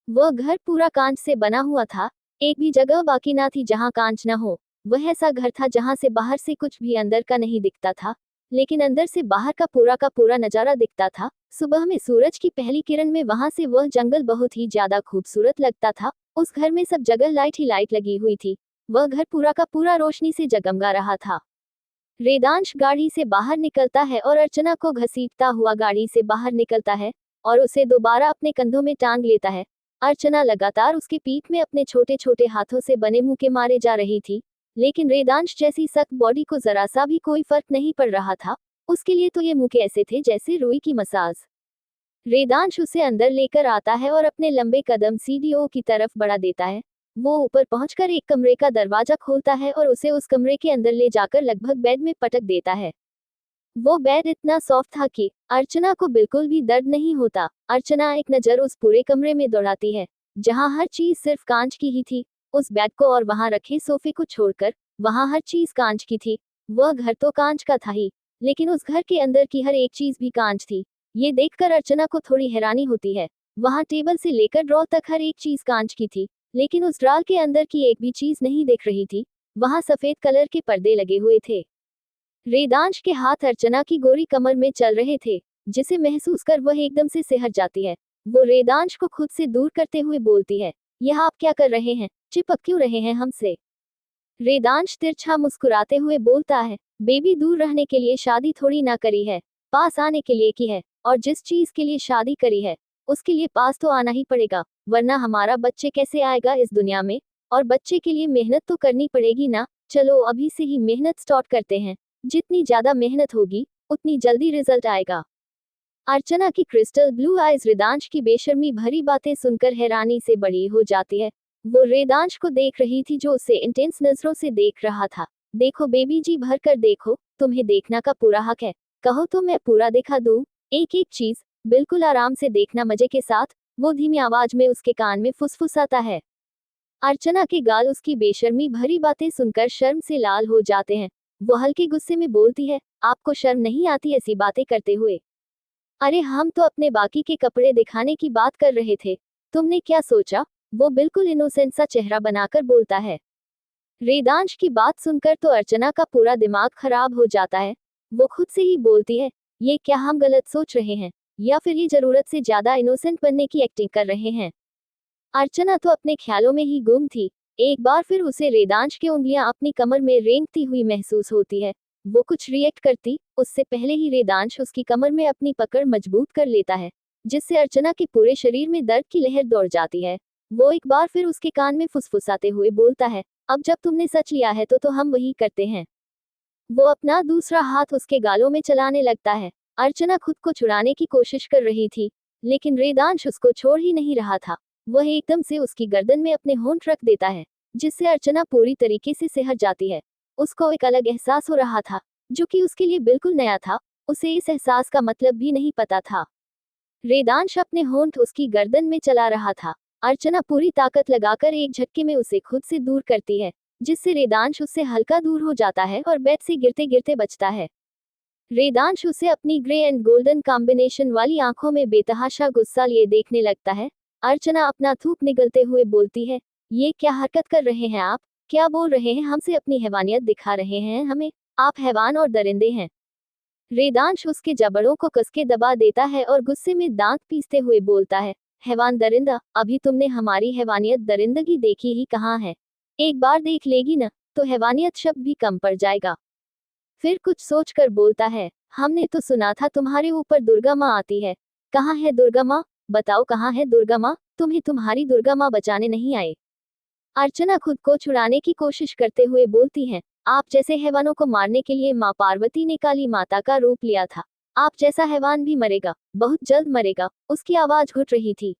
वह घर पूरा कांच से बना हुआ था, एक भी जगह बाकी ना थी जहां कांच न हो। वह ऐसा घर था जहां से बाहर से कुछ भी अंदर का नहीं दिखता था, लेकिन अंदर से बाहर का पूरा नजारा दिखता था। सुबह में सूरज की पहली किरण में वहां से वह जंगल बहुत ही ज्यादा खूबसूरत लगता था। उस घर में सब जगह लाइट ही लाइट लगी हुई थी। वह घर पूरा का पूरा रोशनी से जगमगा रहा था। रेदांश गाड़ी से बाहर निकलता है और अर्चना को घसीटता हुआ गाड़ी से बाहर निकलता है और उसे दोबारा अपने कंधों में टांग लेता है। अर्चना लगातार उसकी पीठ में अपने छोटे छोटे हाथों से बने मुंह के मारे जा रही थी, लेकिन रेदांश जैसी सख्त बॉडी को जरा सा भी कोई फर्क नहीं पड़ रहा था। उसके लिए तो ये मुंह के ऐसे थे जैसे रुई की मसाज। रेदांश उसे अंदर लेकर आता है और अपने लंबे कदम सीढ़ियों की तरफ बढ़ा देता है। वो ऊपर पहुंचकर एक कमरे का दरवाजा खोलता है और उसे उस कमरे के अंदर ले जाकर लगभग बेड में पटक देता है। वो बेड इतना सॉफ्ट था कि अर्चना को बिल्कुल भी दर्द नहीं होता। अर्चना एक नजर उस पूरे कमरे में दौड़ाती है, जहां हर चीज सिर्फ कांच की ही थी। उस बेड को और वहां रखे सोफे को छोड़कर वहां हर चीज कांच की थी। वह घर तो कांच का था ही, लेकिन उस घर के अंदर की हर एक चीज भी कांच थी। ये देखकर अर्चना को थोड़ी हैरानी होती है। वहां टेबल से लेकर ड्रॉ तक हर एक चीज कांच की थी, लेकिन उस ड्राल के अंदर की एक भी चीज नहीं दिख रही थी। वहां सफेद कलर के पर्दे लगे हुए थे। वेदांश के हाथ अर्चना की गोरी कमर में चल रहे थे, जिसे महसूस कर वह एकदम से सिहर जाती है। वो वेदांश को खुद से दूर करते हुए बोलती है, यह आप क्या कर रहे हैं, चिपक क्यों रहे हैं हमसे। वेदांश तिरछा मुस्कुराते हुए बोलता है, बेबी दूर रहने के लिए शादी थोड़ी ना करी है, पास आने के लिए की है। और जिस चीज के लिए शादी करी है उसके लिए पास तो आना ही पड़ेगा, वरना हमारा बच्चे कैसे आएगा इस दुनिया में। और बच्चे के लिए मेहनत तो करनी पड़ेगी ना। चलो अभी से ही मेहनत स्टार्ट करते हैं। जितनी ज्यादा मेहनत होगी उतनी जल्दी रिजल्ट आएगा। अर्चना की क्रिस्टल ब्लू आइज वेदांश की बेशर्मी भरी बातें सुनकर हैरानी से बड़ी हो जाती है। वो वेदांश को देख रही थी जो उसे इंटेंस नजरों से देख रहा था। देखो बेबी जी, भर कर देखो, तुम्हें देखना का पूरा हक है। कहो तो मैं पूरा दिखा दूं, एक एक चीज, बिल्कुल आराम से देखना मजे के साथ। वो धीमी आवाज में उसके कान में फुसफुसाता है। अर्चना के गाल उसकी बेशर्मी भरी बातें सुनकर शर्म से लाल हो जाते हैं। वो हल्के गुस्से में बोलती है, आपको शर्म नहीं आती ऐसी बातें करते हुए। अरे हम तो अपने बाकी के कपड़े दिखाने की बात कर रहे थे, तुमने क्या सोचा। वो बिल्कुल इनोसेंट सा चेहरा बनाकर बोलता है। वेदांश की बात सुनकर तो अर्चना का पूरा दिमाग खराब हो जाता है। वो खुद से ही बोलती है, ये क्या हम गलत सोच रहे हैं, या फिर ये जरूरत से ज्यादा इनोसेंट बनने की एक्टिंग कर रहे हैं। अर्चना तो अपने ख्यालों में ही गुम थी। एक बार फिर उसे वेदांश की उंगलियां अपनी कमर में रेंगती हुई महसूस होती है। वो कुछ रिएक्ट करती उससे पहले ही वेदांश उसकी कमर में अपनी पकड़ मजबूत कर लेता है, जिससे अर्चना के पूरे शरीर में दर्द की लहर दौड़ जाती है। वो एक बार फिर उसके कान में फुसफुसाते हुए बोलता है, अब जब तुमने सच लिया है तो हम वही करते हैं। वो अपना दूसरा हाथ उसके गालों में चलाने लगता है। अर्चना खुद को छुड़ाने की कोशिश कर रही थी, लेकिन वेदांश उसको छोड़ ही नहीं रहा था। वह एकदम से उसकी गर्दन में अपने होंठ रख देता है, जिससे अर्चना पूरी तरीके से सिहर जाती है। उसको एक अलग एहसास हो रहा था, जो कि उसके लिए बिल्कुल नया था। उसे इस एहसास का मतलब भी नहीं पता था। वेदांश अपने होंठ उसकी गर्दन में चला रहा था। अर्चना पूरी ताकत लगाकर एक झटके में उसे खुद से दूर करती है, जिससे वेदांश उससे हल्का दूर हो जाता है और बेड से गिरते गिरते बचता है। वेदांश उसे अपनी ग्रे एंड गोल्डन कॉम्बिनेशन वाली आंखों में बेतहाशा गुस्सा लिए देखने लगता है। अर्चना अपना थूक निगलते हुए बोलती है, ये क्या हरकत कर रहे हैं आप, क्या बोल रहे हैं हमसे, अपनी हैवानियत दिखा रहे हैं हमें, आप हैवान और दरिंदे हैं। वेदांश उसके जबड़ों को कसके दबा देता है और गुस्से में दांत पीसते हुए बोलता है, हैवान दरिंदा, अभी तुमने हमारी हैवानियत दरिंदगी देखी ही कहाँ है। एक बार देख लेगी ना तो हैवानियत शब्द भी कम पड़ जाएगा। फिर कुछ सोचकर बोलता है, हमने तो सुना था तुम्हारे ऊपर दुर्गा माँ आती है। कहाँ है दुर्गा माँ, बताओ कहाँ है दुर्गा माँ, तुम्हें तुम्हारी दुर्गा माँ बचाने नहीं आए। अर्चना खुद को छुड़ाने की कोशिश करते हुए बोलती है, आप जैसे हैवानों को मारने के लिए माँ पार्वती ने काली माता का रूप लिया था। आप जैसा हैवान भी मरेगा, बहुत जल्द मरेगा। उसकी आवाज घुट रही थी।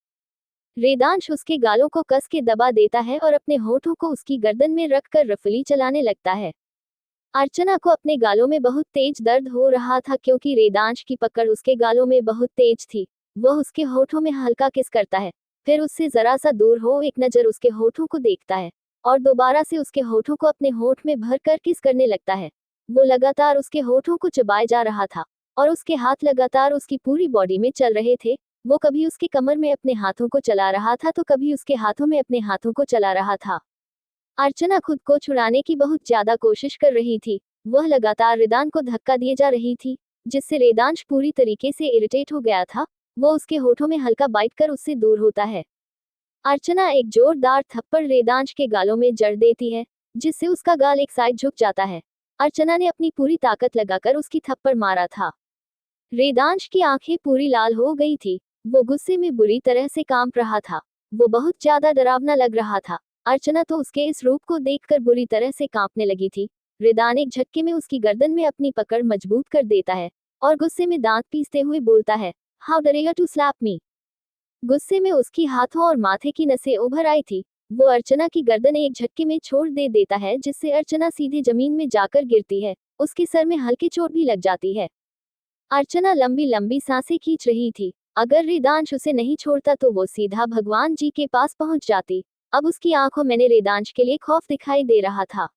वेदांश उसके गालों को कस के दबा देता है और अपने होठों को उसकी गर्दन में रखकर रफली चलाने लगता है। अर्चना को अपने गालों में बहुत तेज दर्द हो रहा था, क्योंकि वेदांश की पकड़ उसके गालों में बहुत तेज थी। वह उसके होठों में हल्का किस करता है, फिर उससे जरा सा दूर हो एक नजर उसके होठों को देखता है और दोबारा से उसके होठों को अपने होठ में भर कर किस करने लगता है। वो लगातार उसके होठों को चबाए जा रहा था और उसके हाथ लगातार उसकी पूरी बॉडी में चल रहे थे। वो कभी उसकी कमर में अपने हाथों को चला रहा था तो कभी उसके हाथों में अपने हाथों को चला रहा था। अर्चना खुद को छुड़ाने की बहुत ज्यादा कोशिश कर रही थी। वह लगातार वेदांत को धक्का दिए जा रही थी, जिससे वेदांश पूरी तरीके से इरिटेट हो गया था। वो उसके होठों में हल्का बाइट कर उससे दूर होता है। अर्चना एक जोरदार थप्पड़ वेदांश के गालों में जड़ देती है, जिससे उसका गाल एक साइड झुक जाता है। अर्चना ने अपनी पूरी ताकत लगाकर उसकी थप्पड़ मारा था। वेदांश की आंखें पूरी लाल हो गई थी। वो गुस्से में बुरी तरह से कांप रहा था। वो बहुत ज्यादा डरावना लग रहा था। अर्चना तो उसके इस रूप को देखकर बुरी तरह से कांपने लगी थी। वेदांत एक झटके में उसकी गर्दन में अपनी पकड़ मजबूत कर देता है और गुस्से में दांत पीसते हुए बोलता है, हाउ डरेगा टू स्लैप मी। गुस्से में उसकी हाथों और माथे की नसें उभर आई थी। वो अर्चना की गर्दन एक झटके में छोड़ दे देता है, जिससे अर्चना सीधे जमीन में जाकर गिरती है। उसके सर में हल्की चोट भी लग जाती है। अर्चना लंबी लंबी सांसें खींच रही थी। अगर वेदांश उसे नहीं छोड़ता तो वो सीधा भगवान जी के पास पहुंच जाती। अब उसकी आंखों में वेदांश के लिए खौफ दिखाई दे रहा था।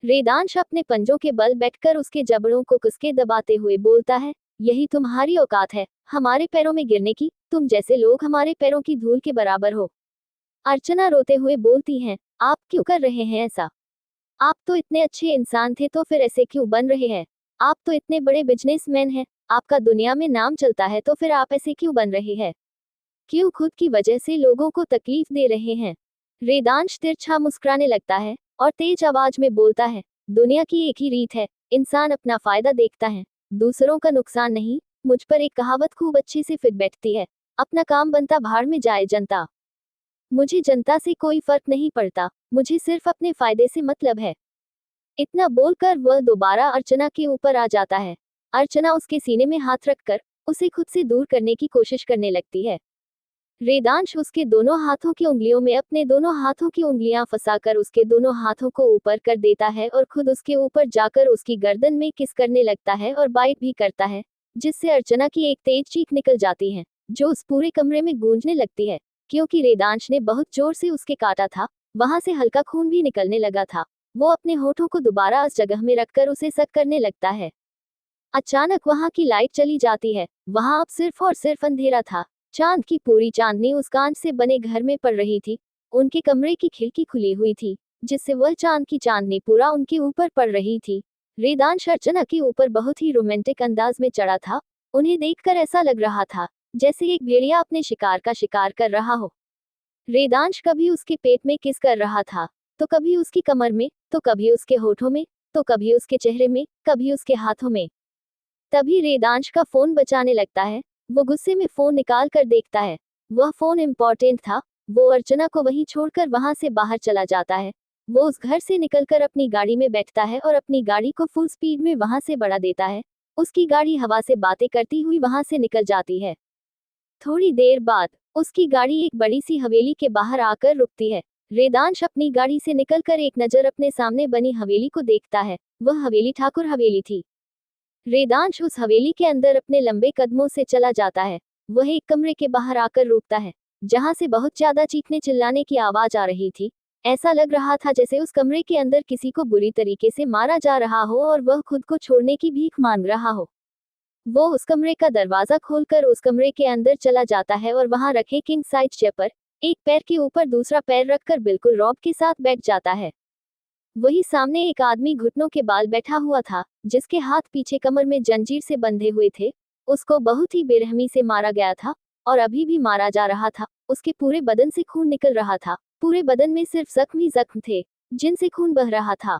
रेदांश अपने पंजों के बल बैठकर उसके जबड़ों को कसके दबाते हुए बोलता है, यही तुम्हारी औकात है हमारे पैरों में गिरने की, तुम जैसे लोग हमारे पैरों की धूल के बराबर हो। अर्चना रोते हुए बोलती हैं, आप क्यों कर रहे हैं ऐसा? आप तो इतने अच्छे इंसान थे तो फिर ऐसे क्यों बन रहे हैं? आप तो इतने बड़े बिजनेसमैन हैं, आपका दुनिया में नाम चलता है तो फिर आप ऐसे क्यों बन रहे हैं? क्यों खुद की वजह से लोगों को तकलीफ दे रहे हैं? रेदांश तिरछा मुस्कुराने लगता है और तेज आवाज में बोलता है, दुनिया की एक ही रीत है, इंसान अपना फायदा देखता है, दूसरों का नुकसान नहीं। मुझ पर एक कहावत खूब अच्छे से फिट बैठती है, अपना काम बनता भाड़ में जाए जनता। मुझे जनता से कोई फर्क नहीं पड़ता, मुझे सिर्फ अपने फायदे से मतलब है। इतना बोलकर वह दोबारा अर्चना के ऊपर आ जाता है। अर्चना उसके सीने में हाथ रखकर उसे खुद से दूर करने की कोशिश करने लगती है। रेदांश उसके दोनों हाथों की उंगलियों में अपने दोनों हाथों की उंगलियां फंसाकर उसके दोनों हाथों को ऊपर कर देता है और खुद उसके ऊपर जाकर उसकी गर्दन में किस करने लगता है और बाइट भी करता है, जिससे अर्चना की एक तेज चीख निकल जाती है, जो उस पूरे कमरे में गूंजने लगती है। क्योंकि रेदांश ने बहुत जोर से उसके काटा था, वहां से हल्का खून भी निकलने लगा था। वो अपने होठों को दोबारा उस जगह में रखकर उसे सक करने लगता है। अचानक वहां की लाइट चली जाती है, वहां अब सिर्फ और सिर्फ अंधेरा था। चांद की पूरी चांदनी उस कांच से बने घर में पड़ रही थी। उनके कमरे की खिड़की खुली हुई थी, जिससे वह चांद की चांदनी पूरा उनके ऊपर पड़ रही थी। रेदांश अर्चना के ऊपर बहुत ही रोमांटिक अंदाज में चढ़ा था। उन्हें देखकर ऐसा लग रहा था जैसे एक भेड़िया अपने शिकार का शिकार कर रहा हो। रेदांश कभी उसके पेट में किस कर रहा था, तो कभी उसकी कमर में, तो कभी उसके होठों में, तो कभी उसके चेहरे में, कभी उसके हाथों में। तभी रेदांश का फोन बजाने लगता है। वो गुस्से में फोन निकाल कर देखता है, वह फोन इम्पोर्टेंट था। वो अर्चना को वहीं छोड़कर वहां से बाहर चला जाता है। वो उस घर से निकलकर अपनी गाड़ी में बैठता है और अपनी गाड़ी को फुल स्पीड में वहां से बढ़ा देता है। उसकी गाड़ी हवा से बातें करती हुई वहां से निकल जाती है। थोड़ी देर बाद उसकी गाड़ी एक बड़ी सी हवेली के बाहर आकर रुकती है। रेदांश अपनी गाड़ी से निकलकर एक नजर अपने सामने बनी हवेली को देखता है। वह हवेली ठाकुर हवेली थी। रेदांश उस हवेली के अंदर अपने लंबे कदमों से चला जाता है। वह एक कमरे के बाहर आकर रुकता है, जहां से बहुत ज्यादा चीखने चिल्लाने की आवाज आ रही थी। ऐसा लग रहा था जैसे उस कमरे के अंदर किसी को बुरी तरीके से मारा जा रहा हो और वह खुद को छोड़ने की भीख मांग रहा हो। वो उस कमरे का दरवाजा खोलकर उस कमरे के अंदर चला जाता है और वहां रखे किंग साइज चेयर पर एक पैर के ऊपर दूसरा पैर रखकर बिल्कुल रॉब के साथ बैठ जाता है। वही सामने एक आदमी घुटनों के बाल बैठा हुआ था, जिसके हाथ पीछे कमर में जंजीर से बंधे हुए थे। उसको बहुत ही बेरहमी से मारा गया था और अभी भी मारा जा रहा था। उसके पूरे बदन से खून निकल रहा था। पूरे बदन में सिर्फ जख्म ही जख्म थे, जिनसे खून बह रहा था।